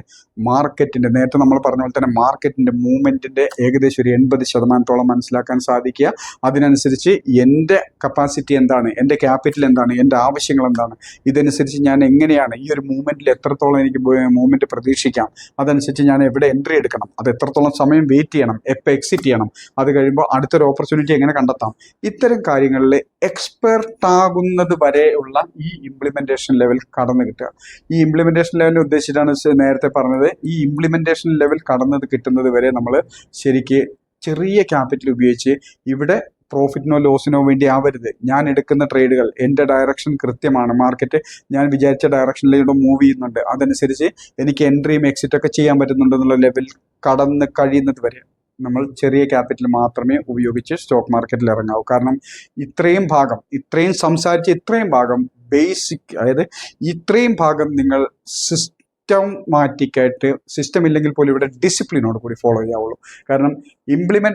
മാർക്കറ്റിന്റെ, നേരത്തെ നമ്മൾ പറഞ്ഞ പോലെ തന്നെ മാർക്കറ്റിന്റെ മൂവ്മെന്റിന്റെ ഏകദേശം ഒരു 80% മനസ്സിലാക്കാൻ സാധിക്കുക. അതിനനുസരിച്ച് എൻ്റെ കപ്പാസിറ്റി എന്താണ്, എൻ്റെ ക്യാപിറ്റൽ എന്താണ്, എൻ്റെ ആവശ്യങ്ങൾ എന്താണ്, ഇതനുസരിച്ച് ഞാൻ എങ്ങനെയാണ് ഈ ഒരു മൂവ്മെന്റിൽ എത്രത്തോളം എനിക്ക് മൂവ്മെന്റ് പ്രതീക്ഷിക്കാം, അതനുസരിച്ച് ഞാൻ എവിടെ എൻട്രി എടുക്കണം, അത് എത്രത്തോളം സമയം വെയിറ്റ് ചെയ്യണം, എപ്പോൾ എക്സിറ്റ് ചെയ്യണം, അത് കഴിയുമ്പോൾ അടുത്തൊരു ഓപ്പർച്യൂണിറ്റി എങ്ങനെ കണ്ടെത്താം, ഇത്തരം കാര്യങ്ങളിൽ എക്സ്പെർട്ട് ആകുന്നത് വരെയുള്ള ഈ ഇംപ്ലിമെന്റേഷൻ ലെവൽ കടന്നു കിട്ടുക. ഈ ഇംപ്ലിമെന്റേഷൻ ലെവലിനെ ഉദ്ദേശിച്ചിട്ടാണ് നേരത്തെ പറഞ്ഞത്. ഈ ഇംപ്ലിമെന്റേഷൻ ലെവൽ കടന്നത് കിട്ടുന്നത് വരെ നമ്മൾ ശരിക്ക് ചെറിയ ക്യാപിറ്റൽ ഉപയോഗിച്ച്, ഇവിടെ പ്രോഫിറ്റിനോ ലോസിനോ വേണ്ടി ആവരുത്. ഞാൻ എടുക്കുന്ന ട്രേഡുകൾ, എൻ്റെ ഡയറക്ഷൻ കൃത്യമാണ്, മാർക്കറ്റ് ഞാൻ വിചാരിച്ച ഡയറക്ഷനിലൂടെ മൂവ് ചെയ്യുന്നുണ്ട്, അതനുസരിച്ച് എനിക്ക് എൻട്രിയും എക്സിറ്റ് ഒക്കെ ചെയ്യാൻ പറ്റുന്നുണ്ടെന്നുള്ള ലെവൽ കടന്ന് കഴിയുന്നത് വരെ നമ്മൾ ചെറിയ ക്യാപിറ്റൽ മാത്രമേ ഉപയോഗിച്ച് സ്റ്റോക്ക് മാർക്കറ്റിൽ ഇറങ്ങാവൂ. കാരണം ഇത്രയും സംസാരിച്ച ഇത്രയും ഭാഗം ബേസിക്, അതായത് ഇത്രയും ഭാഗം നിങ്ങൾ സിസ്റ്റമാറ്റിക്കായിട്ട്, സിസ്റ്റം ഇല്ലെങ്കിൽ പോലും ഇവിടെ ഡിസിപ്ലിനോട് കൂടി ഫോളോ ചെയ്യാവുള്ളൂ. കാരണം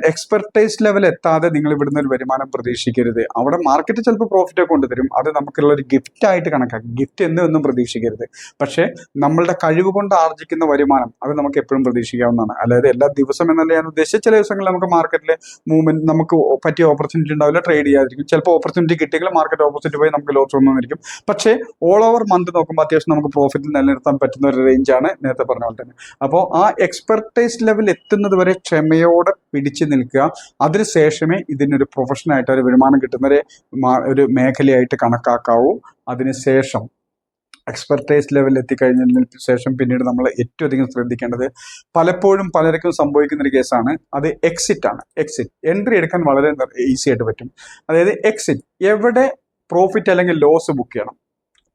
എക്സ്പെർട്ടൈസ് ലെവൽ എത്താതെ നിങ്ങൾ ഇവിടുന്ന് ഒരു വരുമാനം പ്രതീക്ഷിക്കരുത്. അവിടെ മാർക്കറ്റ് ചിലപ്പോൾ പ്രോഫിറ്റ് ഒക്കെ കൊണ്ടുതരും, അത് നമുക്കുള്ള ഒരു ഗിഫ്റ്റ് ആയിട്ട് കണക്കാക്കി, ഗിഫ്റ്റ് എന്നും പ്രതീക്ഷിക്കരുത്. പക്ഷേ നമ്മളുടെ കഴിവ് കൊണ്ട് ആർജിക്കുന്ന വരുമാനം അത് നമുക്ക് എപ്പോഴും പ്രതീക്ഷിക്കാവുന്നതാണ്. അതായത് എല്ലാ ദിവസം എന്നല്ല ഞാൻ ഉദ്ദേശിച്ചത്. ചില ദിവസങ്ങളിൽ നമുക്ക് മാർക്കറ്റിലെ മൂവ്മെന്റ് നമുക്ക് പറ്റിയ ഓപ്പർച്യൂണിറ്റി ഉണ്ടാവില്ല, ട്രേഡ് ചെയ്യാതിരിക്കും. ചിലപ്പോൾ ഓപ്പർച്യൂണിറ്റി കിട്ടിയെങ്കിൽ മാർക്കറ്റ് ഓപ്പോസിറ്റ് പോയി നമുക്ക് ലോസ് ഒന്നുമിരിക്കും. പക്ഷേ ഓൾ ഓവർ മന്ത് നോക്കുമ്പോൾ അത്യാവശ്യം നമുക്ക് പ്രോഫിറ്റ് നിലനിർത്താൻ പറ്റുന്ന ഒരു റേഞ്ചാണ് നേരത്തെ പറഞ്ഞ പോലെ തന്നെ. അപ്പോൾ ആ എക്സ്പെർട്ടൈസ് ലെവൽ എത്തുന്നത് വരെ ക്ഷമയോടെ പിടിച്ചു നിൽക്കുക. അതിനുശേഷമേ ഇതിനൊരു പ്രൊഫഷനായിട്ട് ഒരു വരുമാനം കിട്ടുന്ന ഒരു മേഖലയായിട്ട് കണക്കാക്കാവൂ. അതിനുശേഷം എക്സ്പെർട്ടൈസ് ലെവലിൽ എത്തിക്കഴിഞ്ഞതിന് ശേഷം പിന്നീട് നമ്മൾ ഏറ്റവും അധികം ശ്രദ്ധിക്കേണ്ടത്, പലപ്പോഴും പലർക്കും സംഭവിക്കുന്ന ഒരു കേസാണ്, അത് എക്സിറ്റ് ആണ്. എൻട്രി എടുക്കാൻ വളരെ ഈസി ആയിട്ട് പറ്റും. അതായത് എക്സിറ്റ്, എവിടെ പ്രോഫിറ്റ് അല്ലെങ്കിൽ ലോസ് ബുക്ക് ചെയ്യണം,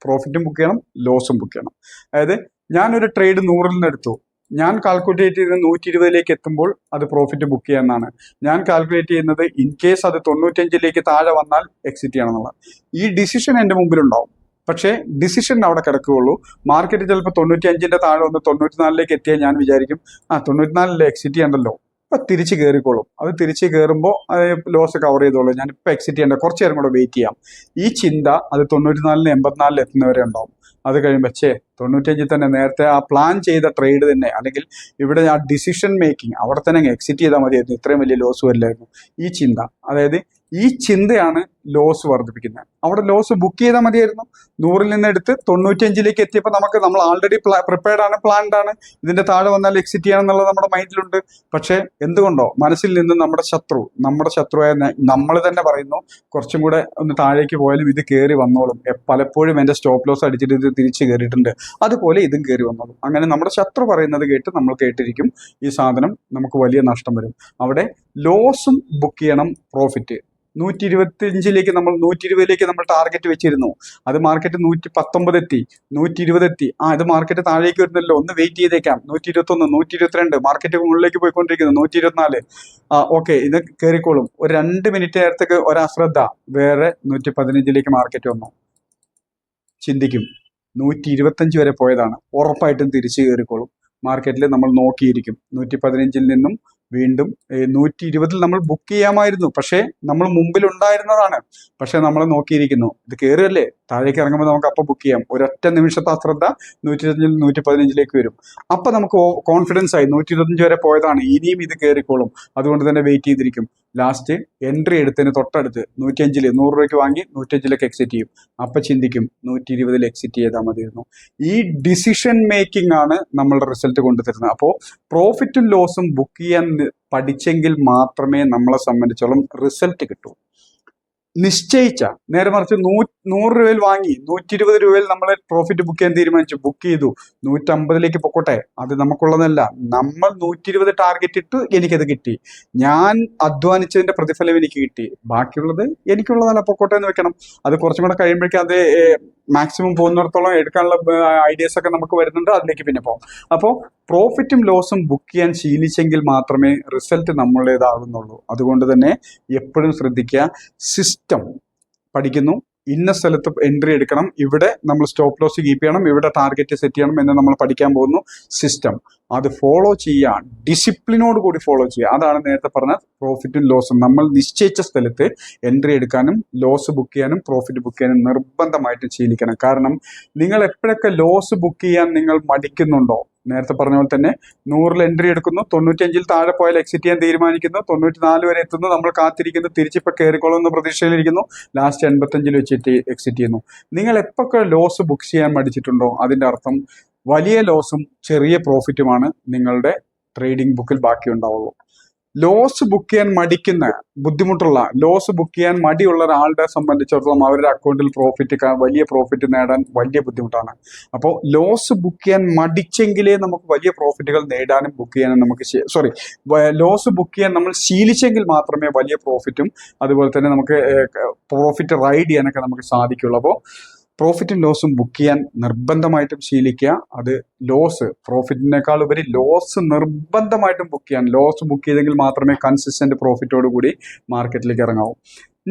പ്രോഫിറ്റും ബുക്ക് ചെയ്യണം, ലോസും ബുക്ക് ചെയ്യണം. അതായത് ഞാനൊരു ട്രേഡ് 100-ൽ നിന്ന് എടുത്തു, ഞാൻ കാൽക്കുലേറ്റ് ചെയ്ത് 120-ലേക്ക് എത്തുമ്പോൾ അത് പ്രോഫിറ്റ് ബുക്ക് ചെയ്യാമെന്നാണ് ഞാൻ കാൽക്കുലേറ്റ് ചെയ്യുന്നത്. ഇൻ കേസ് അത് 95-ലേക്ക് താഴെ വന്നാൽ എക്സിറ്റ് ചെയ്യണം എന്നുള്ള ഈ ഡിസിഷൻ എൻ്റെ മുമ്പിലുണ്ടാവും. പക്ഷേ ഡിസിഷൻ അവിടെ കിടക്കുകയുള്ളൂ. മാർക്കറ്റ് ചിലപ്പോൾ 95-ന്റെ താഴെ വന്ന് 94-ലേക്ക് എത്തിയാൽ ഞാൻ വിചാരിക്കും 94-ൽ എക്സിറ്റ് ചെയ്യണ്ടല്ലോ, ഇപ്പം തിരിച്ച് കയറിക്കോളും. അത് തിരിച്ച് കയറുമ്പോൾ ലോസ് കവർ ചെയ്തോളൂ, ഞാൻ ഇപ്പം എക്സിറ്റ് ചെയ്യേണ്ട, കുറച്ച് നേരം കൂടെ വെയിറ്റ് ചെയ്യാം. ഈ ചിന്ത അത് 94-ന് 84-ൽ എത്തുന്നവരെ ഉണ്ടാവും. അത് കഴിയുമ്പോൾ 95 തന്നെ നേരത്തെ ആ പ്ലാൻ ചെയ്ത ട്രേഡ് തന്നെ, അല്ലെങ്കിൽ ഇവിടെ ആ ഡിസിഷൻ മേക്കിംഗ് അവിടെ തന്നെ അങ്ങ് എക്സിറ്റ് ചെയ്താൽ മതിയായിരുന്നു, ഇത്രയും വലിയ ലോസ് വരില്ലായിരുന്നു. ഈ ചിന്ത, അതായത് ഈ ചിന്തയാണ് ലോസ് വർദ്ധിപ്പിക്കുന്നത്. അവിടെ ലോസ് ബുക്ക് ചെയ്താൽ മതിയായിരുന്നു. 100-ൽ നിന്ന് എടുത്ത് 95-ലേക്ക് എത്തിയപ്പോൾ നമ്മൾ ആൾറെഡി പ്രിപ്പയർഡ് ആണ്, പ്ലാൻഡ് ആണ്, ഇതിന്റെ താഴെ വന്നാൽ എക്സിറ്റ് ചെയ്യണം എന്നുള്ളത് നമ്മുടെ മൈൻഡിലുണ്ട്. പക്ഷേ എന്തുകൊണ്ടോ മനസ്സിൽ നിന്ന് നമ്മുടെ ശത്രുവായ നമ്മൾ തന്നെ പറയുന്നു, കുറച്ചും കൂടെ ഒന്ന് താഴേക്ക് പോയാലും ഇത് കയറി വന്നോളും, പലപ്പോഴും എൻ്റെ സ്റ്റോപ്പ് ലോസ് അടിച്ചിട്ട് ഇത് തിരിച്ച് കയറിയിട്ടുണ്ട്, അതുപോലെ ഇതും കയറി വന്നോളും. അങ്ങനെ നമ്മുടെ ശത്രു പറയുന്നത് കേട്ട് നമ്മൾ കേട്ടിരിക്കും, ഈ സാധനം നമുക്ക് വലിയ നഷ്ടം വരും. അവിടെ ലോസും ബുക്ക് ചെയ്യണം, പ്രോഫിറ്റ് 125-ലേക്ക് നമ്മൾ 120-ലേക്ക് നമ്മൾ ടാർഗറ്റ് വെച്ചിരുന്നു. അത് മാർക്കറ്റ് 119 എത്തി, 120 എത്തി. ഇത് മാർക്കറ്റ് താഴേക്ക് വരുന്നല്ലോ, ഒന്ന് വെയിറ്റ് ചെയ്തേക്കാം. 121, 122, മാർക്കറ്റ് മുകളിലേക്ക് പോയിക്കൊണ്ടിരിക്കുന്നു, 124. ഓക്കെ, ഇത് കയറിക്കോളും. ഒരു 2 മിനിറ്റ് നേരത്തേക്ക് ഒരു അശ്രദ്ധ, വേറെ 115-ലേക്ക് മാർക്കറ്റ് വന്നു. ചിന്തിക്കും 125 വരെ പോയതാണ്, ഉറപ്പായിട്ടും തിരിച്ചു കയറിക്കോളും. മാർക്കറ്റിൽ നമ്മൾ നോക്കിയിരിക്കും. 115-ൽ നിന്നും വീണ്ടും 120-ൽ നമ്മൾ ബുക്ക് ചെയ്യാമായിരുന്നു, പക്ഷേ നമ്മൾ മുമ്പിൽ ഉണ്ടായിരുന്നതാണ്. പക്ഷെ നമ്മൾ നോക്കിയിരിക്കുന്നു, ഇത് കയറുകയല്ലേ, താഴേക്ക് ഇറങ്ങുമ്പോൾ നമുക്ക് അപ്പം ബുക്ക് ചെയ്യാം. ഒരൊറ്റ നിമിഷത്തെ അശ്രദ്ധ 125-ൽ 115-ലേക്ക് വരും. അപ്പം നമുക്ക് കോൺഫിഡൻസ് ആയി, 125 വരെ പോയതാണ്, ഇനിയും ഇത് കയറിക്കോളും, അതുകൊണ്ട് തന്നെ വെയിറ്റ് ചെയ്തിരിക്കും. ലാസ്റ്റ് എൻട്രി എടുത്തതിന് തൊട്ടടുത്ത് 105-ൽ 100 രൂപയ്ക്ക് വാങ്ങി 105-ലേക്ക് എക്സിറ്റ് ചെയ്യും. അപ്പം ചിന്തിക്കും 120-ൽ എക്സിറ്റ് ചെയ്താൽ മതിയായിരുന്നു. ഈ ഡിസിഷൻ മേക്കിംഗ് ആണ് നമ്മളുടെ റിസൾട്ട് കൊണ്ടുതരുന്നത്. അപ്പോൾ പ്രോഫിറ്റും ലോസും ബുക്ക് ചെയ്യാൻ പഠിച്ചെങ്കിൽ മാത്രമേ നമ്മളെ സംബന്ധിച്ചോളം റിസൾട്ട് കിട്ടൂ. നിശ്ചയിച്ച, നേരെ മറിച്ച് 100 രൂപയിൽ വാങ്ങി 120 രൂപയിൽ നമ്മൾ പ്രോഫിറ്റ് ബുക്ക് ചെയ്യാൻ തീരുമാനിച്ചു, ബുക്ക് ചെയ്തു, 150-ലേക്ക് പൊക്കോട്ടെ, അത് നമുക്കുള്ളതല്ല. നമ്മൾ 120 ടാർഗറ്റ് ഇട്ടു, എനിക്കത് കിട്ടി, ഞാൻ അധ്വാനിച്ചതിന്റെ പ്രതിഫലം എനിക്ക് കിട്ടി, ബാക്കിയുള്ളത് എനിക്കുള്ളതല്ല, പൊക്കോട്ടെ എന്ന് വെക്കണം. അത് കുറച്ചും കൂടെ കഴിയുമ്പോഴേക്കും അത് മാക്സിമം പോകുന്നിടത്തോളം എടുക്കാനുള്ള ഐഡിയാസ് ഒക്കെ നമുക്ക് വരുന്നുണ്ട്, അതിലേക്ക് പിന്നെ പോകാം. അപ്പോൾ പ്രോഫിറ്റും ലോസും ബുക്ക് ചെയ്യാൻ ശീലിച്ചെങ്കിൽ മാത്രമേ റിസൾട്ട് നമ്മളുടേതാകുന്നുള്ളൂ. അതുകൊണ്ട് തന്നെ എപ്പോഴും ശ്രദ്ധിക്കുക, സിസ്റ്റം പഠിക്കുന്നു, ഇന്ന സ്ഥലത്ത് എൻട്രി എടുക്കണം, ഇവിടെ നമ്മൾ സ്റ്റോപ്പ് ലോസ് കീപ്പ് ചെയ്യണം, ഇവിടെ ടാർഗറ്റ് സെറ്റ് ചെയ്യണം എന്ന് നമ്മൾ പഠിക്കാൻ പോകുന്നു. സിസ്റ്റം അത് ഫോളോ ചെയ്യുക, ഡിസിപ്ലിനോട് കൂടി ഫോളോ ചെയ്യുക. അതാണ് നേരത്തെ പറഞ്ഞ പ്രോഫിറ്റും ലോസും. നമ്മൾ നിശ്ചയിച്ച സ്ഥലത്ത് എൻട്രി എടുക്കാനും ലോസ് ബുക്ക് ചെയ്യാനും പ്രോഫിറ്റ് ബുക്ക് ചെയ്യാനും നിർബന്ധമായിട്ടും ശീലിക്കണം. കാരണം നിങ്ങൾ എപ്പോഴൊക്കെ ലോസ് ബുക്ക് ചെയ്യാൻ നിങ്ങൾ മടിക്കുന്നുണ്ടോ, നേരത്തെ പറഞ്ഞ പോലെ തന്നെ 100-ൽ എൻട്രി എടുക്കുന്നു, 95-ൽ താഴെ പോയാൽ എക്സിറ്റ് ചെയ്യാൻ തീരുമാനിക്കുന്നു, 94 വരെ എത്തുന്നു, നമ്മൾ കാത്തിരിക്കുന്നു, തിരിച്ചിപ്പോൾ കയറിക്കോളും എന്ന പ്രതീക്ഷയിലിരിക്കുന്നു, ലാസ്റ്റ് 85-ൽ വെച്ചിട്ട് എക്സിറ്റ് ചെയ്യുന്നു. നിങ്ങൾ എപ്പോഴൊക്കെ ലോസ് ബുക്ക് ചെയ്യാൻ മടിച്ചിട്ടുണ്ടോ, അതിൻ്റെ അർത്ഥം വലിയ ലോസും ചെറിയ പ്രോഫിറ്റുമാണ് നിങ്ങളുടെ ട്രേഡിംഗ് ബുക്കിൽ ബാക്കി ഉണ്ടാവുള്ളൂ. ലോസ് ബുക്ക് ചെയ്യാൻ മടിക്കുന്ന, ബുദ്ധിമുട്ടുള്ള, ലോസ് ബുക്ക് ചെയ്യാൻ മടിയുള്ള ഒരാളുടെ സംബന്ധിച്ചിടത്തോളം അവരുടെ അക്കൗണ്ടിൽ വലിയ പ്രോഫിറ്റ് നേടാൻ വലിയ ബുദ്ധിമുട്ടാണ്. അപ്പോൾ ലോസ് ബുക്ക് ചെയ്യാൻ മടിച്ചെങ്കിലേ നമുക്ക് വലിയ പ്രോഫിറ്റുകൾ നേടാനും ബുക്ക് ചെയ്യാനും ലോസ് ബുക്ക് ചെയ്യാൻ നമ്മൾ ശീലിച്ചെങ്കിൽ മാത്രമേ വലിയ പ്രോഫിറ്റും അതുപോലെ തന്നെ നമുക്ക് പ്രോഫിറ്റ് റൈഡ് ചെയ്യാനൊക്കെ നമുക്ക് സാധിക്കുള്ളൂ. അപ്പോൾ പ്രോഫിറ്റും ലോസും ബുക്ക് ചെയ്യാൻ നിർബന്ധമായിട്ടും ശീലിക്കുക. അത് പ്രോഫിറ്റിനേക്കാൾ ഉപരി ലോസ് നിർബന്ധമായിട്ടും ബുക്ക് ചെയ്യാൻ. ലോസ് ബുക്ക് ചെയ്തെങ്കിൽ മാത്രമേ കൺസിസ്റ്റന്റ് പ്രോഫിറ്റോട് കൂടി മാർക്കറ്റിലേക്ക് ഇറങ്ങാവൂ.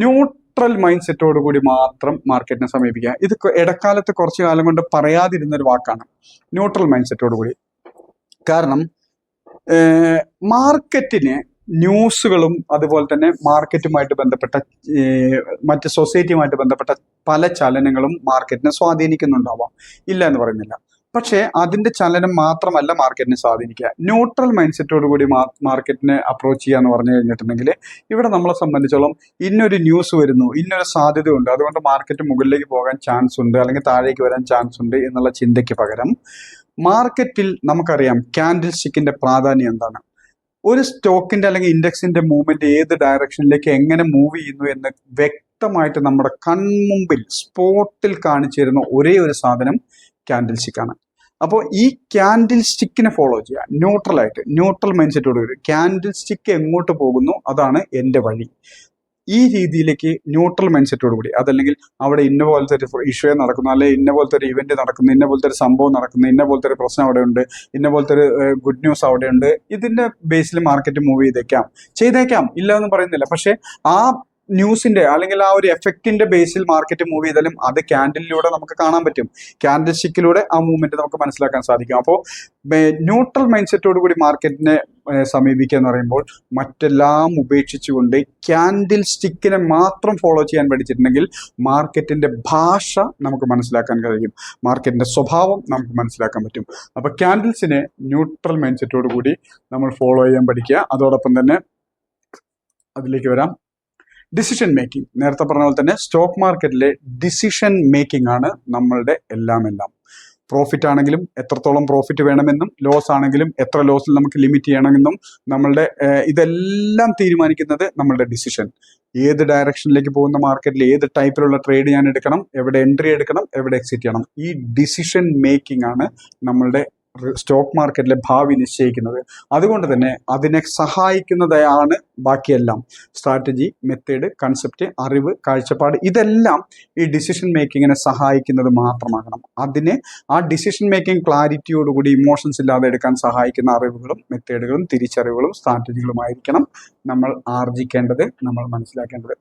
ന്യൂട്രൽ മൈൻഡ് സെറ്റോട് കൂടി മാത്രം മാർക്കറ്റിനെ സമീപിക്കുക. ഇത് ഇടക്കാലത്ത് കുറച്ചു കാലം കൊണ്ട് പറയാതിരുന്നൊരു വാക്കാണ്, ന്യൂട്രൽ മൈൻഡ് സെറ്റോട് കൂടി. കാരണം മാർക്കറ്റിന് ന്യൂസുകളും അതുപോലെ തന്നെ മാർക്കറ്റുമായിട്ട് ബന്ധപ്പെട്ട മറ്റ് സൊസൈറ്റിയുമായിട്ട് ബന്ധപ്പെട്ട പല ചലനങ്ങളും മാർക്കറ്റിനെ സ്വാധീനിക്കുന്നുണ്ടാവാം, ഇല്ല എന്ന് പറയുന്നില്ല. പക്ഷേ അതിന്റെ ചലനം മാത്രമല്ല മാർക്കറ്റിനെ സ്വാധീനിക്കുക. ന്യൂട്രൽ മൈൻഡ് സെറ്റോട് കൂടി മാർക്കറ്റിനെ അപ്രോച്ച് ചെയ്യുക എന്ന് പറഞ്ഞു കഴിഞ്ഞിട്ടുണ്ടെങ്കിൽ ഇവിടെ നമ്മളെ സംബന്ധിച്ചോളം ഇന്നൊരു ന്യൂസ് വരുന്നു, ഇന്നൊരു സാധ്യത ഉണ്ട്, അതുകൊണ്ട് മാർക്കറ്റ് മുകളിലേക്ക് പോകാൻ ചാൻസ് ഉണ്ട് അല്ലെങ്കിൽ താഴേക്ക് വരാൻ ചാൻസ് ഉണ്ട് എന്നുള്ള ചിന്തയ്ക്ക് പകരം മാർക്കറ്റിൽ നമുക്കറിയാം ക്യാൻഡിൽ സ്റ്റിക്കിന്റെ പ്രാധാന്യം എന്താണ്. ഒരു സ്റ്റോക്കിന്റെ അല്ലെങ്കിൽ ഇൻഡെക്സിന്റെ മൂവ്മെന്റ് ഏത് ഡയറക്ഷനിലേക്ക് എങ്ങനെ മൂവ് ചെയ്യുന്നു എന്ന് വ്യക്തമായിട്ട് നമ്മുടെ കൺമുമ്പിൽ സ്പോട്ടിൽ കാണിച്ചു തരുന്ന ഒരേ ഒരു സാധനം ക്യാൻഡിൽ സ്റ്റിക്കാണ്. അപ്പോൾ ഈ ക്യാൻഡിൽ സ്റ്റിക്കിനെ ഫോളോ ചെയ്യുക, ന്യൂട്രൽ മൈൻഡ് സെറ്റോട് വരും. ക്യാൻഡിൽ സ്റ്റിക്ക് എങ്ങോട്ട് പോകുന്നു അതാണ് എൻ്റെ വഴി. ഈ രീതിയിലേക്ക് ന്യൂട്രൽ മൈൻഡ് സെറ്റോട് കൂടി, അതല്ലെങ്കിൽ അവിടെ ഇന്ന പോലത്തെ ഒരു ഇഷ്യൂ നടക്കുന്നു, അല്ലെങ്കിൽ ഇന്ന പോലത്തെ ഒരു ഇവന്റ് നടക്കുന്നു, ഇന്ന പോലത്തെ ഒരു സംഭവം നടക്കുന്നു, ഇന്ന പോലത്തെ ഒരു പ്രശ്നം അവിടെ ഉണ്ട്, ഇന്ന പോലത്തെ ഒരു ഗുഡ് ന്യൂസ് അവിടെ ഉണ്ട്, ഇതിന്റെ ബേസിൽ മാർക്കറ്റ് മൂവ് ചെയ്തേക്കാം, ഇല്ല എന്ന് പറയുന്നില്ല. പക്ഷെ ആ ന്യൂസിന്റെ അല്ലെങ്കിൽ ആ ഒരു എഫക്റ്റിന്റെ ബേസിൽ മാർക്കറ്റ് മൂവ് ചെയ്താലും അത് ക്യാൻഡിലൂടെ നമുക്ക് കാണാൻ പറ്റും. ക്യാൻഡിൽ സ്റ്റിക്കിലൂടെ ആ മൂവ്മെന്റ് നമുക്ക് മനസ്സിലാക്കാൻ സാധിക്കും. അപ്പോൾ ന്യൂട്രൽ മൈൻഡ് സെറ്റോട് കൂടി മാർക്കറ്റിനെ സമീപിക്കുക എന്ന് പറയുമ്പോൾ മറ്റെല്ലാം ഉപേക്ഷിച്ചുകൊണ്ട് ക്യാൻഡിൽ സ്റ്റിക്കിനെ മാത്രം ഫോളോ ചെയ്യാൻ പഠിച്ചിട്ടുണ്ടെങ്കിൽ മാർക്കറ്റിന്റെ ഭാഷ നമുക്ക് മനസ്സിലാക്കാൻ കഴിയും, മാർക്കറ്റിന്റെ സ്വഭാവം നമുക്ക് മനസ്സിലാക്കാൻ പറ്റും. അപ്പൊ ക്യാൻഡിൽസിനെ ന്യൂട്രൽ മൈൻഡ് സെറ്റോട് കൂടി നമ്മൾ ഫോളോ ചെയ്യാൻ പഠിക്കുക. അതോടൊപ്പം തന്നെ അതിലേക്ക് വരാം, ഡിസിഷൻ മേക്കിംഗ്. നേരത്തെ പറഞ്ഞ പോലെ തന്നെ സ്റ്റോക്ക് മാർക്കറ്റിലെ ഡിസിഷൻ മേക്കിംഗ് ആണ് നമ്മളുടെ എല്ലാം. പ്രോഫിറ്റ് ആണെങ്കിലും എത്രത്തോളം പ്രോഫിറ്റ് വേണമെന്നും, ലോസ് ആണെങ്കിലും എത്ര ലോസിൽ നമുക്ക് ലിമിറ്റ് ചെയ്യണമെന്നും നമ്മളുടെ ഇതെല്ലാം തീരുമാനിക്കുന്നത് നമ്മളുടെ ഡിസിഷൻ. ഏത് ഡയറക്ഷനിലേക്ക് പോകുന്ന മാർക്കറ്റിൽ ഏത് ടൈപ്പിലുള്ള ട്രേഡ് ഞാൻ എടുക്കണം, എവിടെ എൻട്രി എടുക്കണം, എവിടെ എക്സിറ്റ് ചെയ്യണം, ഈ ഡിസിഷൻ മേക്കിംഗ് ആണ് നമ്മളുടെ സ്റ്റോക്ക് മാർക്കറ്റിലെ ഭാവി നിശ്ചയിക്കുന്നത്. അതുകൊണ്ട് തന്നെ അതിനെ സഹായിക്കുന്നതാണ് ബാക്കിയെല്ലാം. സ്ട്രാറ്റജി, മെത്തേഡ്, കൺസെപ്റ്റ്, അറിവ്, കാഴ്ചപ്പാട്, ഇതെല്ലാം ഈ ഡിസിഷൻ മേക്കിങ്ങിനെ സഹായിക്കുന്നത് മാത്രമാകണം. അതിനെ ആ ഡിസിഷൻ മേക്കിംഗ് ക്ലാരിറ്റിയോടുകൂടി ഇമോഷൻസ് ഇല്ലാതെ എടുക്കാൻ സഹായിക്കുന്ന അറിവുകളും മെത്തേഡുകളും തിരിച്ചറിവുകളും സ്ട്രാറ്റജികളുമായിരിക്കണം നമ്മൾ ആർജിക്കേണ്ടത്, നമ്മൾ മനസ്സിലാക്കേണ്ടത്.